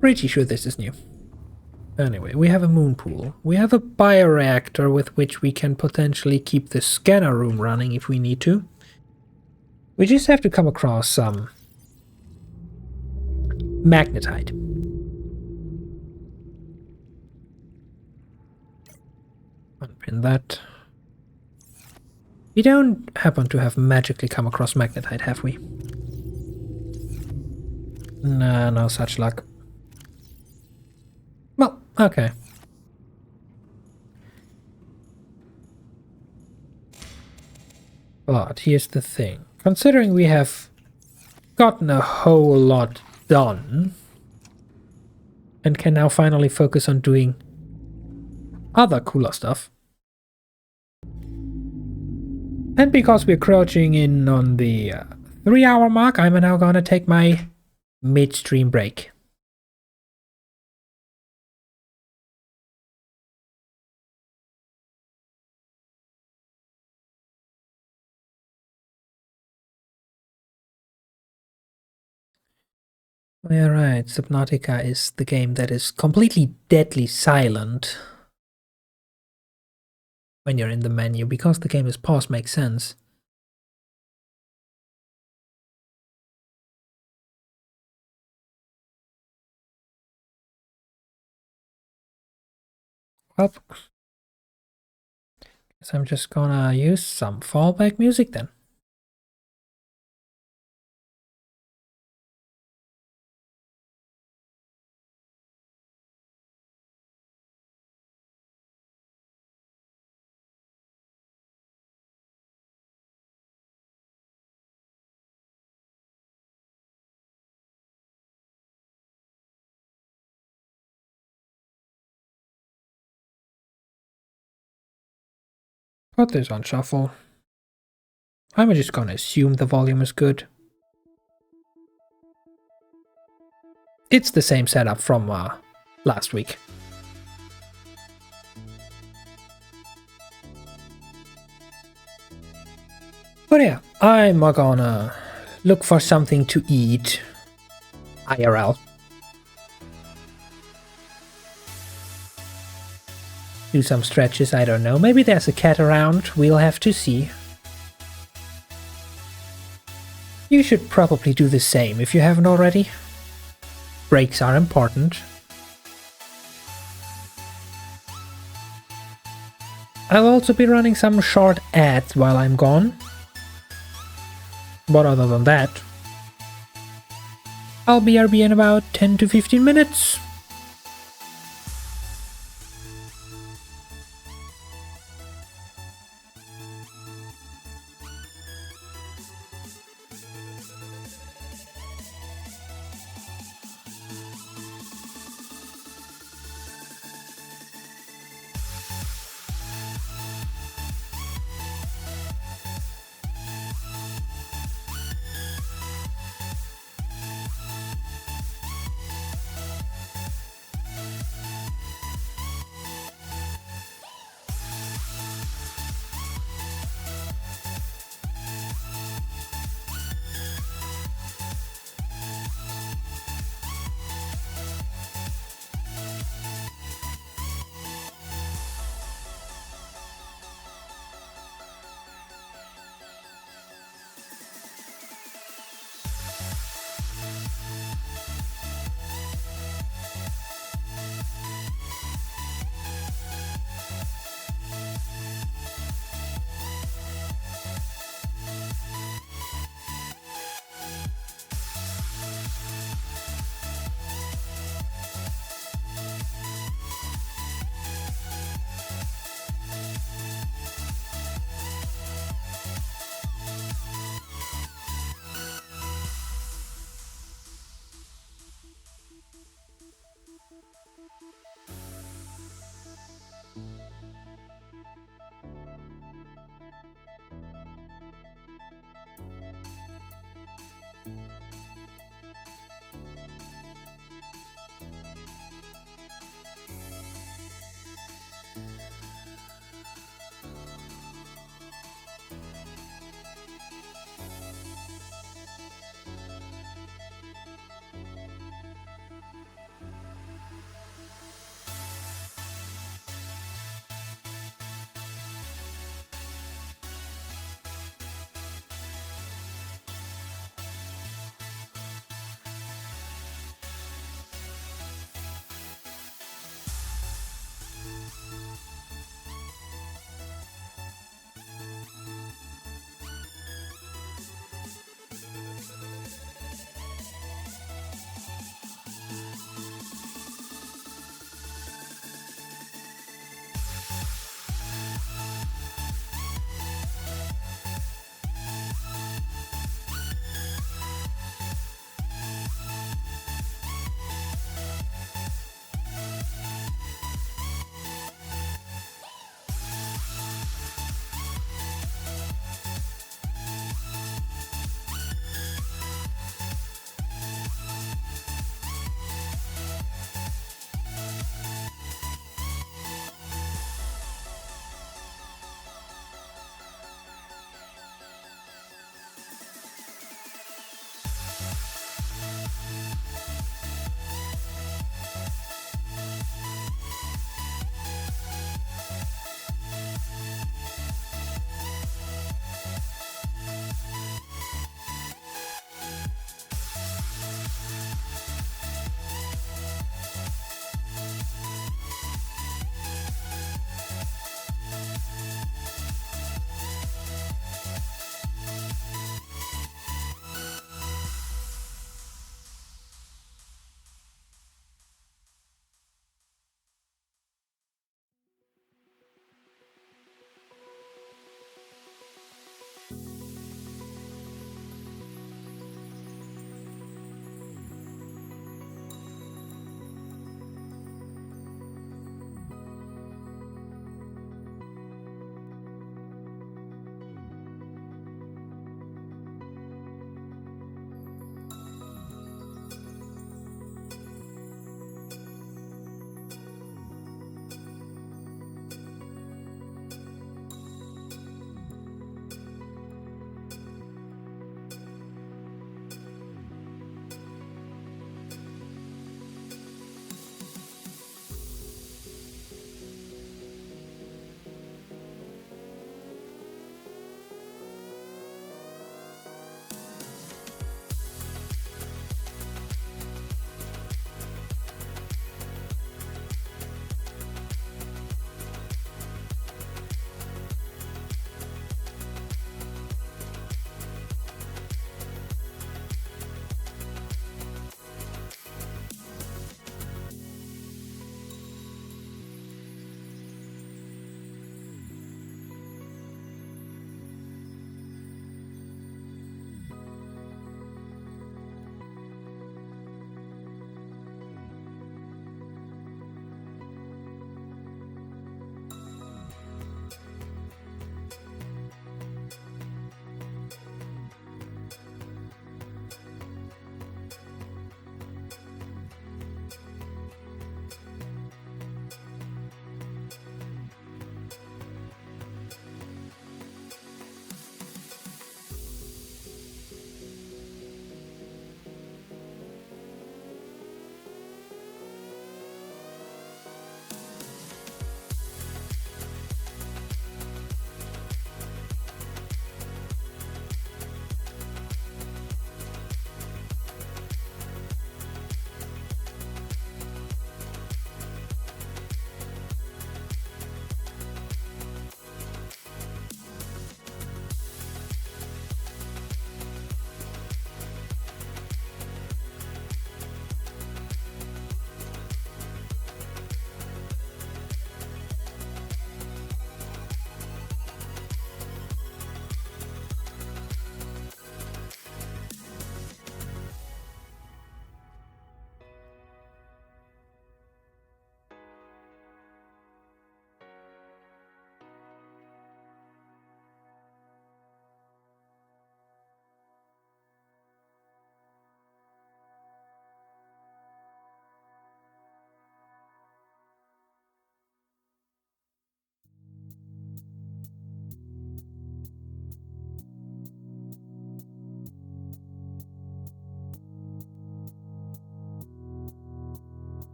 Pretty sure this is new. Anyway, we have a moon pool. We have a bioreactor with which we can potentially keep the scanner room running if we need to. We just have to come across some magnetite. Unpin that. We don't happen to have magically come across magnetite, have we? Nah, no such luck. Well, okay. But here's the thing. Considering we have gotten a whole lot done and can now finally focus on doing other cooler stuff. And because we're crouching in on the 3-hour mark, I'm now gonna take my midstream break. Yeah, right. Subnautica is the game that is completely deadly silent when you're in the menu, because the game is paused. Makes sense. Well, guess I'm just gonna use some fallback music then. Put this on shuffle. I'm just gonna assume the volume is good. It's the same setup from last week. But yeah, I'm gonna look for something to eat. IRL. Do some stretches, I don't know. Maybe there's a cat around, we'll have to see. You should probably do the same if you haven't already. Breaks are important. I'll also be running some short ads while I'm gone. But other than that, I'll BRB in about 10 to 15 minutes.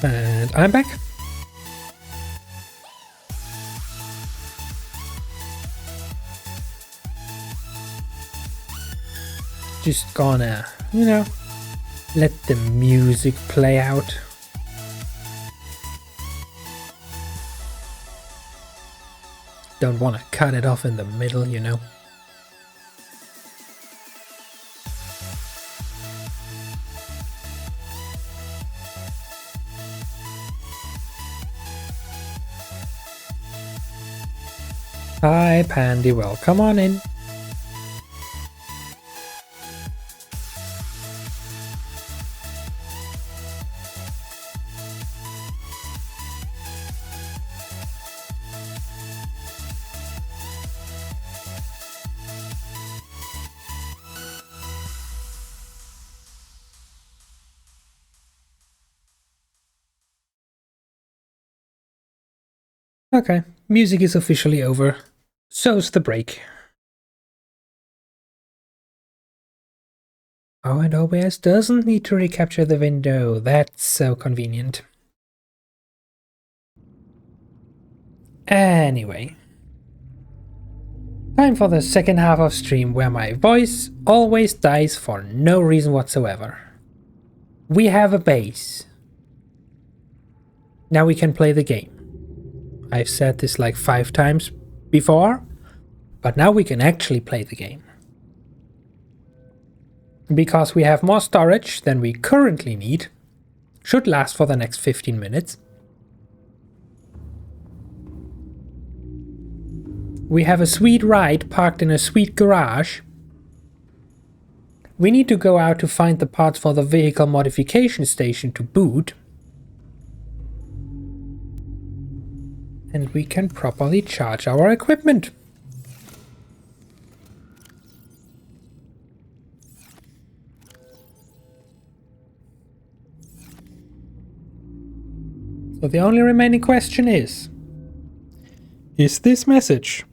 And I'm back. Just gonna, let the music play out. Don't want to cut it off in the middle. Hi, Pandy. Well, come on in. Okay, music is officially over. So's the break. Oh, and OBS doesn't need to recapture the window. That's so convenient. Anyway. Time for the second half of stream where my voice always dies for no reason whatsoever. We have a base. Now we can play the game. I've said this like 5 times before, but now we can actually play the game. Because we have more storage than we currently need. Should last for the next 15 minutes. We have a sweet ride parked in a sweet garage. We need to go out to find the parts for the vehicle modification station to boot. And we can properly charge our equipment. So the only remaining question is this message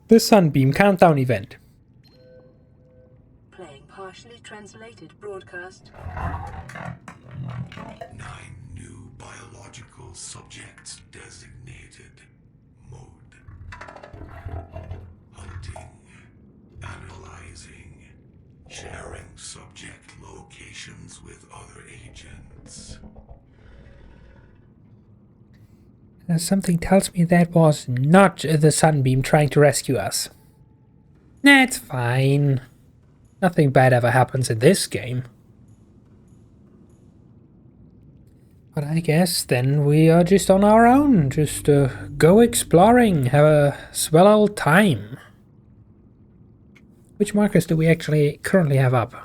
the Sunbeam Countdown event? Playing partially translated broadcast. 9 new biological subjects designated. Mode. Hunting. Analyzing. Sharing subject locations with other agents. Something tells me that was not the Sunbeam trying to rescue us. Nah, it's fine. Nothing bad ever happens in this game. But I guess then we are just on our own. Just go exploring, have a swell old time. Which markers do we actually currently have up?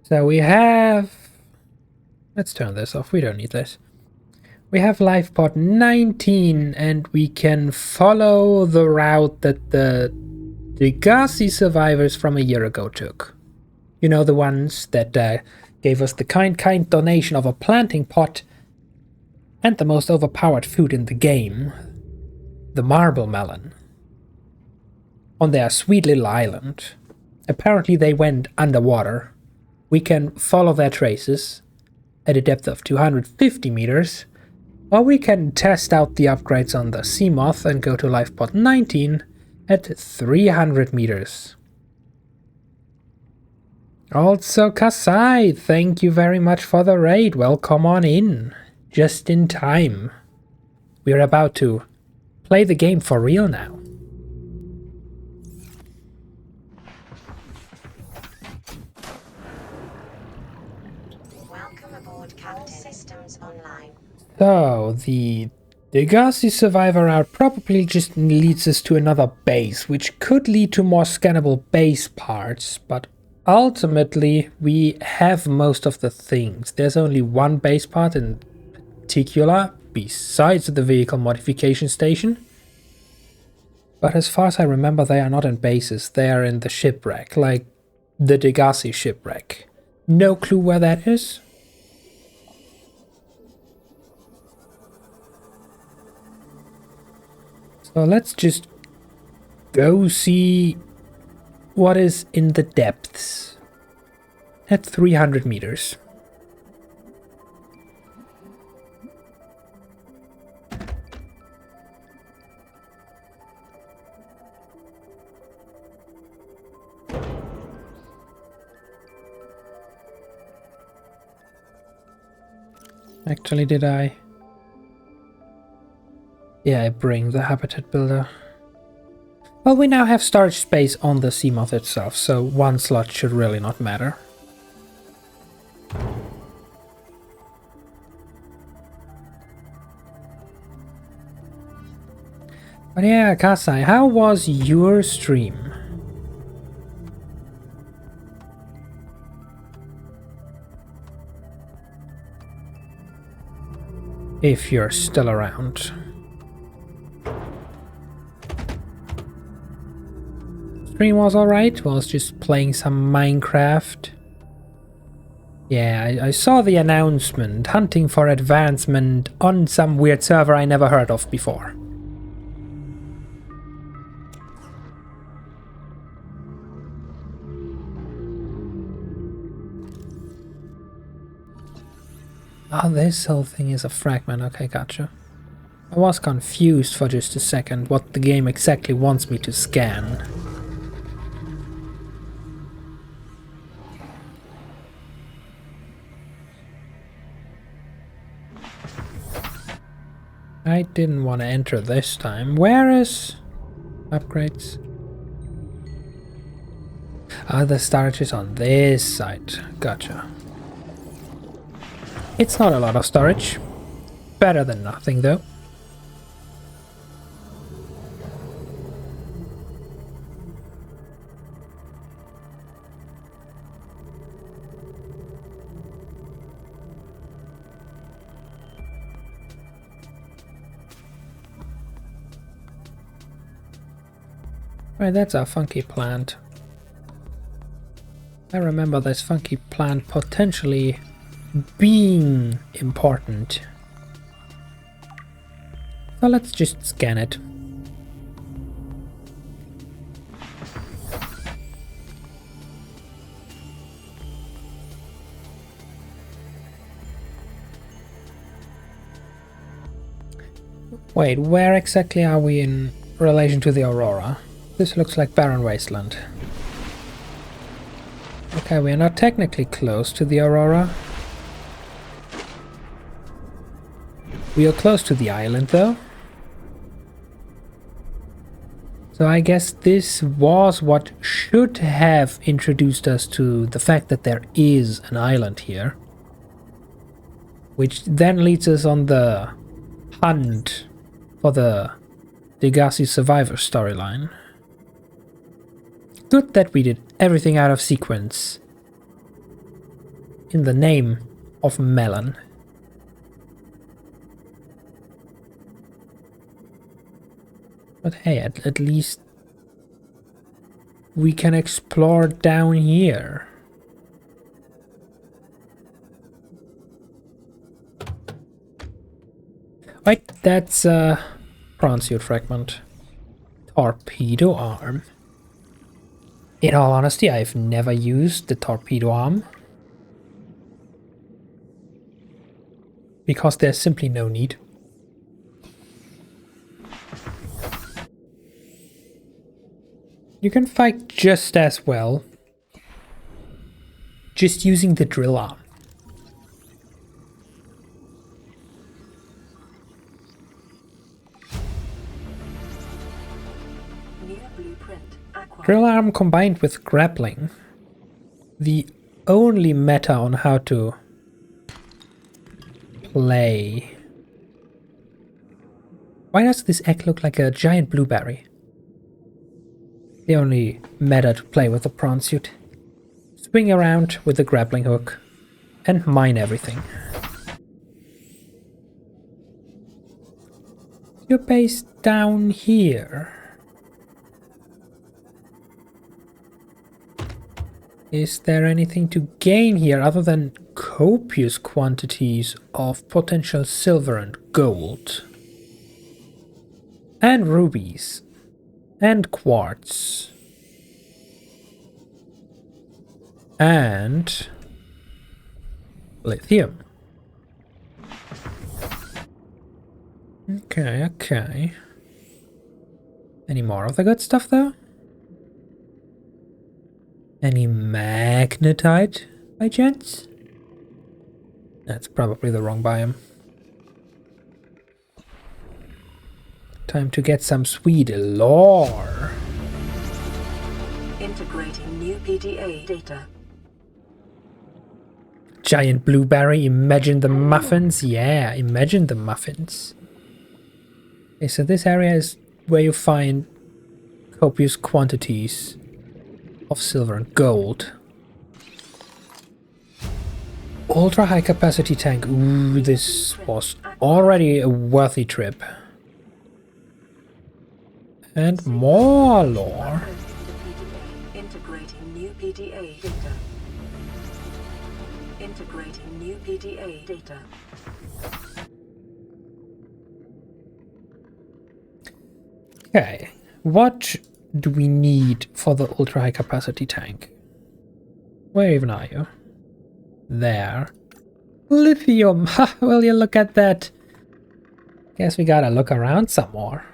So we have... Let's turn this off, we don't need this. We have life pod 19 and we can follow the route that the Degassi survivors from a year ago took. You know, the ones that gave us the kind donation of a planting pot and the most overpowered food in the game, the marble melon, on their sweet little island. Apparently they went underwater. We can follow their traces at a depth of 250 meters, or we can test out the upgrades on the Seamoth and go to life pod 19 at 300 meters. Also, Kasai, thank you very much for the raid. Welcome on in. Just in time. We're about to play the game for real now. Welcome aboard, Captain. Systems online. So, the Degassi survivor route probably just leads us to another base, which could lead to more scannable base parts, but ultimately we have most of the things. There's only one base part in particular, besides the vehicle modification station. But as far as I remember, they are not in bases, they are in the shipwreck, like the Degassi shipwreck. No clue where that is. So let's just go see what is in the depths at 300 meters. Actually, did I? Yeah, I bring the habitat builder. Well, we now have storage space on the Seamoth itself, so one slot should really not matter. But yeah, Kasai, how was your stream? If you're still around. Stream was alright, was just playing some Minecraft. Yeah, I saw the announcement, hunting for advancement on some weird server I never heard of before. Oh, this whole thing is a fragment. Okay, gotcha. I was confused for just a second what the game exactly wants me to scan. I didn't want to enter this time. Where is upgrades? Ah, the storage is on this side. Gotcha. It's not a lot of storage. Better than nothing, though. Right, that's a funky plant. I remember this funky plant potentially being important. So let's just scan it. Wait, where exactly are we in relation to the Aurora? This looks like barren wasteland. Okay, we are not technically close to the Aurora. We are close to the island, though. So I guess this was what should have introduced us to the fact that there is an island here. Which then leads us on the hunt for the Degassi Survivor storyline. Good that we did everything out of sequence. In the name of Melon. But hey, at least we can explore down here. Right, that's a prawn suit fragment. Torpedo arm. In all honesty, I've never used the torpedo arm. Because there's simply no need. You can fight just as well. Just using the drill arm. Drill arm combined with grappling. The only meta on how to play. Why does this egg look like a giant blueberry? The only meta to play with the prawn suit. Swing around with the grappling hook and mine everything. Your base down here. Is there anything to gain here other than copious quantities of potential silver and gold? And rubies. And quartz. And lithium. Okay, okay. Any more of the good stuff though? Any magnetite by chance? That's probably the wrong biome. Time to get some sweet lore. Integrating new PDA data. Giant blueberry, imagine the muffins. Yeah, imagine the muffins. Okay, so this area is where you find copious quantities of silver and gold. Ultra high capacity tank. Ooh, this was already a worthy trip. And more lore. Integrating new PDA data. Integrating new PDA data. Okay, what do we need for the ultra high capacity tank? Where even are you? There. Lithium! Ha! Will you look at that? Guess we gotta look around some more.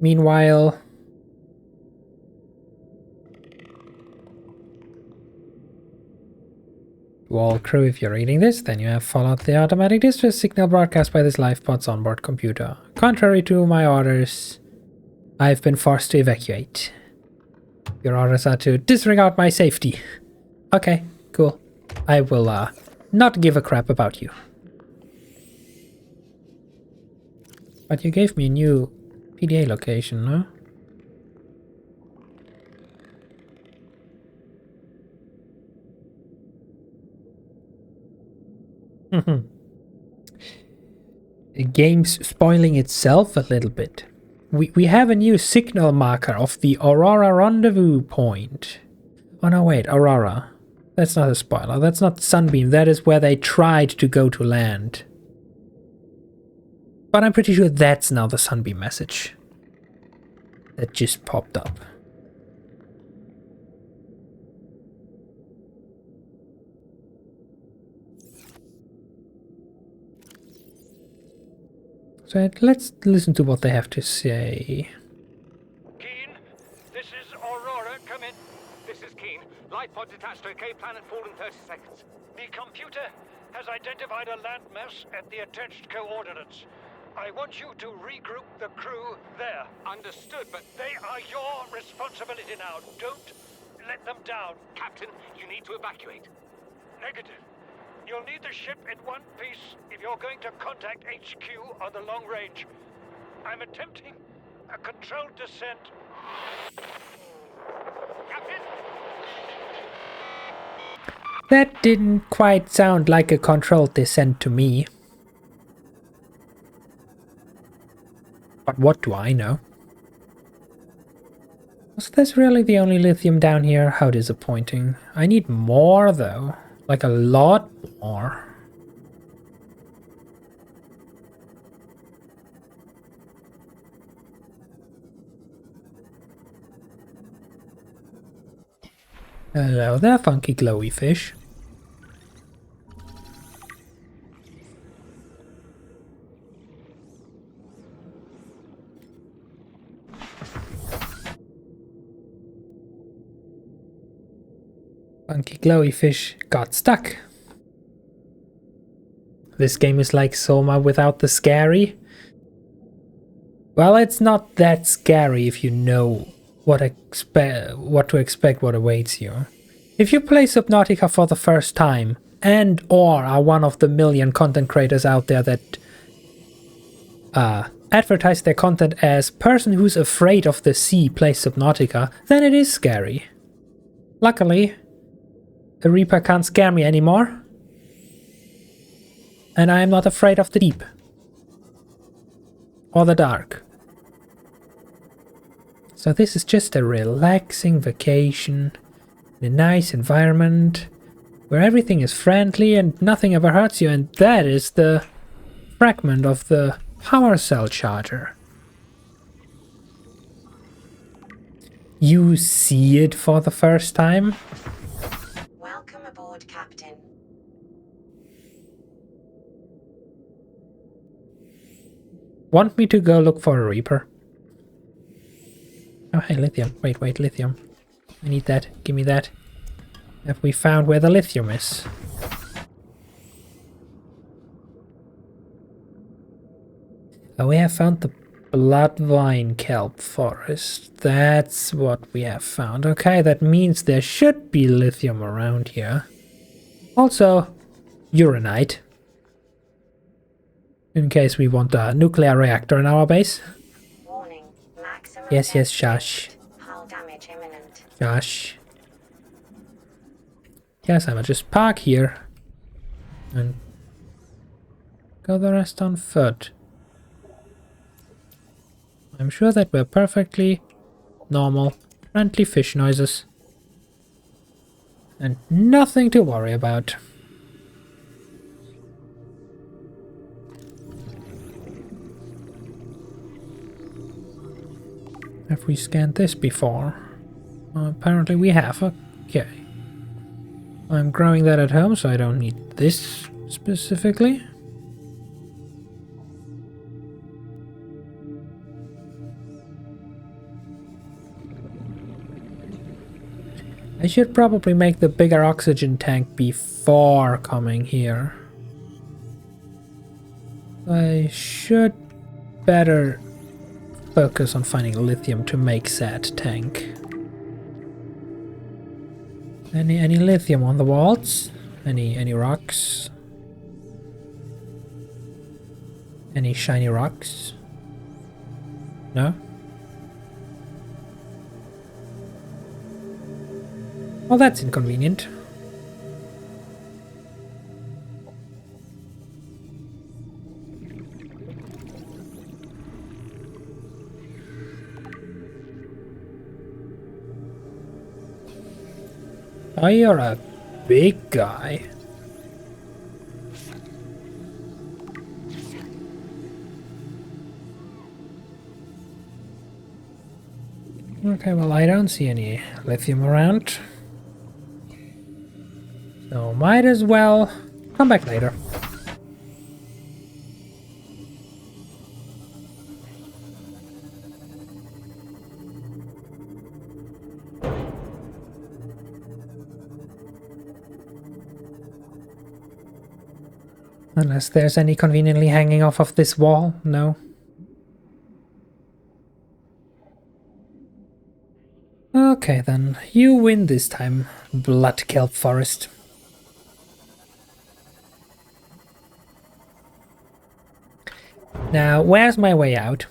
Meanwhile... To all crew, if you're reading this, then you have followed the automatic distress signal broadcast by this life pod's onboard computer. Contrary to my orders, I've been forced to evacuate. Your orders are to disregard my safety. Okay, cool. I will not give a crap about you. But you gave me a new PDA location, no? The game's spoiling itself a little bit. We have a new signal marker of the Aurora rendezvous point. Oh no, wait, Aurora. That's not a spoiler. That's not Sunbeam. That is where they tried to go to land. But I'm pretty sure that's now the Sunbeam message that just popped up. So let's listen to what they have to say. Keen, this is Aurora. Come in. This is Keen. Light pod detached to OK planet fall in 30 seconds. The computer has identified a landmass at the attached coordinates. I want you to regroup the crew there. Understood, but They are your responsibility now. Don't let them down. Captain, you need to evacuate. Negative. You'll need the ship in one piece if you're going to contact HQ on the long range. I'm attempting a controlled descent. Captain! That didn't quite sound like a controlled descent to me. But what do I know? Was this really the only lithium down here? How disappointing. I need more though. Like a lot more. Hello there, funky glowy fish. Funky glowy fish got stuck. This game is like Soma without the scary. Well, it's not that scary if you know what to expect, what awaits you. If you play Subnautica for the first time and or are one of the million content creators out there that advertise their content as person who's afraid of the sea plays Subnautica, then it is scary. Luckily, the Reaper can't scare me anymore, and I am not afraid of the deep or the dark. So this is just a relaxing vacation in a nice environment where everything is friendly and nothing ever hurts you, and that is the fragment of the power cell charger. You see it for the first time? Welcome aboard, Captain. Want me to go look for a Reaper? Oh, hey, lithium. Wait, lithium. I need that. Give me that. Have we found where the lithium is? Oh, we have found the bloodvine kelp forest. That's what we have found. Okay, that means there should be lithium around here. Also, uranite. In case we want a nuclear reactor in our base. Warning. Maximum Yes, depth shush. reached. Hull damage imminent. Gosh. Yes, I will just park here and go the rest on foot. I'm sure that were perfectly normal, friendly fish noises. And nothing to worry about. Have we scanned this before? Apparently we have. Okay. I'm growing that at home, so I don't need this specifically. I should probably make the bigger oxygen tank before coming here. I should better focus on finding lithium to make said tank. Any lithium on the walls? Any rocks? Any shiny rocks? No? Well, that's inconvenient. Oh, you're a big guy. Okay, well, I don't see any lithium around. So might as well come back later. Unless there's any conveniently hanging off of this wall, no. Okay then, you win this time, Blood Kelp Forest. Now, where's my way out?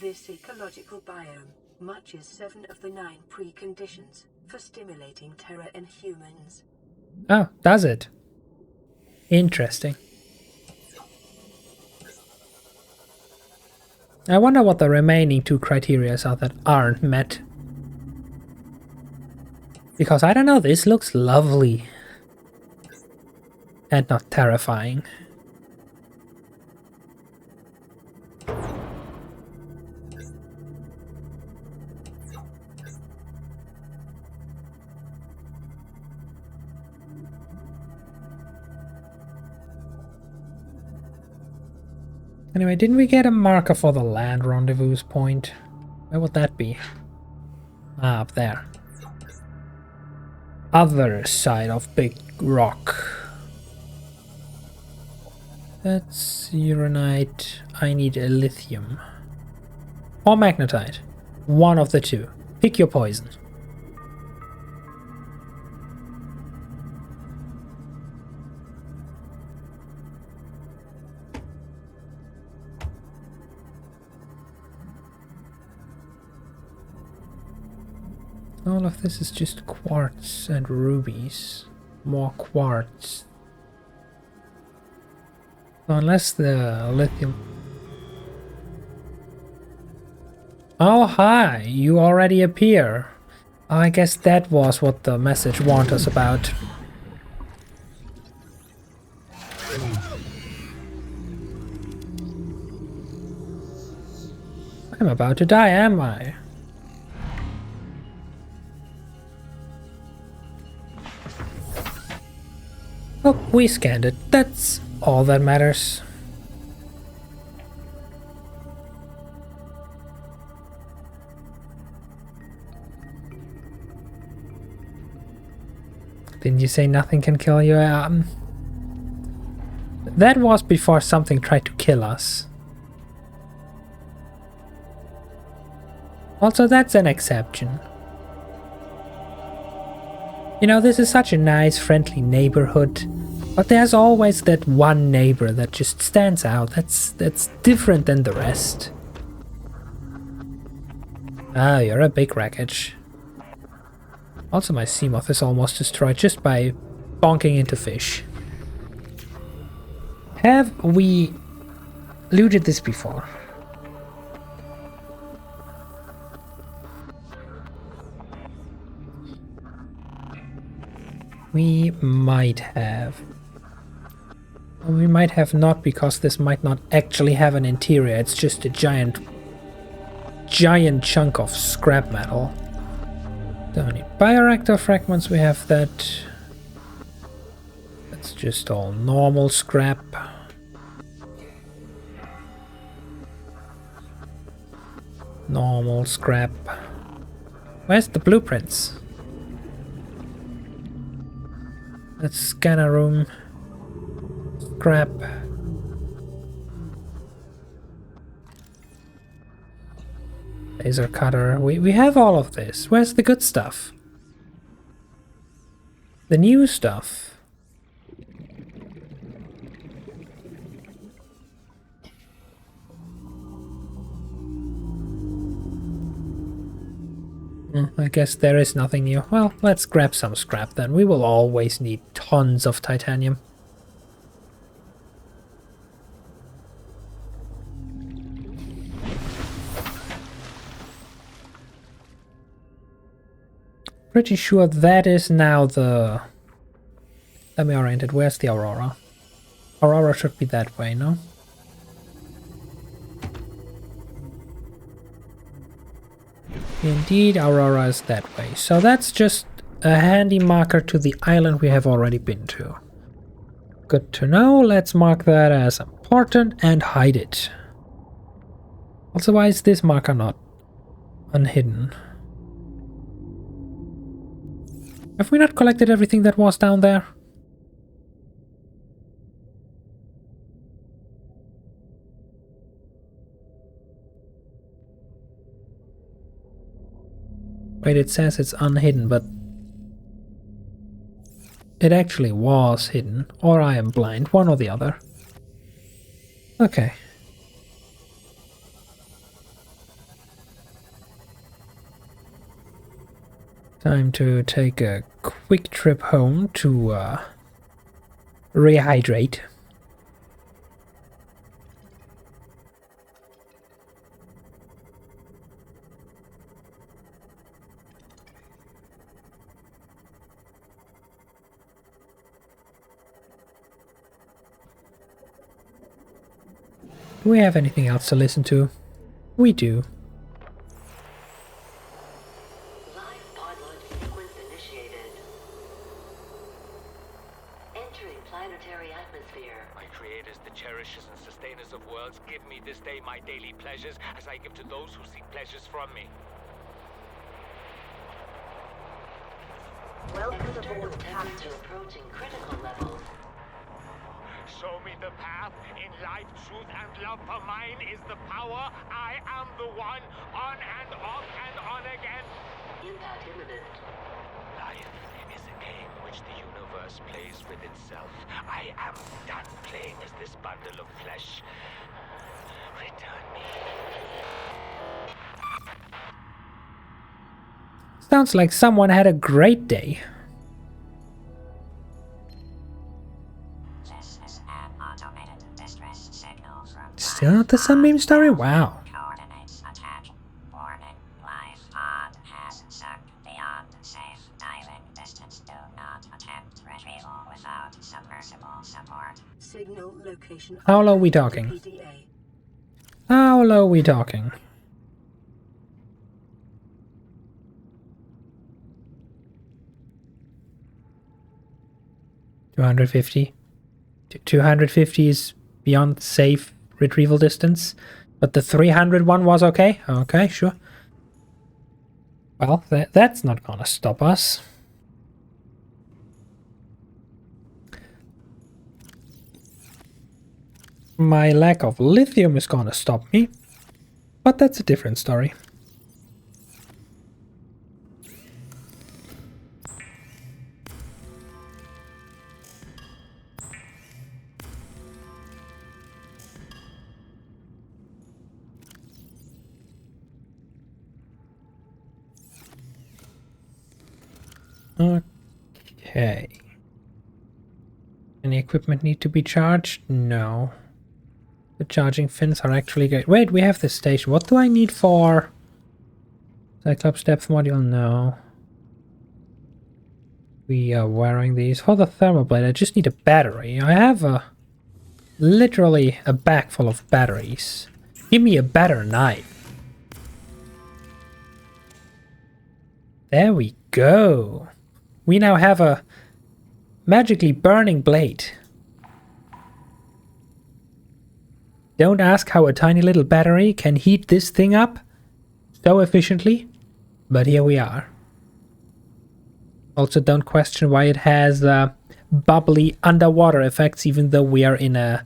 This ecological biome matches 7 of the 9 preconditions for stimulating terror in humans. Oh, does it? Interesting. I wonder what the remaining 2 criteria are that aren't met. Because I don't know, this looks lovely. And not terrifying. Anyway, didn't we get a marker for the land rendezvous point? Where would that be? Ah, up there. Other side of Big Rock. That's uranite. I need a lithium. Or magnetite. One of the two. Pick your poison. All of this is just quartz and rubies. More quartz. So unless the lithium... Oh, hi! You already appear. I guess that was what the message warned us about. I'm about to die, am I? Oh, we scanned it. That's all that matters. Didn't you say nothing can kill you? That was before something tried to kill us. Also, that's an exception. You know, this is such a nice, friendly neighborhood, but there's always that one neighbor that just stands out. That's different than the rest. Ah, you're a big wreckage. Also, my Seamoth is almost destroyed just by bonking into fish. Have we looted this before? We might have. We might have not, because this might not actually have an interior. It's just a giant chunk of scrap metal. Don't need bioreactor fragments, we have that. That's just all normal scrap. Normal scrap. Where's the blueprints? That's scanner room. Scrap. Laser cutter. We have all of this. Where's the good stuff? The new stuff. I guess there is nothing new. Well, let's grab some scrap then. We will always need tons of titanium. Pretty sure that is now the... Let me orient it. Where's the Aurora? Aurora should be that way, no? Indeed, Aurora is that way. So that's just a handy marker to the island we have already been to. Good to know. Let's mark that as important and hide it. Also, why is this marker not unhidden? Have we not collected everything that was down there? Wait, it says it's unhidden, but it actually was hidden. Or I am blind, one or the other. Okay. Time to take a quick trip home to rehydrate. Do we have anything else to listen to? We do. Live pilot sequence initiated. Entering planetary atmosphere. My creators, the cherishers and sustainers of worlds, give me this day my daily pleasures as I give to those who seek pleasures from me. Welcome External aboard, temperature Captain. approaching critical levels. Show me the path. In life, truth, and love for mine is the power. I am the one. On and off and on again. Impact imminent. Life is a game which the universe plays with itself. I am done playing as this bundle of flesh. Return me. Sounds like someone had a great day. This is an automated distress signal from Still not the Sunbeam story? Wow. coordinates attack. Warning, life pod has sunk beyond safe diving distance. Do not attempt retrieval without submersible support. Signal location. How low are we talking? PDA. How low are we talking? $250. 250 is beyond safe retrieval distance, but the 300 one was okay? Okay, sure. Well, that's not gonna stop us. My lack of lithium is gonna stop me, but that's a different story. Okay. Any equipment need to be charged? No. The charging fins are actually great. Wait, we have this station. What do I need for Cyclops depth module? No. We are wearing these. For the thermoplate, I just need a battery. I have literally a bag full of batteries. Give me a better knife. There we go. We now have a magically burning blade. Don't ask how a tiny little battery can heat this thing up so efficiently, but here we are. Also, don't question why it has bubbly underwater effects, even though we are in a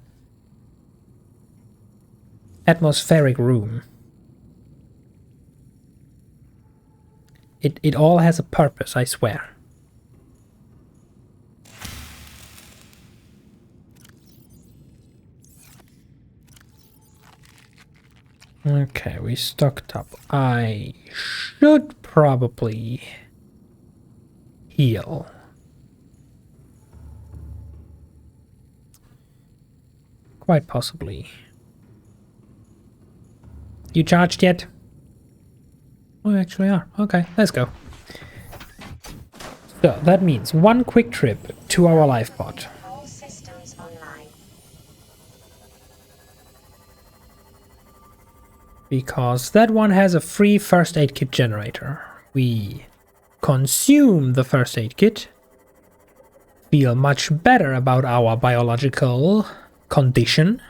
atmospheric room. It all has a purpose, I swear. Okay, we stocked up. I should probably heal. Quite possibly. You charged yet? Oh, we actually are. Okay, let's go. So that means one quick trip to our life pod. All systems online. Because that one has a free first aid kit generator. We consume the first aid kit, feel much better about our biological condition,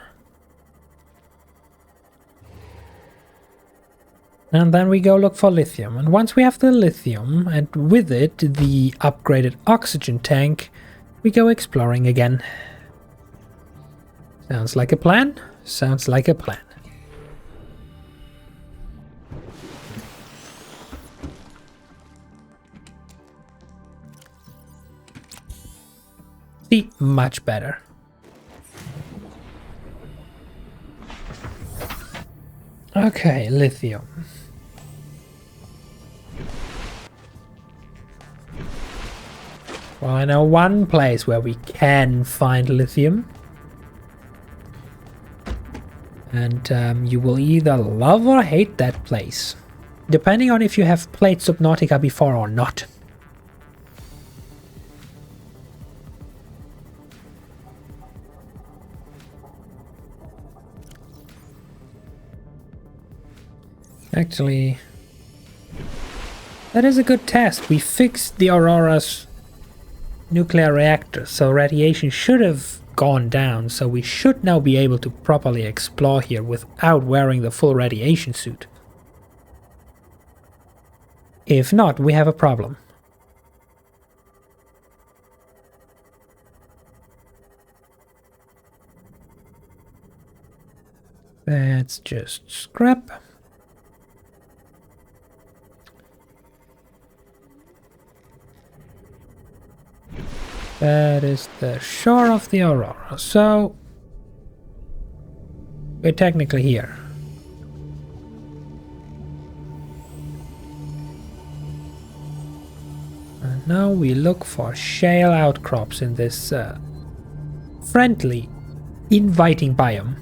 and then we go look for lithium. And once we have the lithium, and with it the upgraded oxygen tank, we go exploring again. Sounds like a plan? Sounds like a plan. See, much better. Okay, lithium. Well, I know one place where we can find lithium. And you will either love or hate that place, depending on if you have played Subnautica before or not. Actually, that is a good test. We fixed the Aurora's nuclear reactor, so radiation should have gone down, so we should now be able to properly explore here without wearing the full radiation suit. If not, we have a problem. That's just scrap. That is the shore of the Aurora, so we're technically here. And now we look for shale outcrops in this friendly, inviting biome.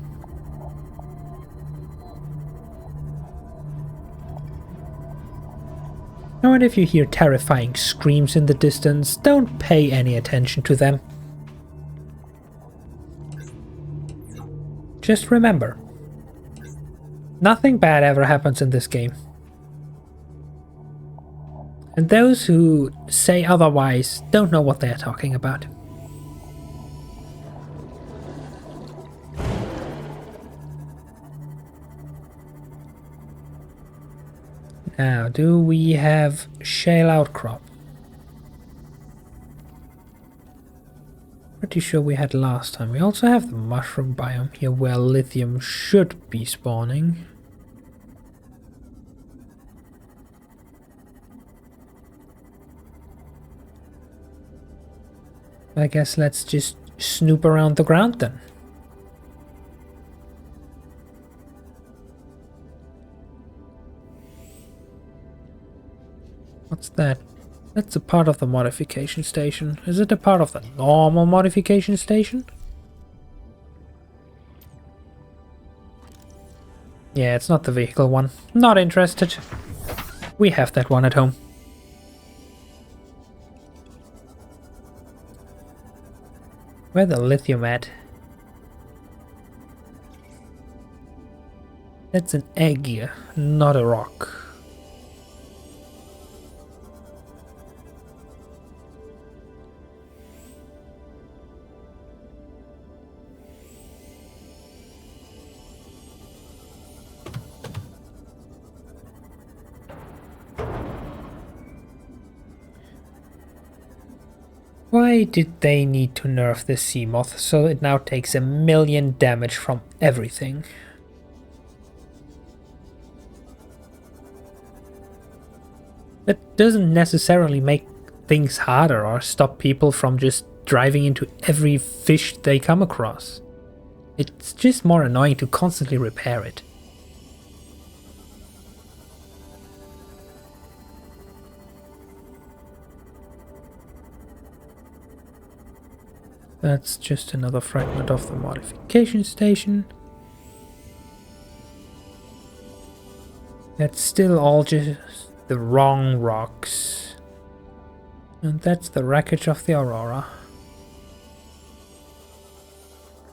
And if you hear terrifying screams in the distance, don't pay any attention to them. Just remember, nothing bad ever happens in this game. And those who say otherwise don't know what they are talking about. Now, do we have shale outcrop? Pretty sure we had last time. We also have the mushroom biome here where lithium should be spawning. I guess let's just snoop around the ground then. What's that? That's a part of the modification station. Is it a part of the normal modification station? Yeah, it's not the vehicle one. Not interested. We have that one at home. Where the lithium at? That's an egg, not a rock. Why did they need to nerf this Seamoth so it now takes 1,000,000 damage from everything? That doesn't necessarily make things harder or stop people from just driving into every fish they come across. It's just more annoying to constantly repair it. That's just another fragment of the modification station. That's still all just the wrong rocks. And that's the wreckage of the Aurora.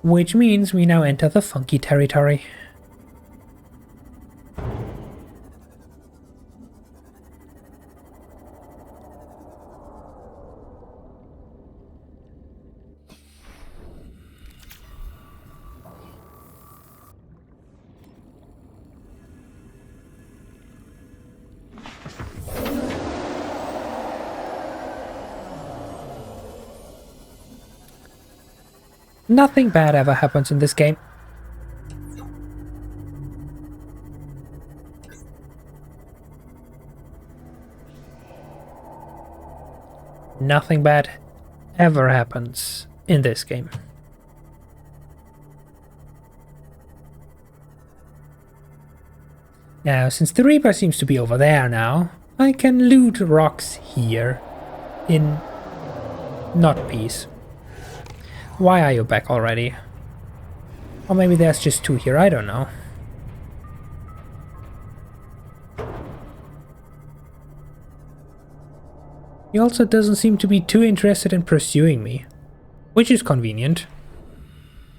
Which means we now enter the funky territory. Nothing bad ever happens in this game. Nothing bad ever happens in this game. Now, since the Reaper seems to be over there now, I can loot rocks here in not peace. Why are you back already? Or maybe there's just two here, I don't know. He also doesn't seem to be too interested in pursuing me, which is convenient.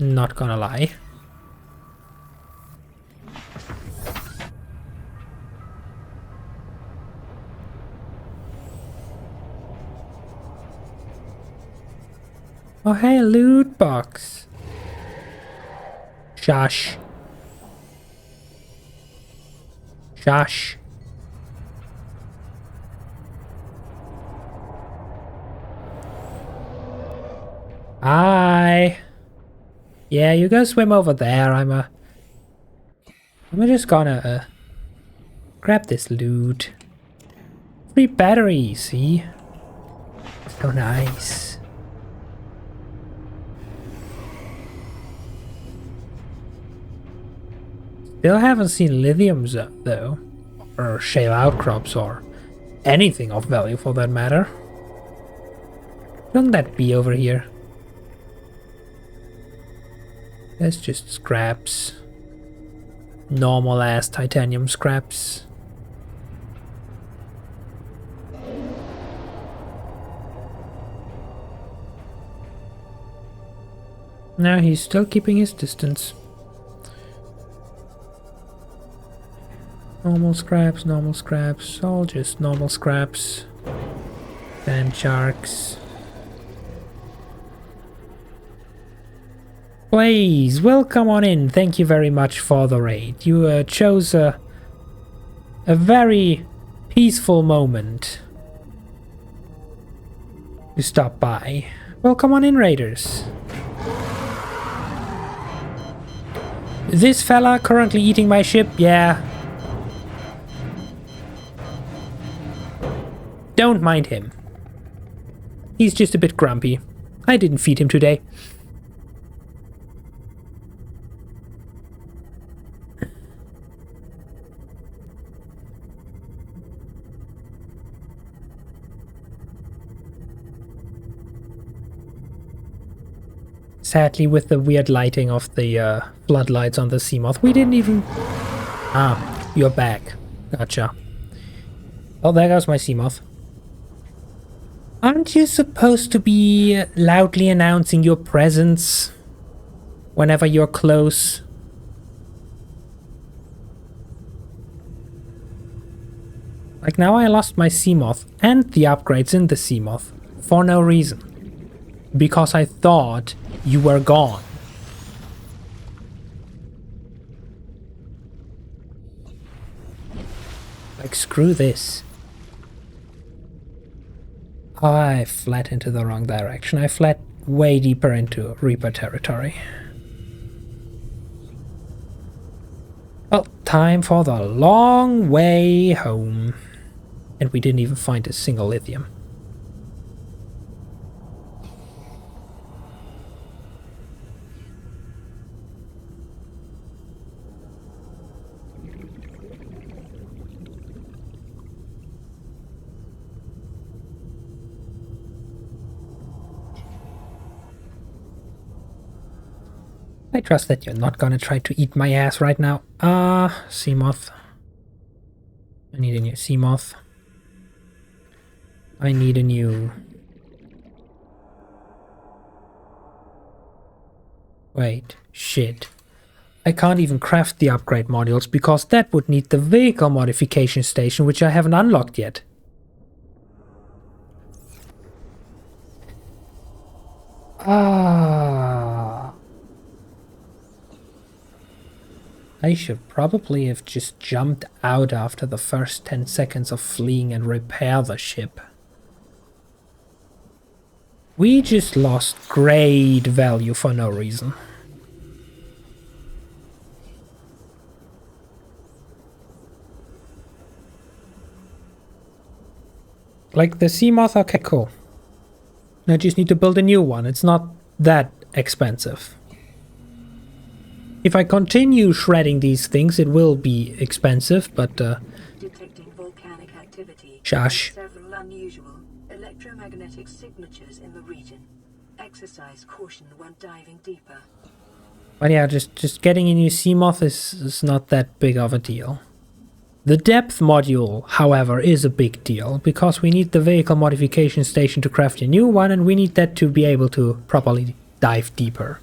Not gonna lie. Oh hey, loot box. Shush. Shush. Hi. Yeah, you go swim over there. I'm just gonna grab this loot. Free battery, see? So nice. Still haven't seen lithiums though, or shale outcrops, or anything of value for that matter. Shouldn't that be over here? That's just scraps. Normal ass titanium scraps. Now he's still keeping his distance. Normal scraps, all just normal scraps. Sand sharks. Please, welcome on in. Thank you very much for the raid. You chose a very peaceful moment to stop by. Welcome on in, raiders. This fella currently eating my ship? Yeah. Don't mind him. He's just a bit grumpy. I didn't feed him today. Sadly, with the weird lighting of the floodlights on the Seamoth, we didn't even... Ah, you're back. Gotcha. Oh, there goes my Seamoth. Aren't you supposed to be loudly announcing your presence whenever you're close? Like now I lost my Seamoth and the upgrades in the Seamoth for no reason. Because I thought you were gone. Like screw this. I fled into the wrong direction. I fled way deeper into Reaper territory. Well, time for the long way home. And we didn't even find a single lithium. I trust that you're not gonna try to eat my ass right now. Seamoth. I need a new Seamoth. I need a new... Wait, shit. I can't even craft the upgrade modules because that would need the vehicle modification station, which I haven't unlocked yet. I should probably have just jumped out after the first 10 seconds of fleeing and repair the ship. We just lost great value for no reason. Like the Seamoth, okay, cool. I just need to build a new one. It's not that expensive. If I continue shredding these things, it will be expensive, but Detecting volcanic activity. shush. Several unusual electromagnetic signatures in the region. Exercise caution when diving deeper. But yeah, just getting a new Seamoth is not that big of a deal. The depth module, however, is a big deal, because we need the vehicle modification station to craft a new one, and we need that to be able to properly dive deeper.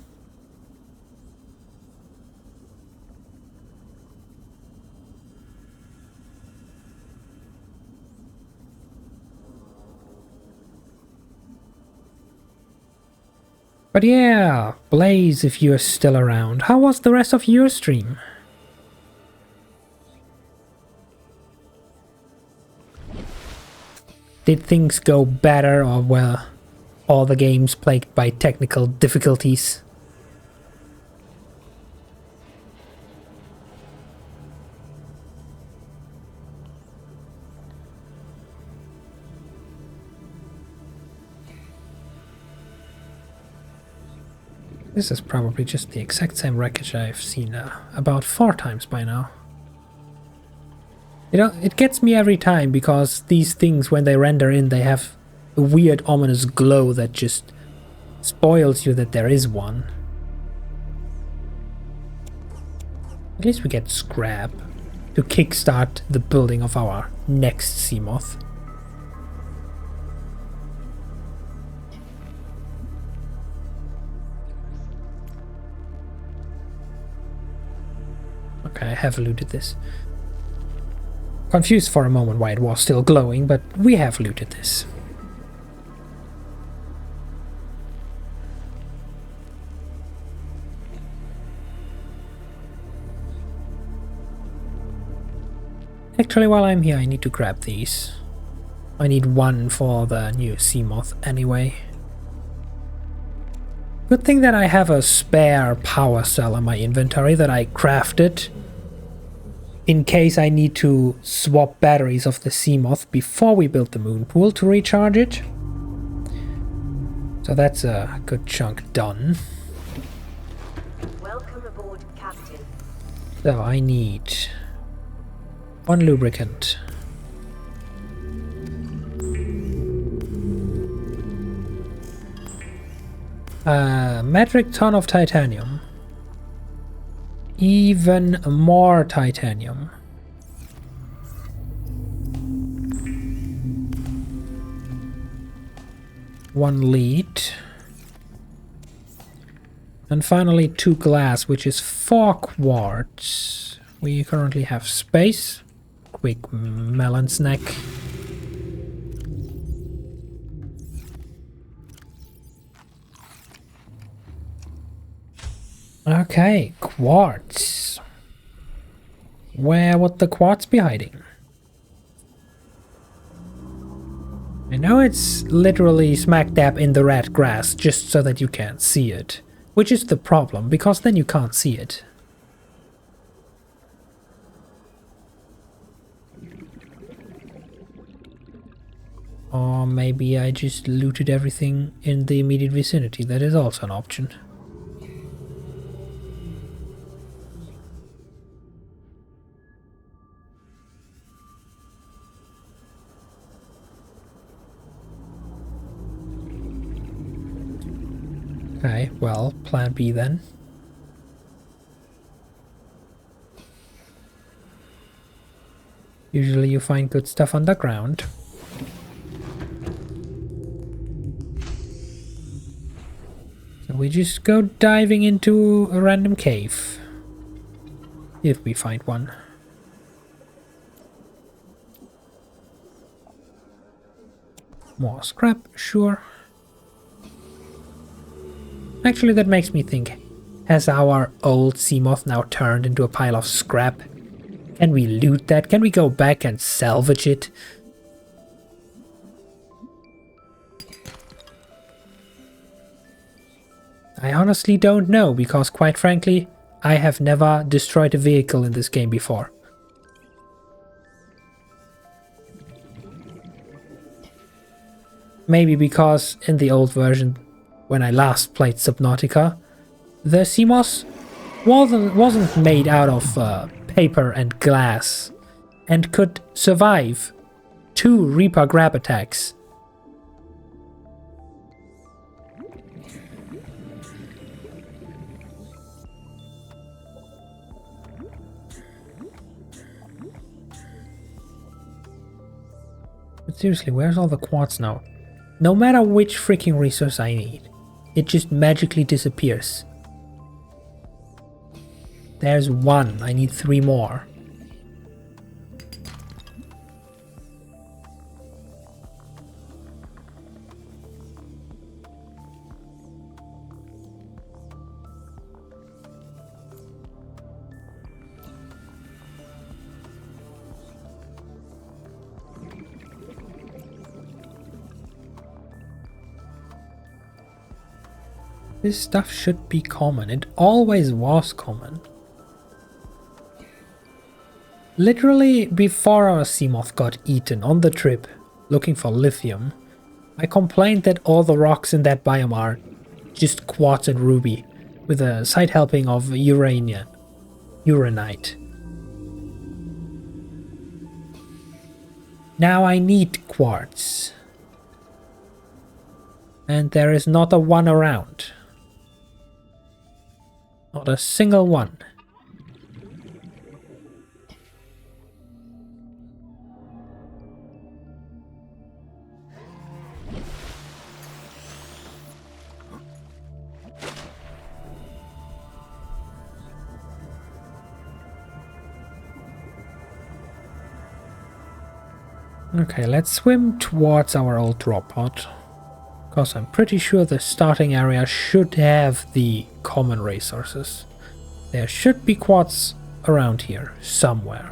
But yeah, Blaze, if you're still around, how was the rest of your stream? Did things go better, or were all the games plagued by technical difficulties? This is probably just the exact same wreckage I've seen about 4 times by now. You know, it gets me every time because these things, when they render in, they have a weird ominous glow that just spoils you that there is one. At least we get scrap to kickstart the building of our next Seamoth. Okay, I have looted this. Confused for a moment why it was still glowing, but we have looted this. Actually, while I'm here, I need to grab these. I need one for the new Seamoth anyway. Good thing that I have a spare power cell in my inventory that I crafted in case I need to swap batteries of the Seamoth before we build the moon pool to recharge it. So that's a good chunk done. Welcome aboard, Captain. So I need 1 lubricant. Metric ton of titanium. Even more titanium. 1 lead. And finally 2 glass, which is 4 quartz. We currently have space. Quick melon snack. Okay, quartz. Where would the quartz be hiding? I know it's literally smack dab in the red grass just so that you can't see it. Which is the problem, because then you can't see it. Or maybe I just looted everything in the immediate vicinity. That is also an option. Okay, well, plan B then. Usually you find good stuff underground. So we just go diving into a random cave. If we find one. More scrap, sure. Actually, that makes me think. Has our old Seamoth now turned into a pile of scrap? Can we loot that? Can we go back and salvage it? I honestly don't know, because quite frankly, I have never destroyed a vehicle in this game before. Maybe because in the old version, when I last played Subnautica, the Seamoth wasn't made out of paper and glass and could survive 2 Reaper grab attacks. But seriously, where's all the quartz now? No matter which freaking resource I need, it just magically disappears. There's 1. I need 3 more. This stuff should be common. It always was common. Literally, before our Seamoth got eaten on the trip, looking for lithium, I complained that all the rocks in that biome are just quartz and ruby, with a side helping of uranite. Now I need quartz. And there is not a one around. Not a single one. Okay, let's swim towards our old drop pod. Because I'm pretty sure the starting area should have the common resources. There should be quartz around here, somewhere.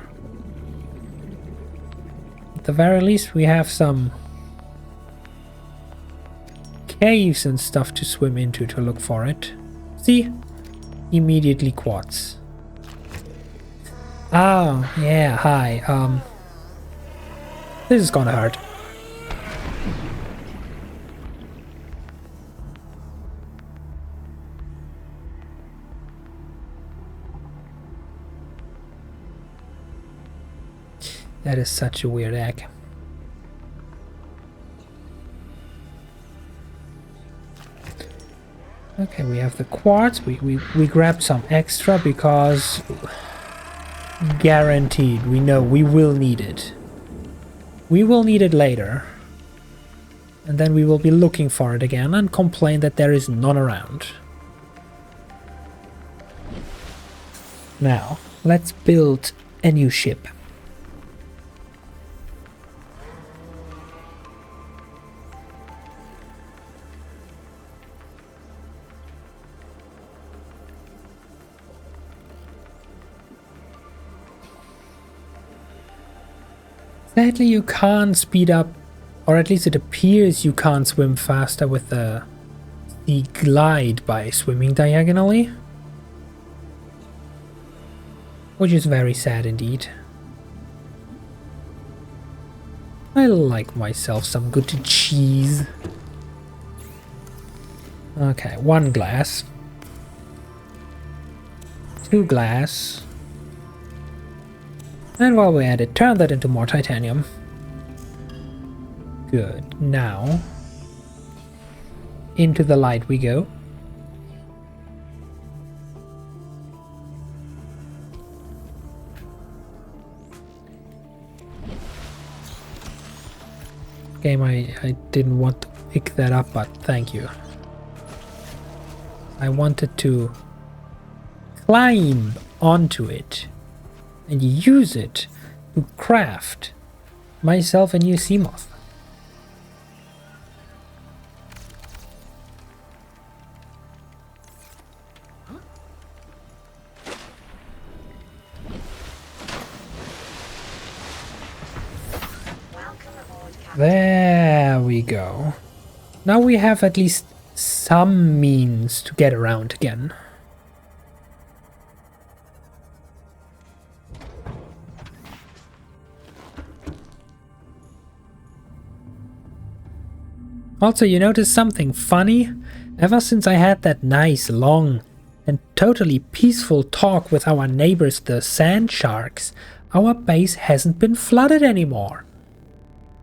At the very least, we have some caves and stuff to swim into to look for it. See? Immediately quartz. Oh, yeah, hi. This is gonna hurt. That is such a weird egg. Okay, we have the quartz. We grabbed some extra because guaranteed, we know we will need it. We will need it later. And then we will be looking for it again and complain that there is none around. Now, let's build a new ship. Sadly, you can't speed up, or at least it appears you can't swim faster with the glide by swimming diagonally. Which is very sad indeed. I like myself some good cheese. Okay, 1 glass. 2 glass. And while we're at it, turn that into more titanium. Good. Now, into the light we go. Game, I didn't want to pick that up, but thank you. I wanted to climb onto it and use it to craft myself a new Seamoth. There we go. Now we have at least some means to get around again. Also, you notice something funny? Ever since I had that nice, long, and totally peaceful talk with our neighbors, the sand sharks, our base hasn't been flooded anymore.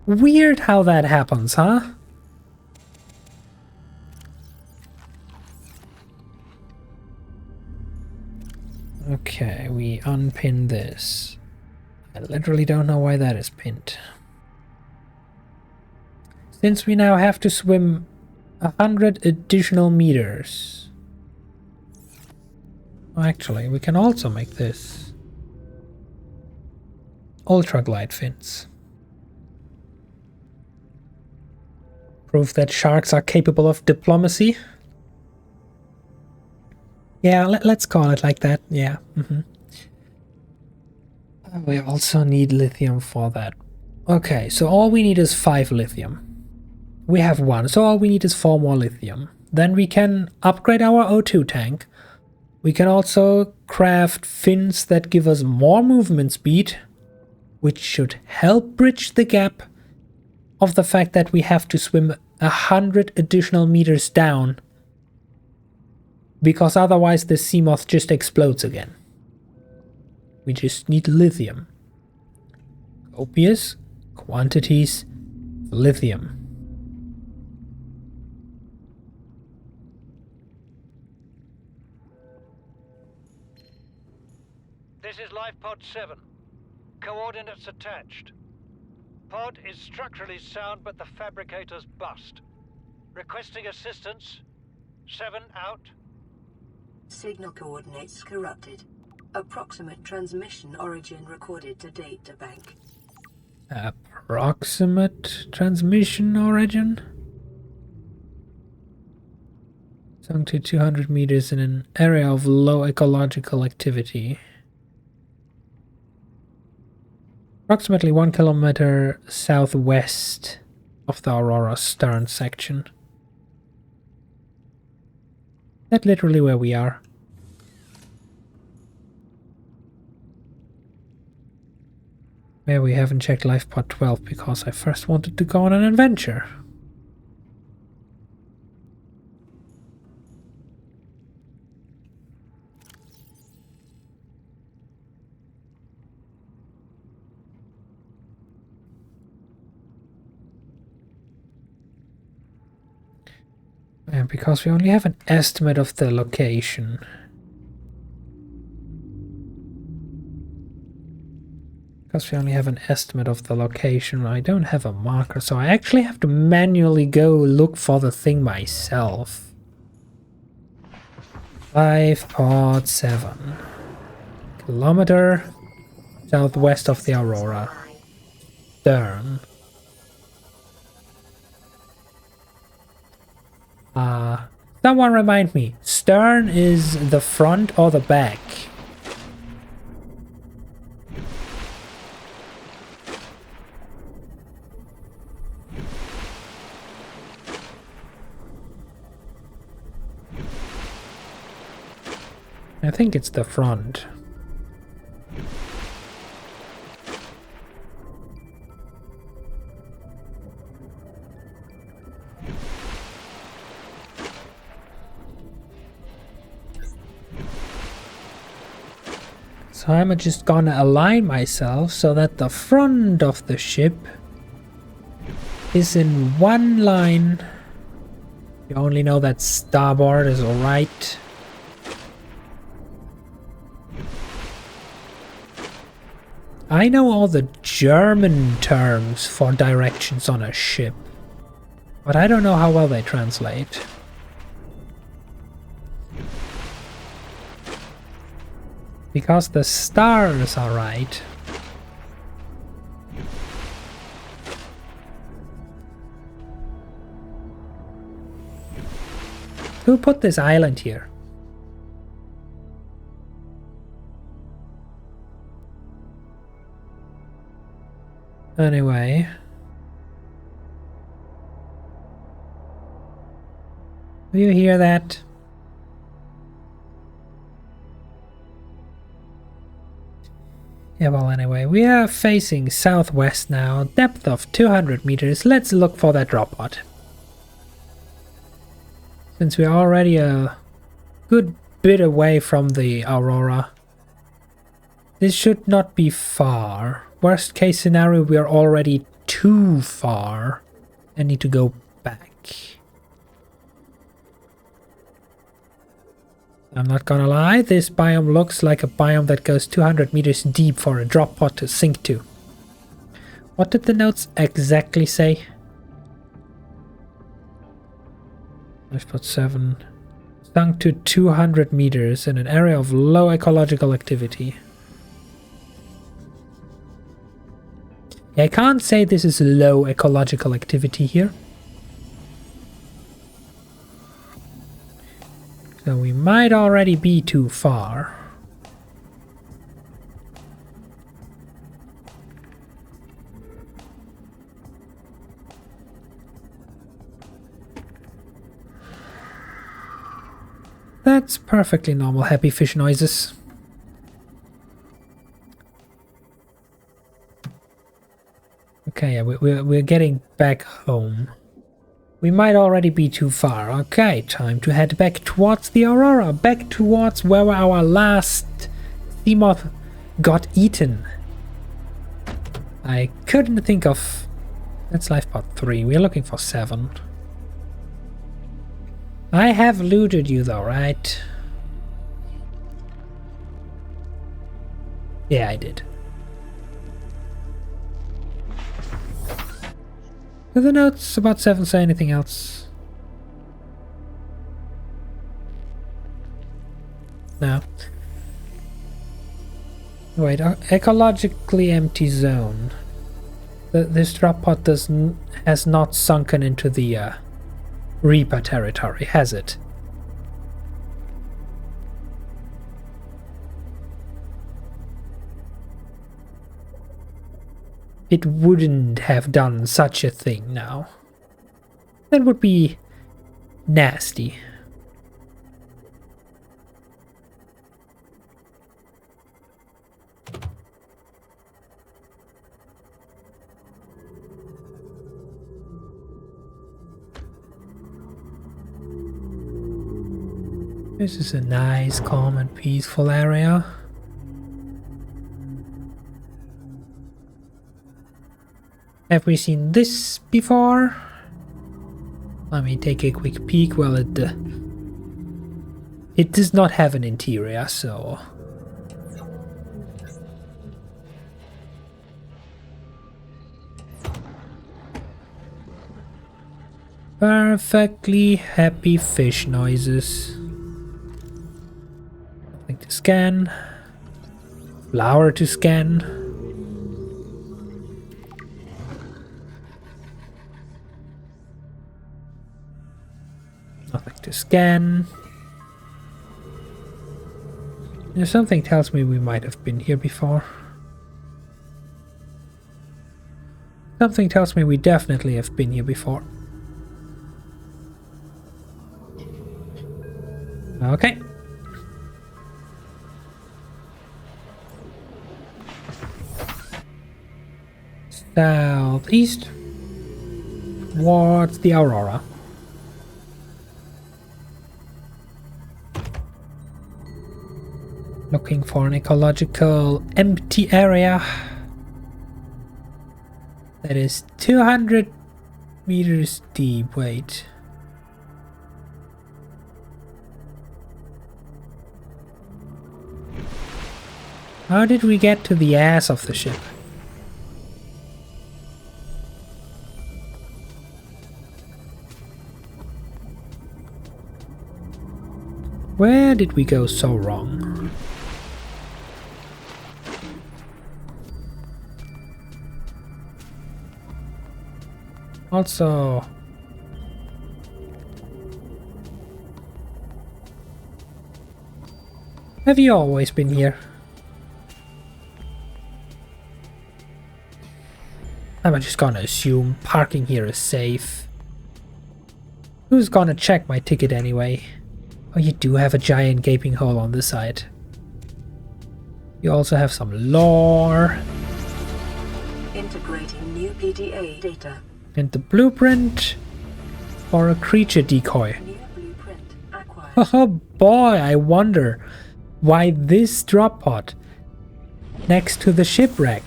Weird how that happens, huh? Okay, we unpin this. I literally don't know why that is pinned. Since we now have to swim 100 additional meters. Actually, we can also make this ultra glide fins. Proof that sharks are capable of diplomacy. Yeah, let's call it like that. Yeah. We also need lithium for that. Okay, so all we need is 5 lithium. We have 1, so all we need is 4 more lithium. Then we can upgrade our O2 tank. We can also craft fins that give us more movement speed, which should help bridge the gap of the fact that we have to swim 100 additional meters down, because otherwise the Seamoth just explodes again. We just need lithium. Copious quantities of lithium. This is Life Pod 7. Coordinates attached. Pod is structurally sound, but the fabricator's bust. Requesting assistance. 7 out. Signal coordinates corrupted. Approximate transmission origin recorded to data bank. Approximate transmission origin? Sunk to 200 meters in an area of low ecological activity. Approximately 1 kilometer southwest of the Aurora stern section. That's literally where we are. Where we haven't checked Life Pod 12 because I first wanted to go on an adventure. And because we only have an estimate of the location. Because we only have an estimate of the location. I don't have a marker, so I actually have to manually go look for the thing myself. 5.7 kilometer southwest of the Aurora. Stern. Someone remind me, stern is the front or the back? I think it's the front. So I'm just gonna align myself so that the front of the ship is in one line. You only know that starboard is alright. I know all the German terms for directions on a ship, but I don't know how well they translate. Because the stars are right. Who put this island here? Anyway. Do you hear that? Yeah, well, anyway, we are facing southwest now, depth of 200 meters. Let's look for that drop pod. Since we're already a good bit away from the Aurora, this should not be far. Worst case scenario, we are already too far and need to go back. I'm not gonna lie, this biome looks like a biome that goes 200 meters deep for a drop pod to sink to. What did the notes exactly say? 5.7 sunk to 200 meters in an area of low ecological activity. I can't say this is low ecological activity here. So we might already be too far. That's perfectly normal happy fish noises. Okay, yeah, we're getting back home. We might already be too far. Okay, time to head back towards the Aurora. Back towards where our last Seamoth got eaten. I couldn't think of... That's life pod 3. We're looking for 7. I have looted you though, right? Yeah, I did. Do the notes about 7 say anything else? No. Wait, ecologically empty zone. This drop pod has not sunken into the Reaper territory, has it? It wouldn't have done such a thing now. That would be nasty. This is a nice, calm and peaceful area. Have we seen this before? Let me take a quick peek. Well, it does not have an interior, so... Perfectly happy fish noises. Nothing to scan. Flower to scan. Nothing to scan. Something tells me we might have been here before. Something tells me we definitely have been here before. Okay. Southeast. Towards the Aurora. Looking for an ecological empty area that is 200 meters deep. Wait. How did we get to the ass of the ship? Where did we go so wrong? Also, have you always been here? I'm just gonna assume parking here is safe. Who's gonna check my ticket anyway? Oh, you do have a giant gaping hole on this side. You also have some lore. Integrating new PDA data. And the blueprint for a creature decoy. New blueprint acquired. Oh boy, I wonder why this drop pod next to the shipwreck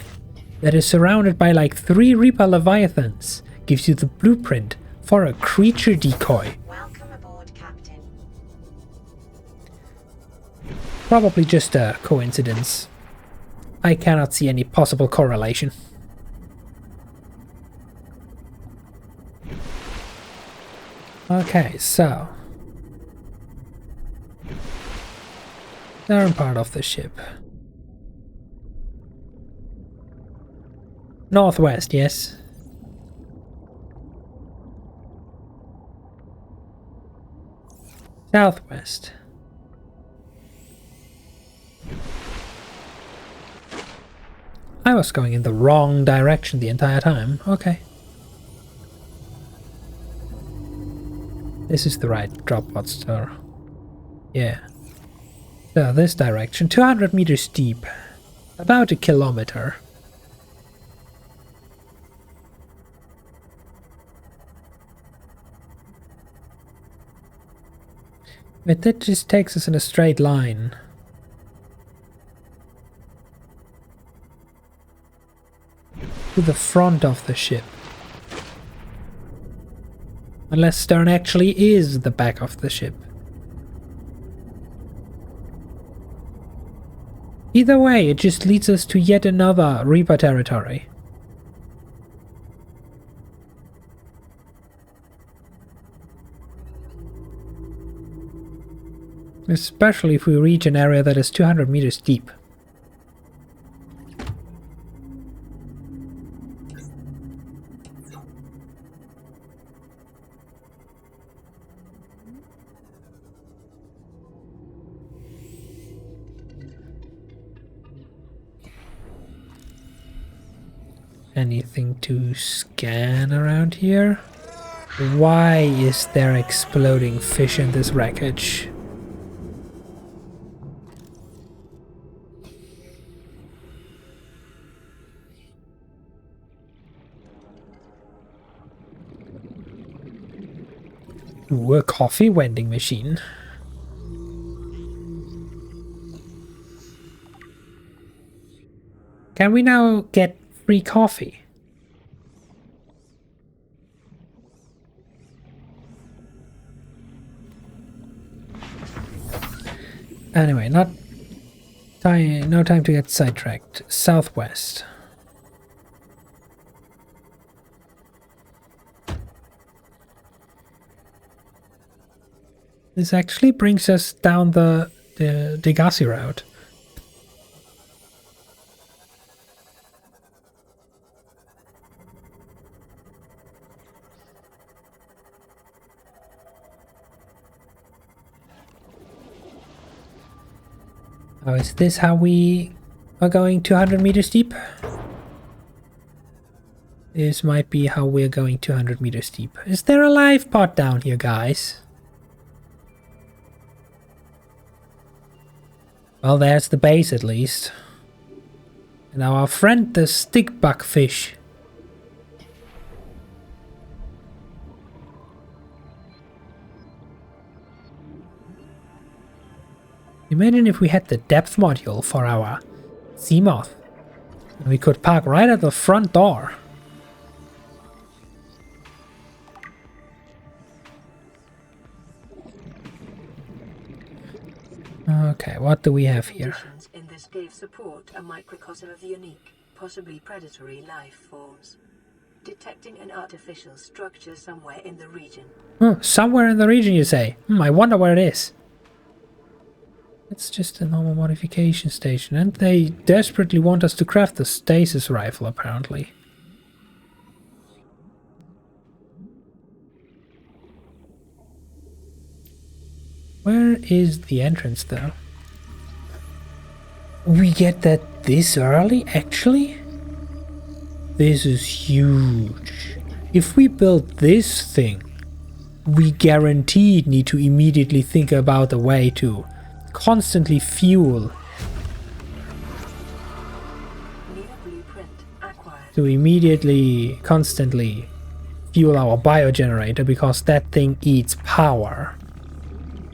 that is surrounded by like 3 Reaper Leviathans gives you the blueprint for a creature decoy. Welcome aboard, Captain. Probably just a coincidence. I cannot see any possible correlation. Okay, so southern part of the ship. Northwest, yes. Southwest. I was going in the wrong direction the entire time. Okay. This is the right drop pod store. Yeah. So this direction, 200 meters deep, about 1 kilometer. But that just takes us in a straight line. To the front of the ship. Unless stern actually is the back of the ship. Either way, it just leads us to yet another Reaper territory. Especially if we reach an area that is 200 meters deep. Anything to scan around here? Why is there exploding fish in this wreckage? Ooh, a coffee vending machine. Can we now get free coffee? Anyway, no time to get sidetracked. Southwest. This actually brings us down the Degassi route. Oh, is this how we are going 200 meters deep? This might be how we're going 200 meters deep. Is there a life pod down here, guys? Well, there's the base at least. And our friend the stickbug fish. Imagine if we had the depth module for our Seamoth. And we could park right at the front door. Okay, what do we have here? Conditions in this cave support a microcosm of unique, possibly predatory life forms. Detecting an artificial structure somewhere in the region. Oh, somewhere in the region, you say? I wonder where it is. It's just a normal modification station, and they desperately want us to craft the stasis rifle, apparently. Where is the entrance, though? We get that this early, actually? This is huge. If we build this thing, we guaranteed need to immediately think about a way to constantly fuel. New blueprint acquired. To immediately, constantly fuel our biogenerator, because that thing eats power.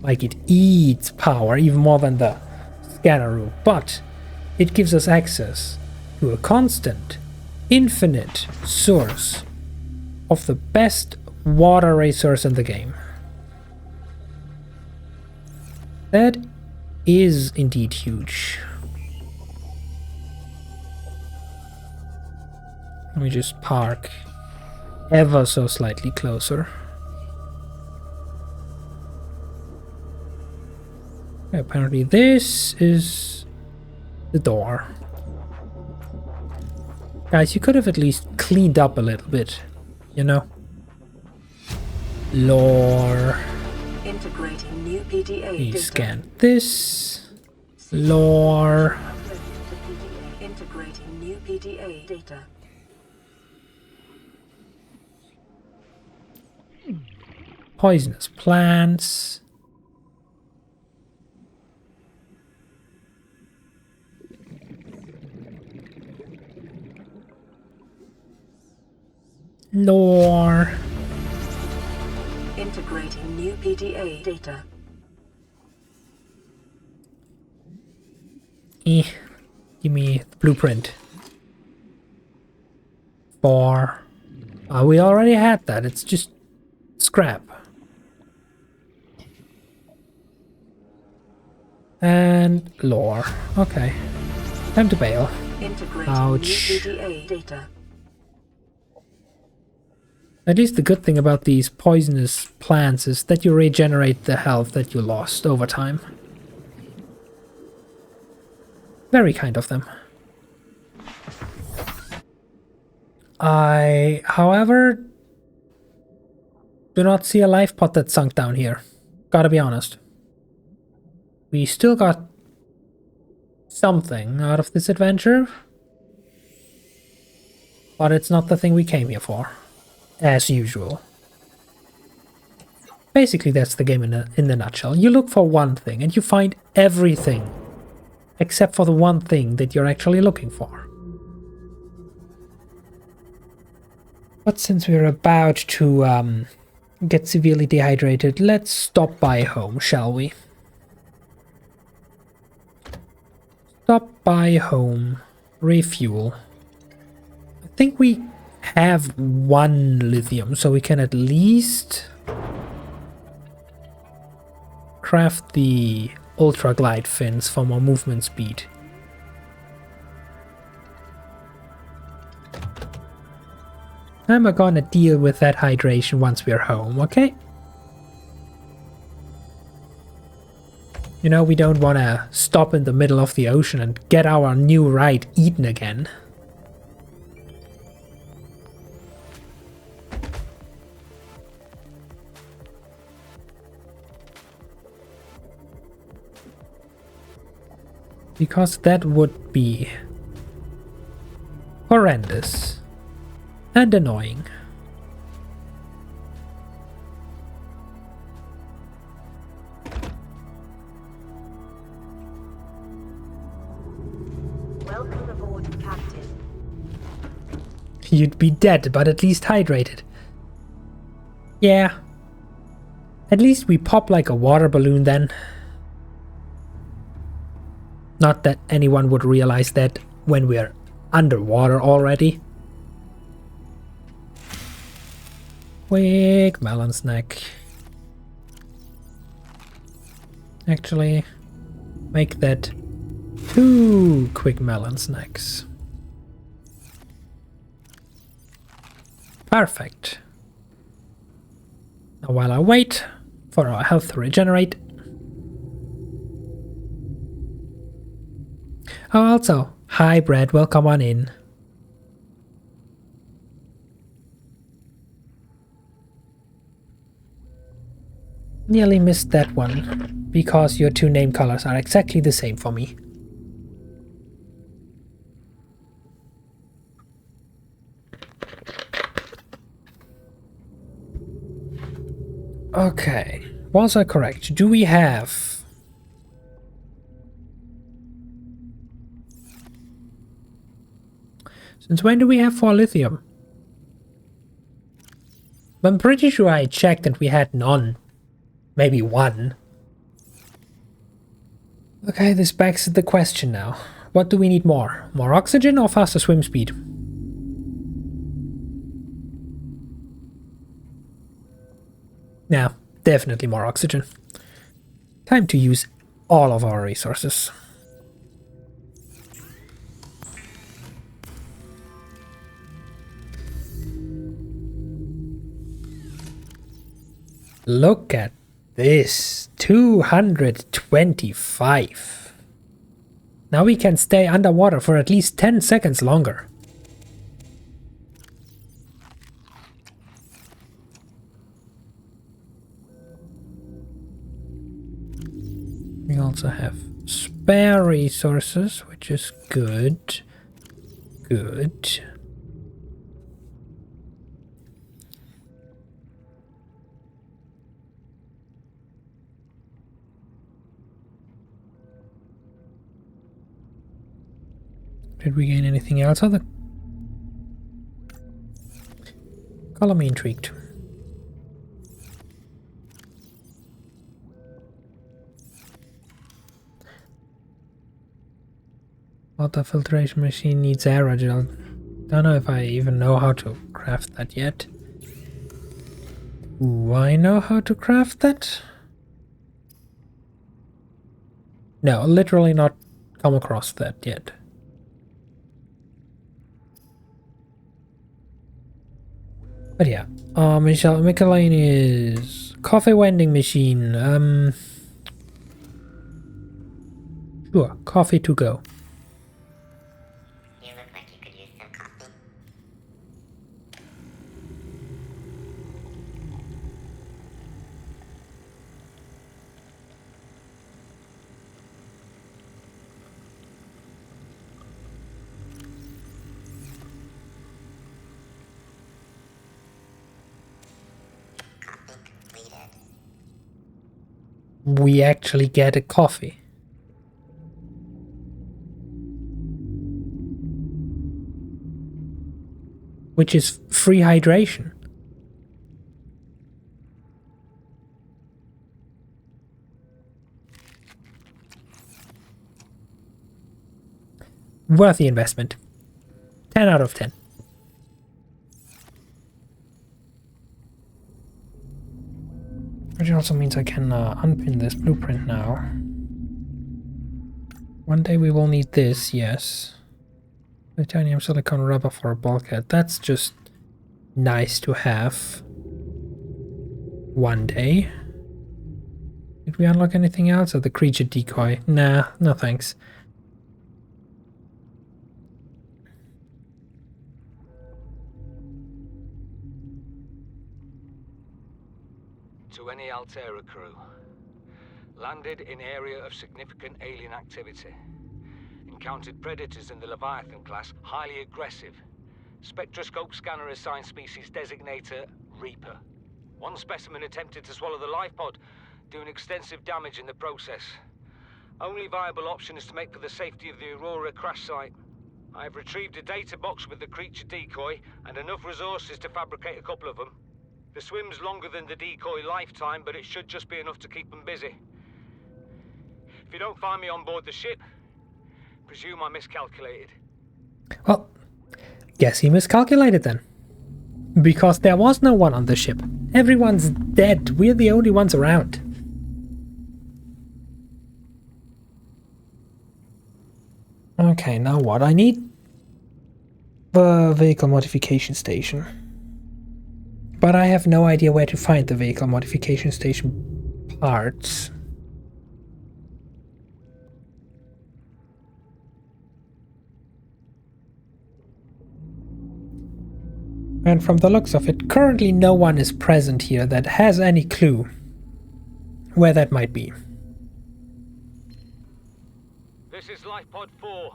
Like, it eats power even more than the scanner room, but it gives us access to a constant, infinite source of the best water resource in the game. That is indeed huge. Let me just park ever so slightly closer. Apparently this is the door. Guys, you could have at least cleaned up a little bit, you know? Lore. Integrating new PDA We data. scan this. Lore. Integrating new PDA data. Poisonous plants. Lore. Integrating new PDA data. Give me the blueprint. For... we already had that. It's just scrap. And lore. Okay. Time to bail. Integrating Ouch. new PDA data. At least the good thing about these poisonous plants is that you regenerate the health that you lost over time. Very kind of them. I, however, do not see a life pod that sunk down here. Gotta be honest. We still got something out of this adventure, but it's not the thing we came here for, as usual. Basically, that's the game in the nutshell. You look for one thing and you find everything except for the one thing that you're actually looking for. But since we're about to get severely dehydrated, let's stop by home, shall we? Stop by home, refuel. I think we have one lithium, so we can at least craft the ultra glide fins for more movement speed. I'm gonna deal with that hydration once we're home, okay? You know, we don't want to stop in the middle of the ocean and get our new ride eaten again. Because that would be horrendous and annoying. Welcome aboard, Captain. You'd be dead, but at least hydrated. Yeah. At least we pop like a water balloon then. Not that anyone would realize that when we're underwater already. Quick melon snack. Actually, make that 2 quick melon snacks. Perfect. Now while I wait for our health to regenerate. Oh, also, hi Brad, welcome on in. Nearly missed that one, because your 2 name colors are exactly the same for me. Okay, was I correct? Do we have... Since when do we have 4 lithium? I'm pretty sure I checked and we had none. Maybe 1. Okay, this begs the question now. What do we need more? More oxygen or faster swim speed? Yeah, definitely more oxygen. Time to use all of our resources. Look at this, 225. Now we can stay underwater for at least 10 seconds longer. We also have spare resources, which is good. Good. Did we gain anything else? Other? Color me intrigued. Water filtration machine needs aerogel. Don't know if I even know how to craft that yet. Do I know how to craft that? No, literally not come across that yet. But yeah, Michelle Michelin is coffee vending machine. Sure, coffee to go. You look like you could use some coffee. Coffee completed. We actually get a coffee. Which is free hydration. Worth the investment. 10 out of 10. Which also means I can unpin this blueprint now. One day we will need this, yes. Titanium silicone rubber for a bulkhead. That's just nice to have. One day. Did we unlock anything else? Or the creature decoy? Nah, no thanks. To any Altera crew. Landed in area of significant alien activity. Encountered predators in the Leviathan class, highly aggressive. Spectroscope scanner assigned species designator Reaper. One specimen attempted to swallow the life pod, doing extensive damage in the process. Only viable option is to make for the safety of the Aurora crash site. I have retrieved a data box with the creature decoy and enough resources to fabricate a couple of them. The swim's longer than the decoy lifetime, but it should just be enough to keep them busy. If you don't find me on board the ship, presume I miscalculated. Well, guess he miscalculated then. Because there was no one on the ship. Everyone's dead. We're the only ones around. Okay, now what? I need the vehicle modification station. But I have no idea where to find the vehicle modification station parts. And from the looks of it, currently no one is present here that has any clue where that might be. This is Life Pod 4.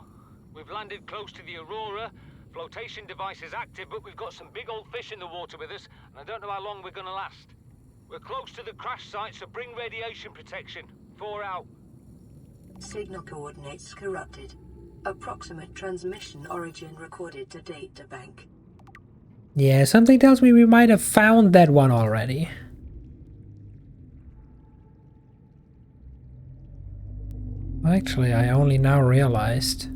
We've landed close to the Aurora. Flotation device is active, but we've got some big old fish in the water with us, and I don't know how long we're gonna last. We're close to the crash site, so bring radiation protection. 4 out. Signal coordinates corrupted. Approximate transmission origin recorded to data bank. Yeah, something tells me we might have found that one already. Actually, I only now realized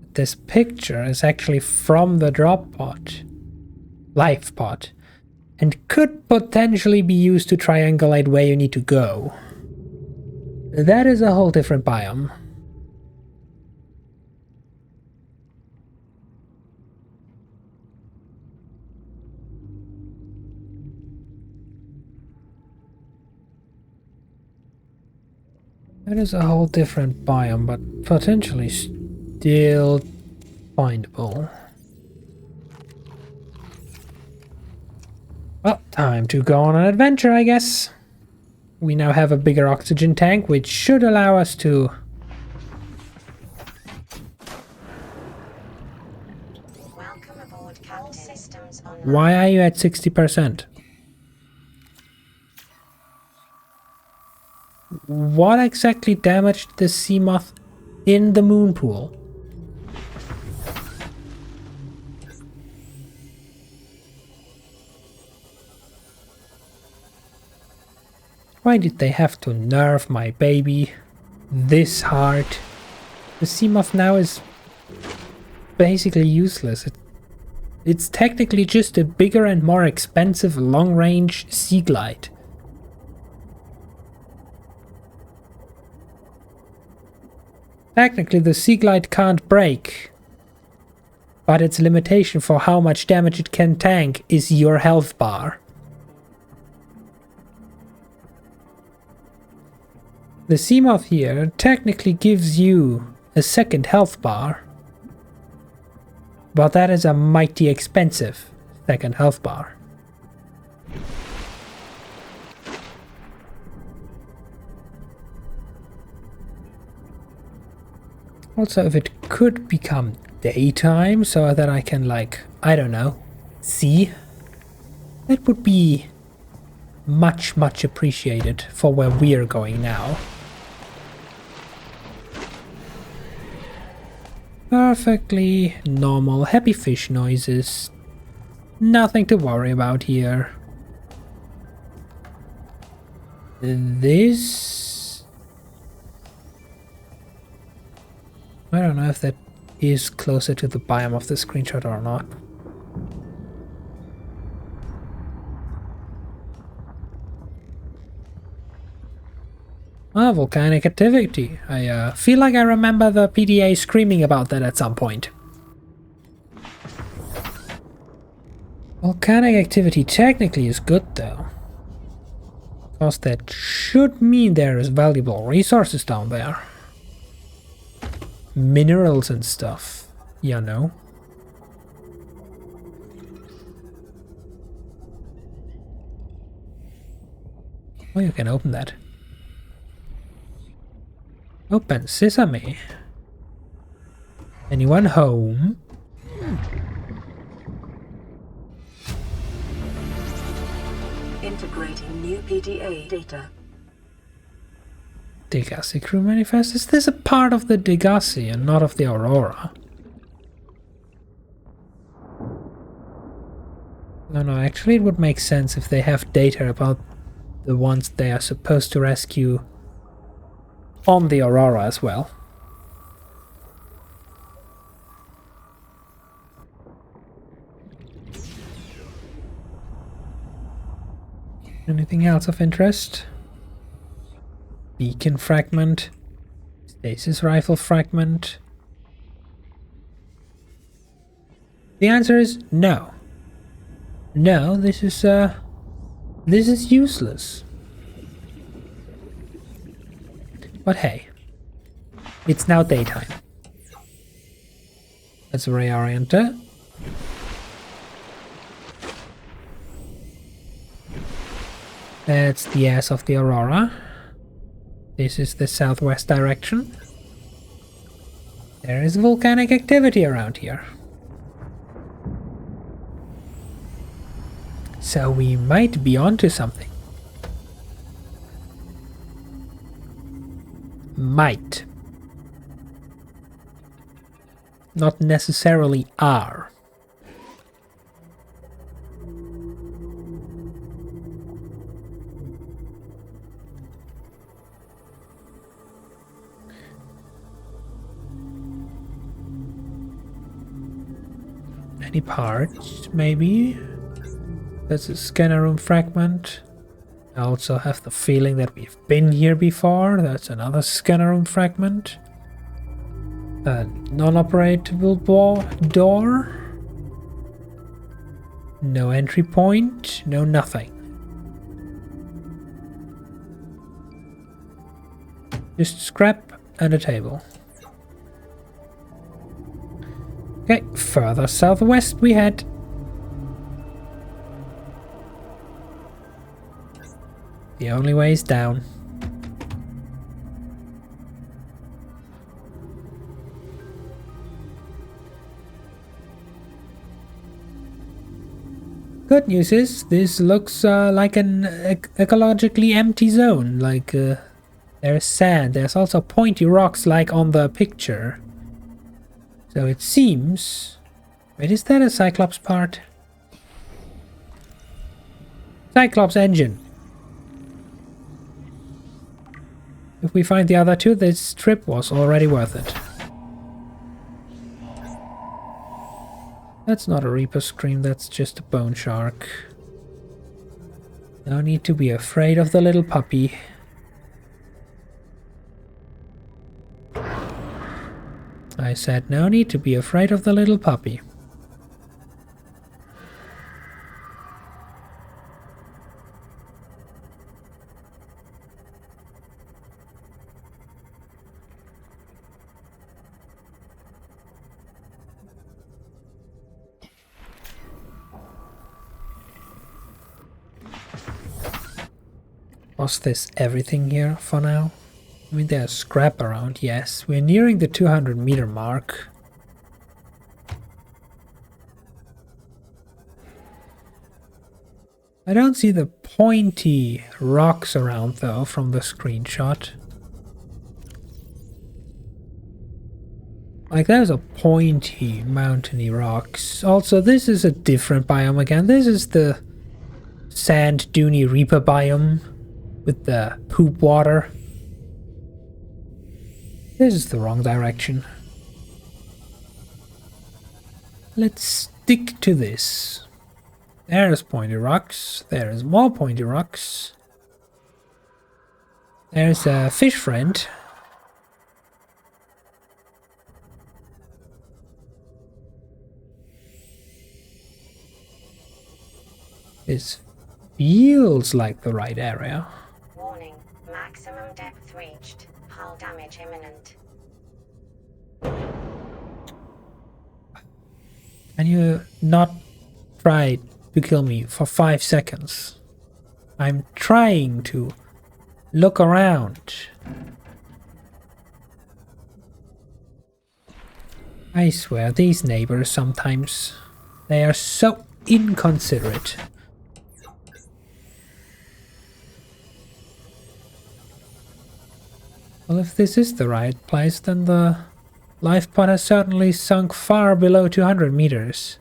that this picture is actually from the drop pod, life pod, and could potentially be used to triangulate where you need to go. That is a whole different biome. That is a whole different biome, but potentially still findable. Well, time to go on an adventure, I guess. We now have a bigger oxygen tank, which should allow us to... Welcome aboard, Captain. Systems online. Why are you at 60%? What exactly damaged the sea moth in the moon pool? Why did they have to nerf my baby this hard? The sea moth now is basically useless. It's technically just a bigger and more expensive long-range sea glide. Technically, the Sea Glide can't break, but its limitation for how much damage it can tank is your health bar. The Seamoth here technically gives you a second health bar, but that is a mighty expensive second health bar. Also, if it could become daytime so that I can, like, I don't know, see, that would be much, much appreciated for where we're going now. Perfectly normal, happy fish noises. Nothing to worry about here. This... I don't know if that is closer to the biome of the screenshot or not. Ah, volcanic activity. I feel like I remember the PDA screaming about that at some point. Volcanic activity technically is good though. Because that should mean there is valuable resources down there. Minerals and stuff. Yeah, no. Oh, you can open that. Open sesame. Anyone home? Integrating new PDA data. Degassi crew manifest? Is this a part of the Degassi and not of the Aurora? No, actually it would make sense if they have data about the ones they are supposed to rescue on the Aurora as well. Anything else of interest? Beacon fragment. Stasis rifle fragment. The answer is no. No, this is useless. But hey, it's now daytime. Let's reorient. That's the ass of the Aurora. This is the southwest direction. There is volcanic activity around here. So we might be onto something. Might. Not necessarily are. Any parts, maybe? That's a scanner room fragment. I also have the feeling that we've been here before. That's another scanner room fragment. A non-operable door. No entry point. No nothing. Just scrap and a table. Okay, further southwest we head. The only way is down. Good news is, this looks like an ecologically empty zone. Like, there's sand. There's also pointy rocks like on the picture. So it seems... Wait, is that a Cyclops part? Cyclops engine. If we find the other two, this trip was already worth it. That's not a Reaper Scream, that's just a bone shark. No need to be afraid of the little puppy. I said no need to be afraid of the little puppy. Was this everything here for now? I mean, there's scrap around, yes. We're nearing the 200-meter mark. I don't see the pointy rocks around, though, from the screenshot. Like, there's a pointy, mountainy rocks. Also, this is a different biome again. This is the sand duney Reaper biome with the poop water. This is the wrong direction. Let's stick to this. There's pointy rocks. There's more pointy rocks. There's a fish friend. This feels like the right area. Can you not try to kill me for 5 seconds? I'm trying to look around. I swear, these neighbors sometimes, they are so inconsiderate. Well, if this is the right place, then the life pod has certainly sunk far below 200 meters.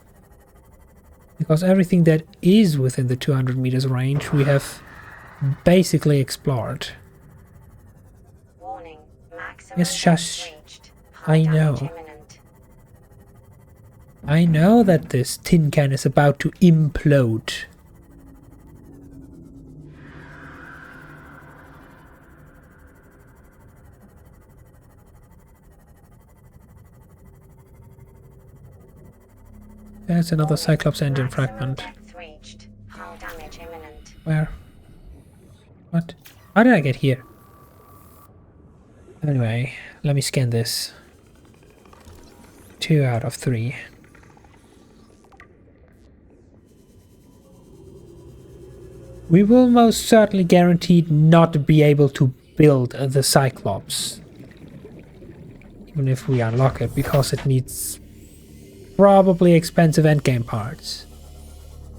Because everything that is within the 200 meters range we have basically explored. Warning. Maximum Yes, shush. depth reached. I High damage know. imminent. I know that this tin can is about to implode. There's another Cyclops engine Maximum fragment. depth reached. Hull damage imminent. Where? What? How did I get here? Anyway, let me scan this. 2 out of 3. We will most certainly guaranteed not be able to build the Cyclops. Even if we unlock it, because it needs probably expensive endgame parts.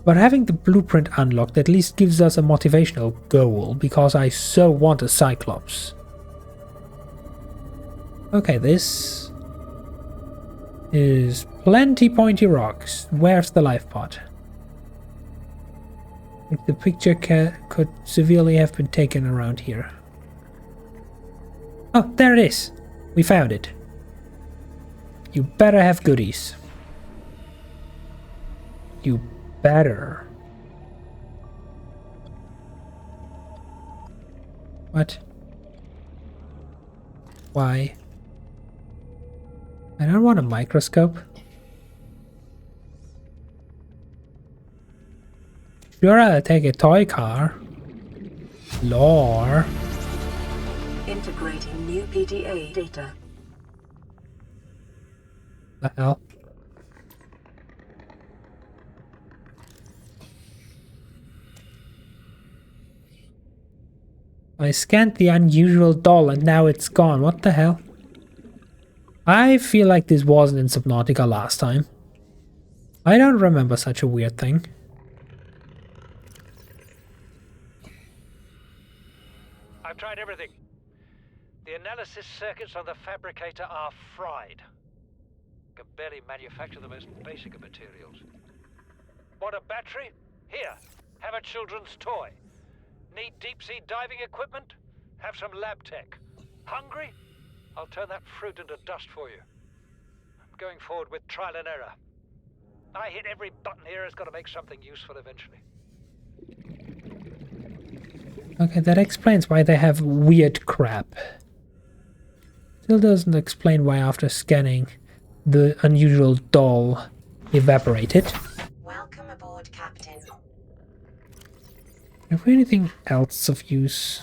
But having the blueprint unlocked at least gives us a motivational goal, because I so want a Cyclops. Okay, this is plenty pointy rocks. Where's the life pod? Like the picture could severely have been taken around here. Oh, there it is. We found it. You better have goodies. You better. What? Why? I don't want a microscope. Sure, I'll take a toy car. Lore. Integrating new PDA data. The hell? I scanned the unusual doll and now it's gone. What the hell? I feel like this wasn't in Subnautica last time. I don't remember such a weird thing. I've tried everything. The analysis circuits on the fabricator are fried. Can barely manufacture the most basic of materials. Want a battery? Here, have a children's toy. Need deep-sea diving equipment? Have some lab tech. Hungry? I'll turn that fruit into dust for you. I'm going forward with trial and error. I hit every button here has got to make something useful eventually. Okay, that explains why they have weird crap. Still doesn't explain why after scanning the unusual doll evaporated. Welcome aboard, Captain. Have we anything else of use?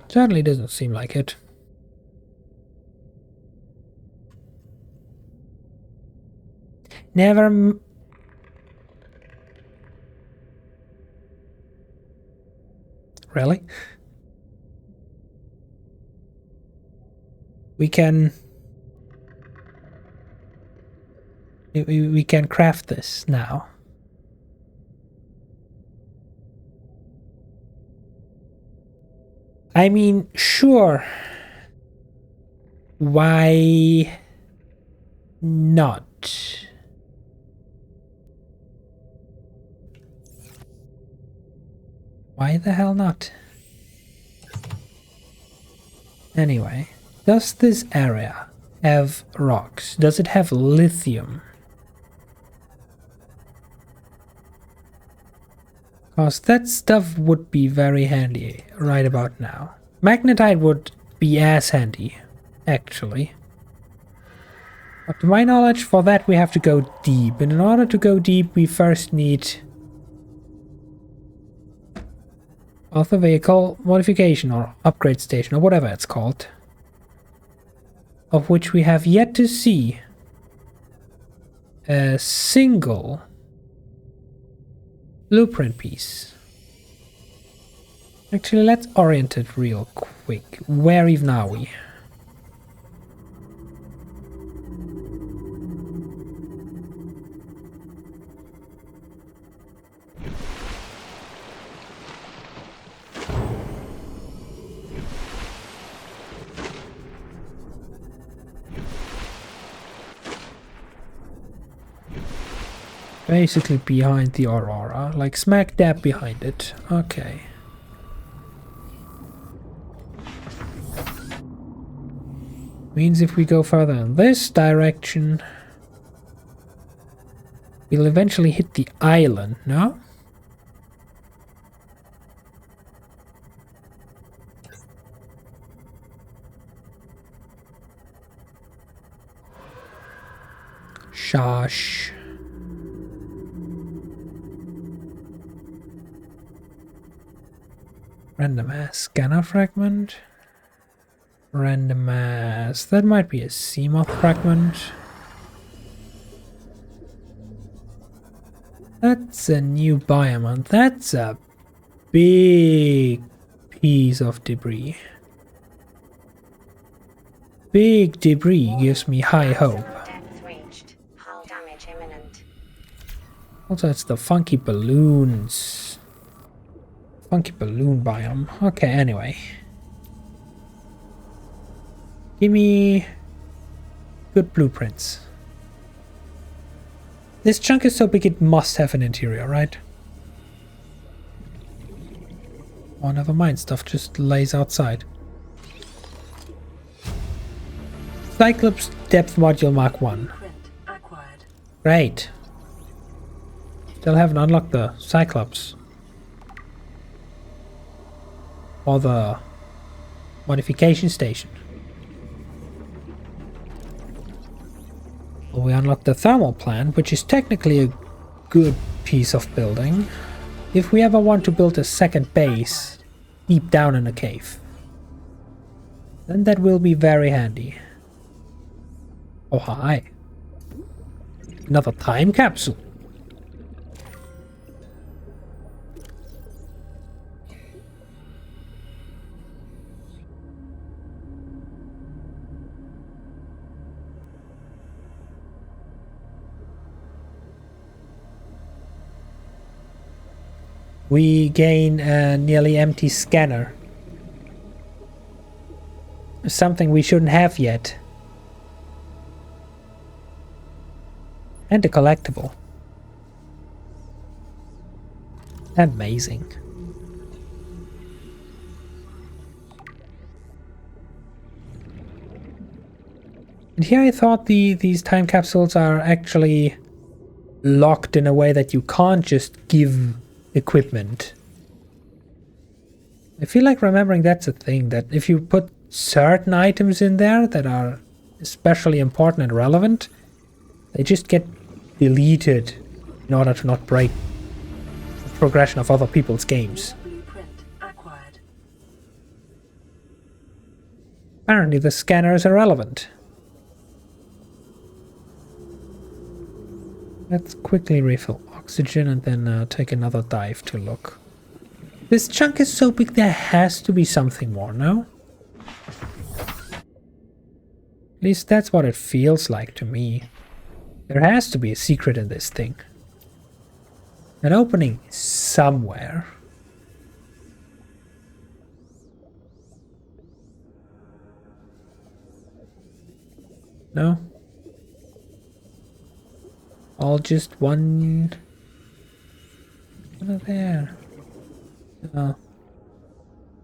Certainly doesn't seem like it. Never. Really? We can craft this now. I mean, sure. Why not? Why the hell not? Anyway, does this area have rocks? Does it have lithium? Because that stuff would be very handy right about now. Magnetite would be as handy, actually. But to my knowledge, for that we have to go deep. And in order to go deep, we first need author vehicle modification or upgrade station or whatever it's called. Of which we have yet to see a single blueprint piece. Actually, let's orient it real quick. Where even are we? Basically behind the Aurora, like smack dab behind it. Okay. Means if we go further in this direction, we'll eventually hit the island, no? Shush. Random ass scanner fragment. Random ass. That might be a Seamoth fragment. That's a new biome, and that's a big piece of debris. Big debris gives me high hope. Depth reached. Hull damage imminent. Also, it's the funky balloons. Funky balloon biome. Okay, anyway. Give me good blueprints. This chunk is so big it must have an interior, right? Oh, never mind. Stuff just lays outside. Cyclops Depth Module Mark 1. Great. Still haven't unlocked the Cyclops. Or the modification station. Well, we unlocked the thermal plant, which is technically a good piece of building. If we ever want to build a second base deep down in a cave, then that will be very handy. Oh, hi. Another time capsule. We gain a nearly empty scanner. Something we shouldn't have yet. And a collectible. Amazing. And here I thought these time capsules are actually locked in a way that you can't just give equipment. I feel like remembering that's a thing, that if you put certain items in there that are especially important and relevant, they just get deleted in order to not break the progression of other people's games. Apparently the scanner is irrelevant. Let's quickly refill oxygen and then take another dive to look. This chunk is so big there has to be something more, no? At least that's what it feels like to me. There has to be a secret in this thing. An opening somewhere. No? All just one over there. Oh.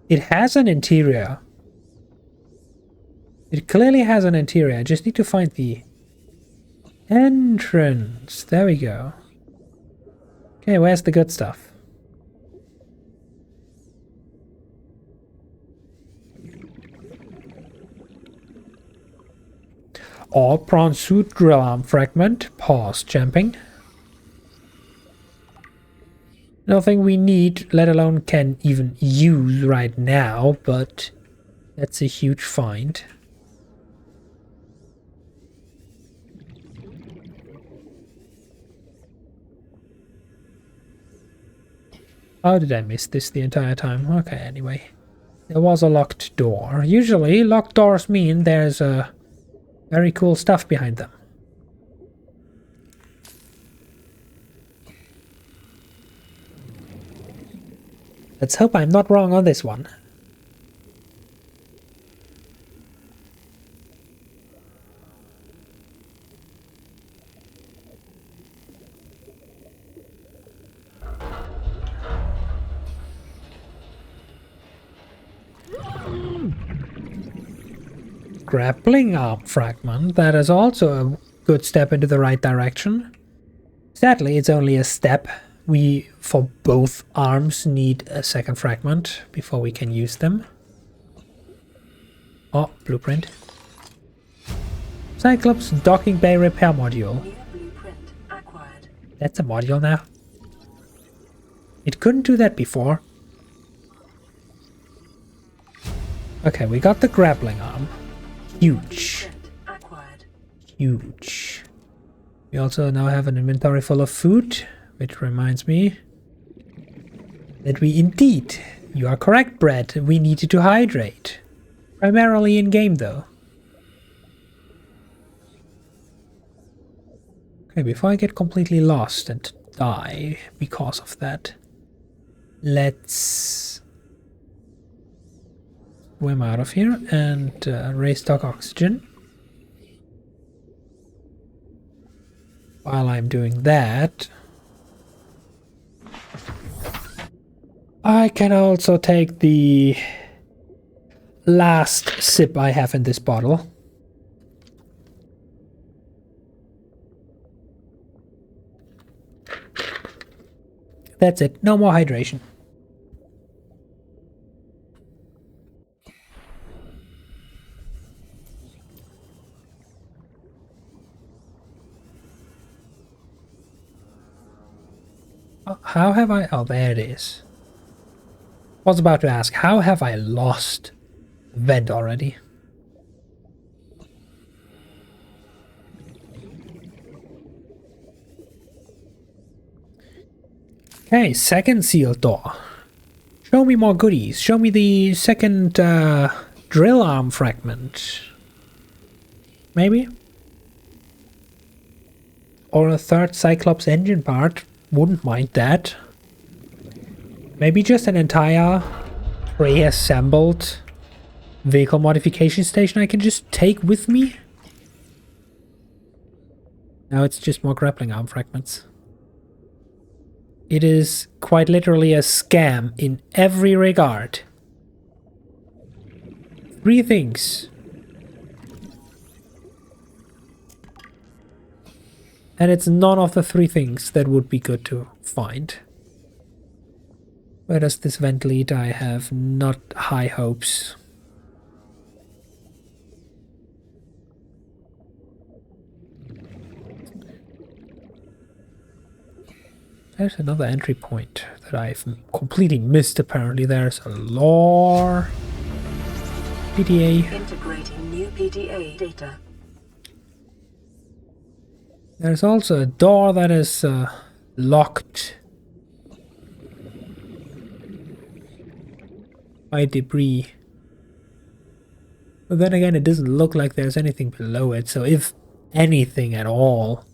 It has an interior. It clearly has an interior. I just need to find the entrance. There we go. Okay, where's the good stuff? Or prawn suit drill arm fragment. Pause jumping. Nothing we need, let alone can even use right now, but that's a huge find. How did I miss this the entire time? Okay, anyway. There was a locked door. Usually, locked doors mean there's very cool stuff behind them. Let's hope I'm not wrong on this one. Grappling arm fragment. That is also a good step into the right direction. Sadly, it's only a step. We, for both arms, need a second fragment before we can use them. Oh, blueprint. Cyclops docking bay repair module. New blueprint acquired. That's a module now. It couldn't do that before. Okay, we got the grappling arm. Huge. Acquired. Huge. We also now have an inventory full of food, which reminds me that we indeed, you are correct, Brett, we needed to hydrate. Primarily in-game, though. Okay, before I get completely lost and die because of that, let's swim out of here and restock oxygen. While I'm doing that, I can also take the last sip I have in this bottle. That's it, no more hydration. How have I... Oh, there it is. I was about to ask, how have I lost vent already? Okay, second sealed door. Show me more goodies. Show me the second drill arm fragment. Maybe? Or a third Cyclops engine part. Wouldn't mind that. Maybe just an entire pre-assembled vehicle modification station I can just take with me. Now it's just more grappling arm fragments. It is quite literally a scam in every regard. 3 things. And it's none of the 3 things that would be good to find. Where does this vent lead? I have not high hopes. There's another entry point that I've completely missed apparently. There's a lore. PDA. Integrating new PDA data. There's also a door that is locked by debris. But then again, it doesn't look like there's anything below it, so if anything at all,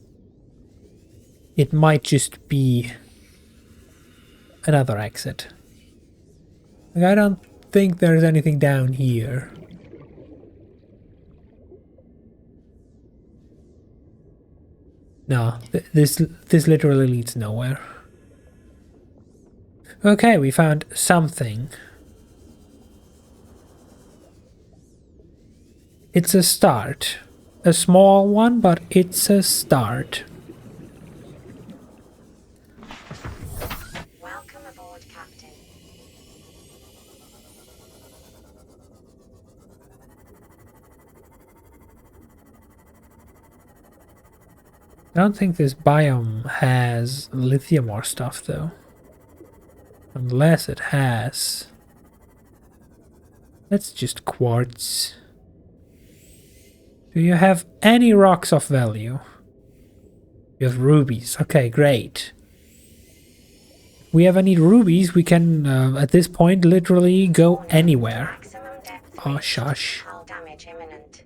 it might just be another exit. Like, I don't think there's anything down here. No, this literally leads nowhere. Okay, we found something. It's a start. A small one, but it's a start. Welcome aboard, Captain. I don't think this biome has lithium ore stuff though. Unless it has. That's just quartz. Do you have any rocks of value? You have rubies. Okay, great. If we ever need rubies, we can, at this point, literally go anywhere. Maximum depth Oh, reached. shush. Hull damage imminent.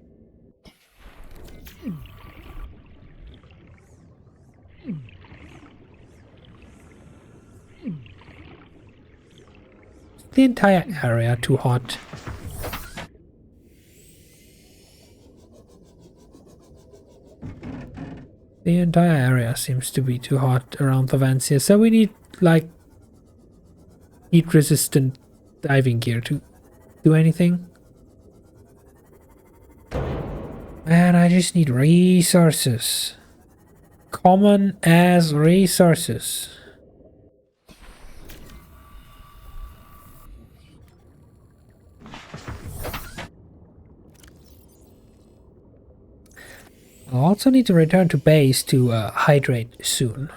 The entire area too hot. The entire area seems to be too hot around the vents here, so we need, like, heat-resistant diving gear to do anything. Man, I just need resources. Common as resources. I'll also need to return to base to hydrate soon.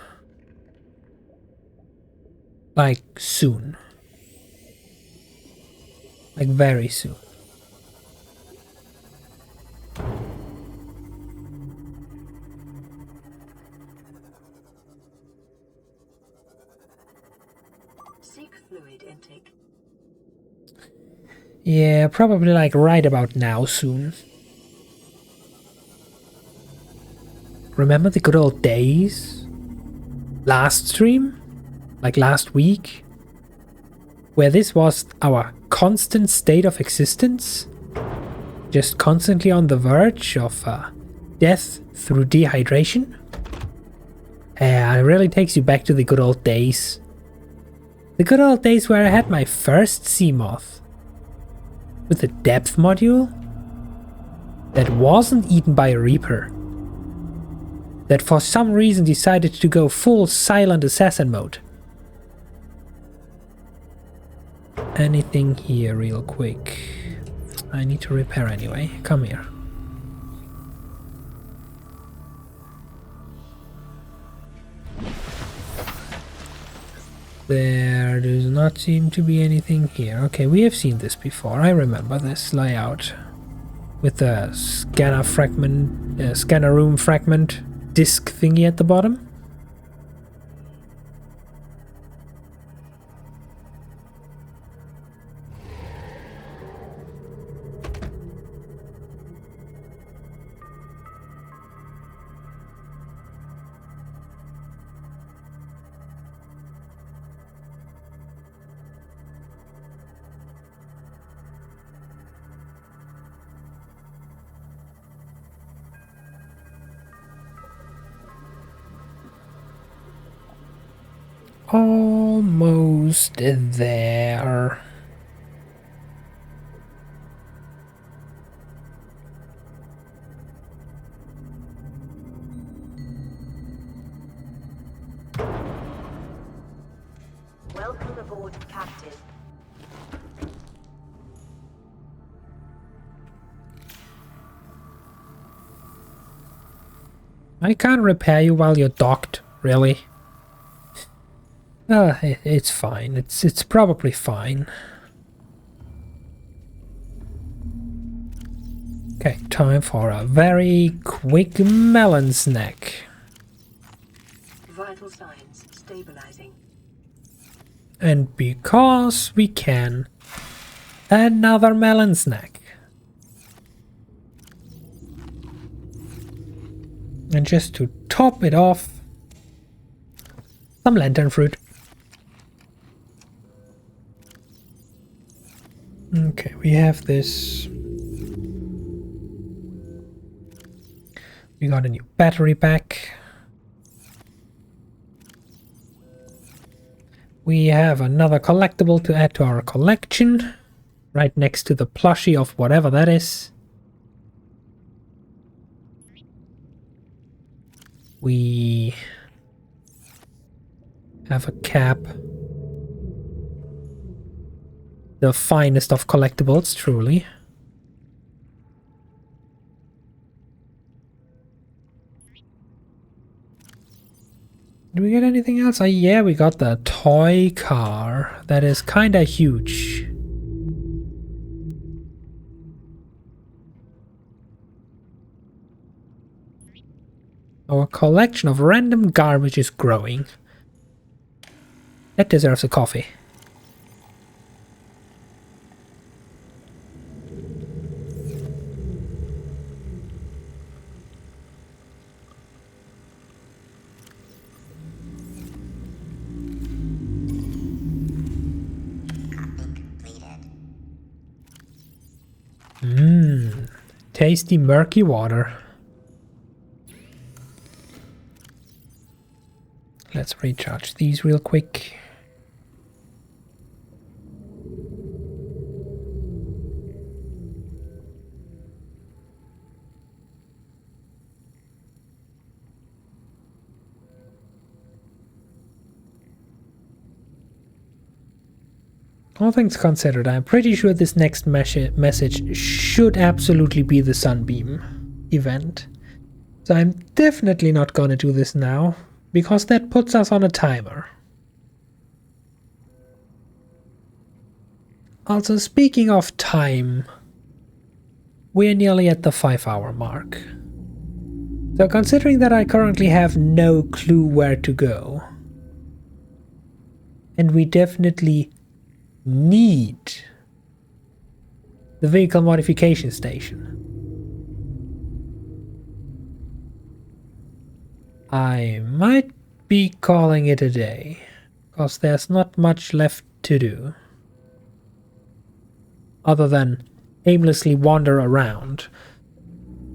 Like, soon. Like, very soon. Seek fluid intake. Yeah, probably like right about now soon. Remember the good old days? Last stream? Like last week? Where this was our constant state of existence? Just constantly on the verge of death through dehydration? Yeah, it really takes you back to the good old days. The good old days where I had my first Seamoth. With a depth module that wasn't eaten by a Reaper. That for some reason decided to go full silent assassin mode. Anything here real quick? I need to repair anyway. Come here. There does not seem to be anything here. Okay, we have seen this before. I remember this layout. With the scanner room fragment disc thingy at the bottom. Almost there. Welcome aboard, Captain. I can't repair you while you're docked, really. It's fine. It's probably fine. Okay, time for a very quick melon snack. Vital signs stabilizing. And because we can, another melon snack. And just to top it off, some lantern fruit. Okay, we have this. We got a new battery pack. We have another collectible to add to our collection, right next to the plushie of whatever that is. We have a cap. The finest of collectibles, truly. Did we get anything else? Oh yeah, we got the toy car. That is kinda huge. Our collection of random garbage is growing. That deserves a coffee. Mmm, tasty murky water. Let's recharge these real quick. All things considered, I'm pretty sure this next message should absolutely be the Sunbeam event. So I'm definitely not gonna do this now, because that puts us on a timer. Also, speaking of time, we're nearly at the 5-hour mark. So considering that I currently have no clue where to go, and we definitely need the vehicle modification station, I might be calling it a day, because there's not much left to do other than aimlessly wander around,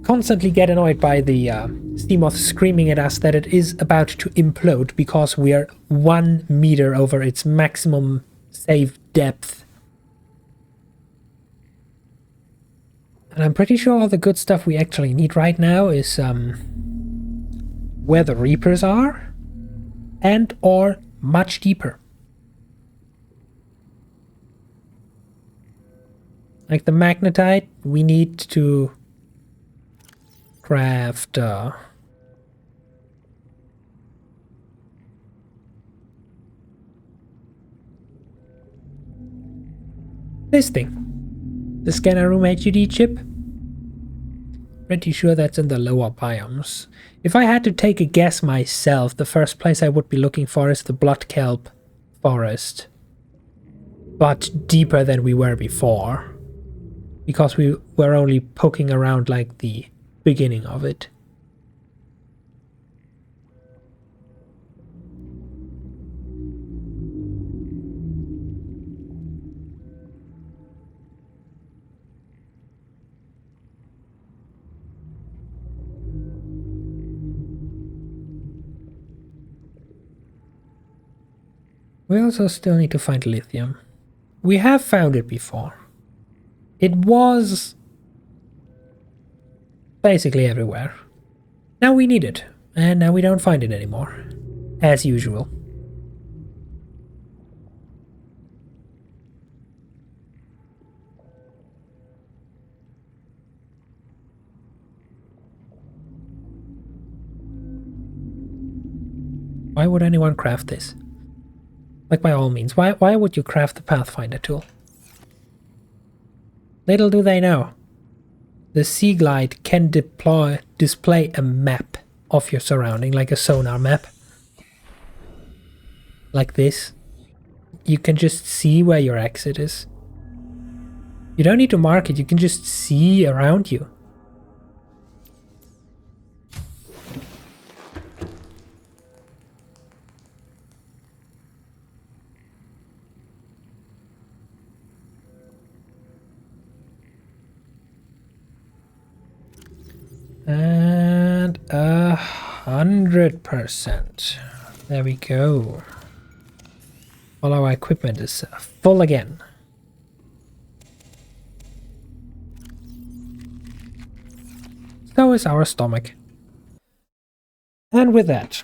constantly get annoyed by the Steamoth screaming at us that it is about to implode because we are 1 meter over its maximum safe depth. And I'm pretty sure all the good stuff we actually need right now is where the Reapers are and or much deeper. Like the magnetite, we need to craft this thing. The scanner room HUD chip. Pretty sure that's in the lower biomes. If I had to take a guess myself, the first place I would be looking for is the blood kelp forest. But deeper than we were before. Because we were only poking around like the beginning of it. We also still need to find lithium. We have found it before. It was basically everywhere. Now we need it, and now we don't find it anymore, as usual. Why would anyone craft this? Like, by all means, why would you craft the Pathfinder tool? Little do they know. The Sea Glide can display a map of your surrounding, like a sonar map. Like this. You can just see where your exit is. You don't need to mark it, you can just see around you. And 100%. There we go. All our equipment is full again. So is our stomach. And with that,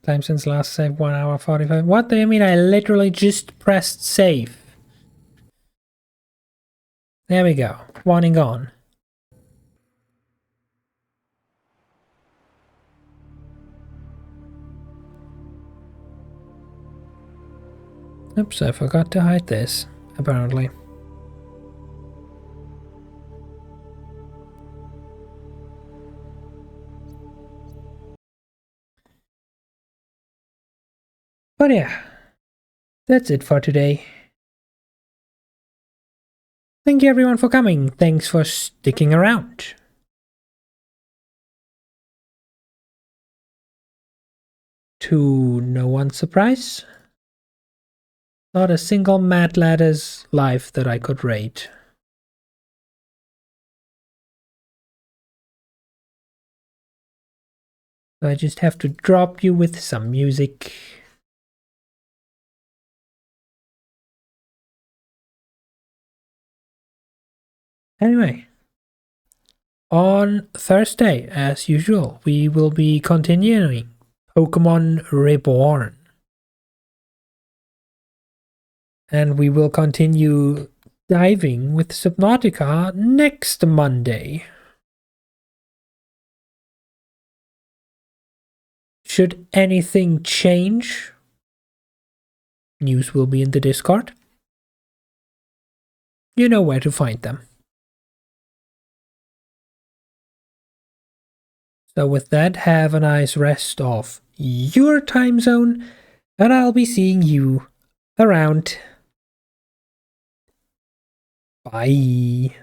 time since last save 1 hour 45. What do you mean? I literally just pressed save. There we go. One and gone. Oops, I forgot to hide this, apparently. But yeah, that's it for today. Thank you everyone for coming. Thanks for sticking around. To no one's surprise, not a single Mad Ladder's life that I could rate. So I just have to drop you with some music. Anyway, on Thursday, as usual, we will be continuing Pokemon Reborn. And we will continue diving with Subnautica next Monday. Should anything change, news will be in the Discord. You know where to find them. So with that, have a nice rest of your time zone, and I'll be seeing you around. Bye.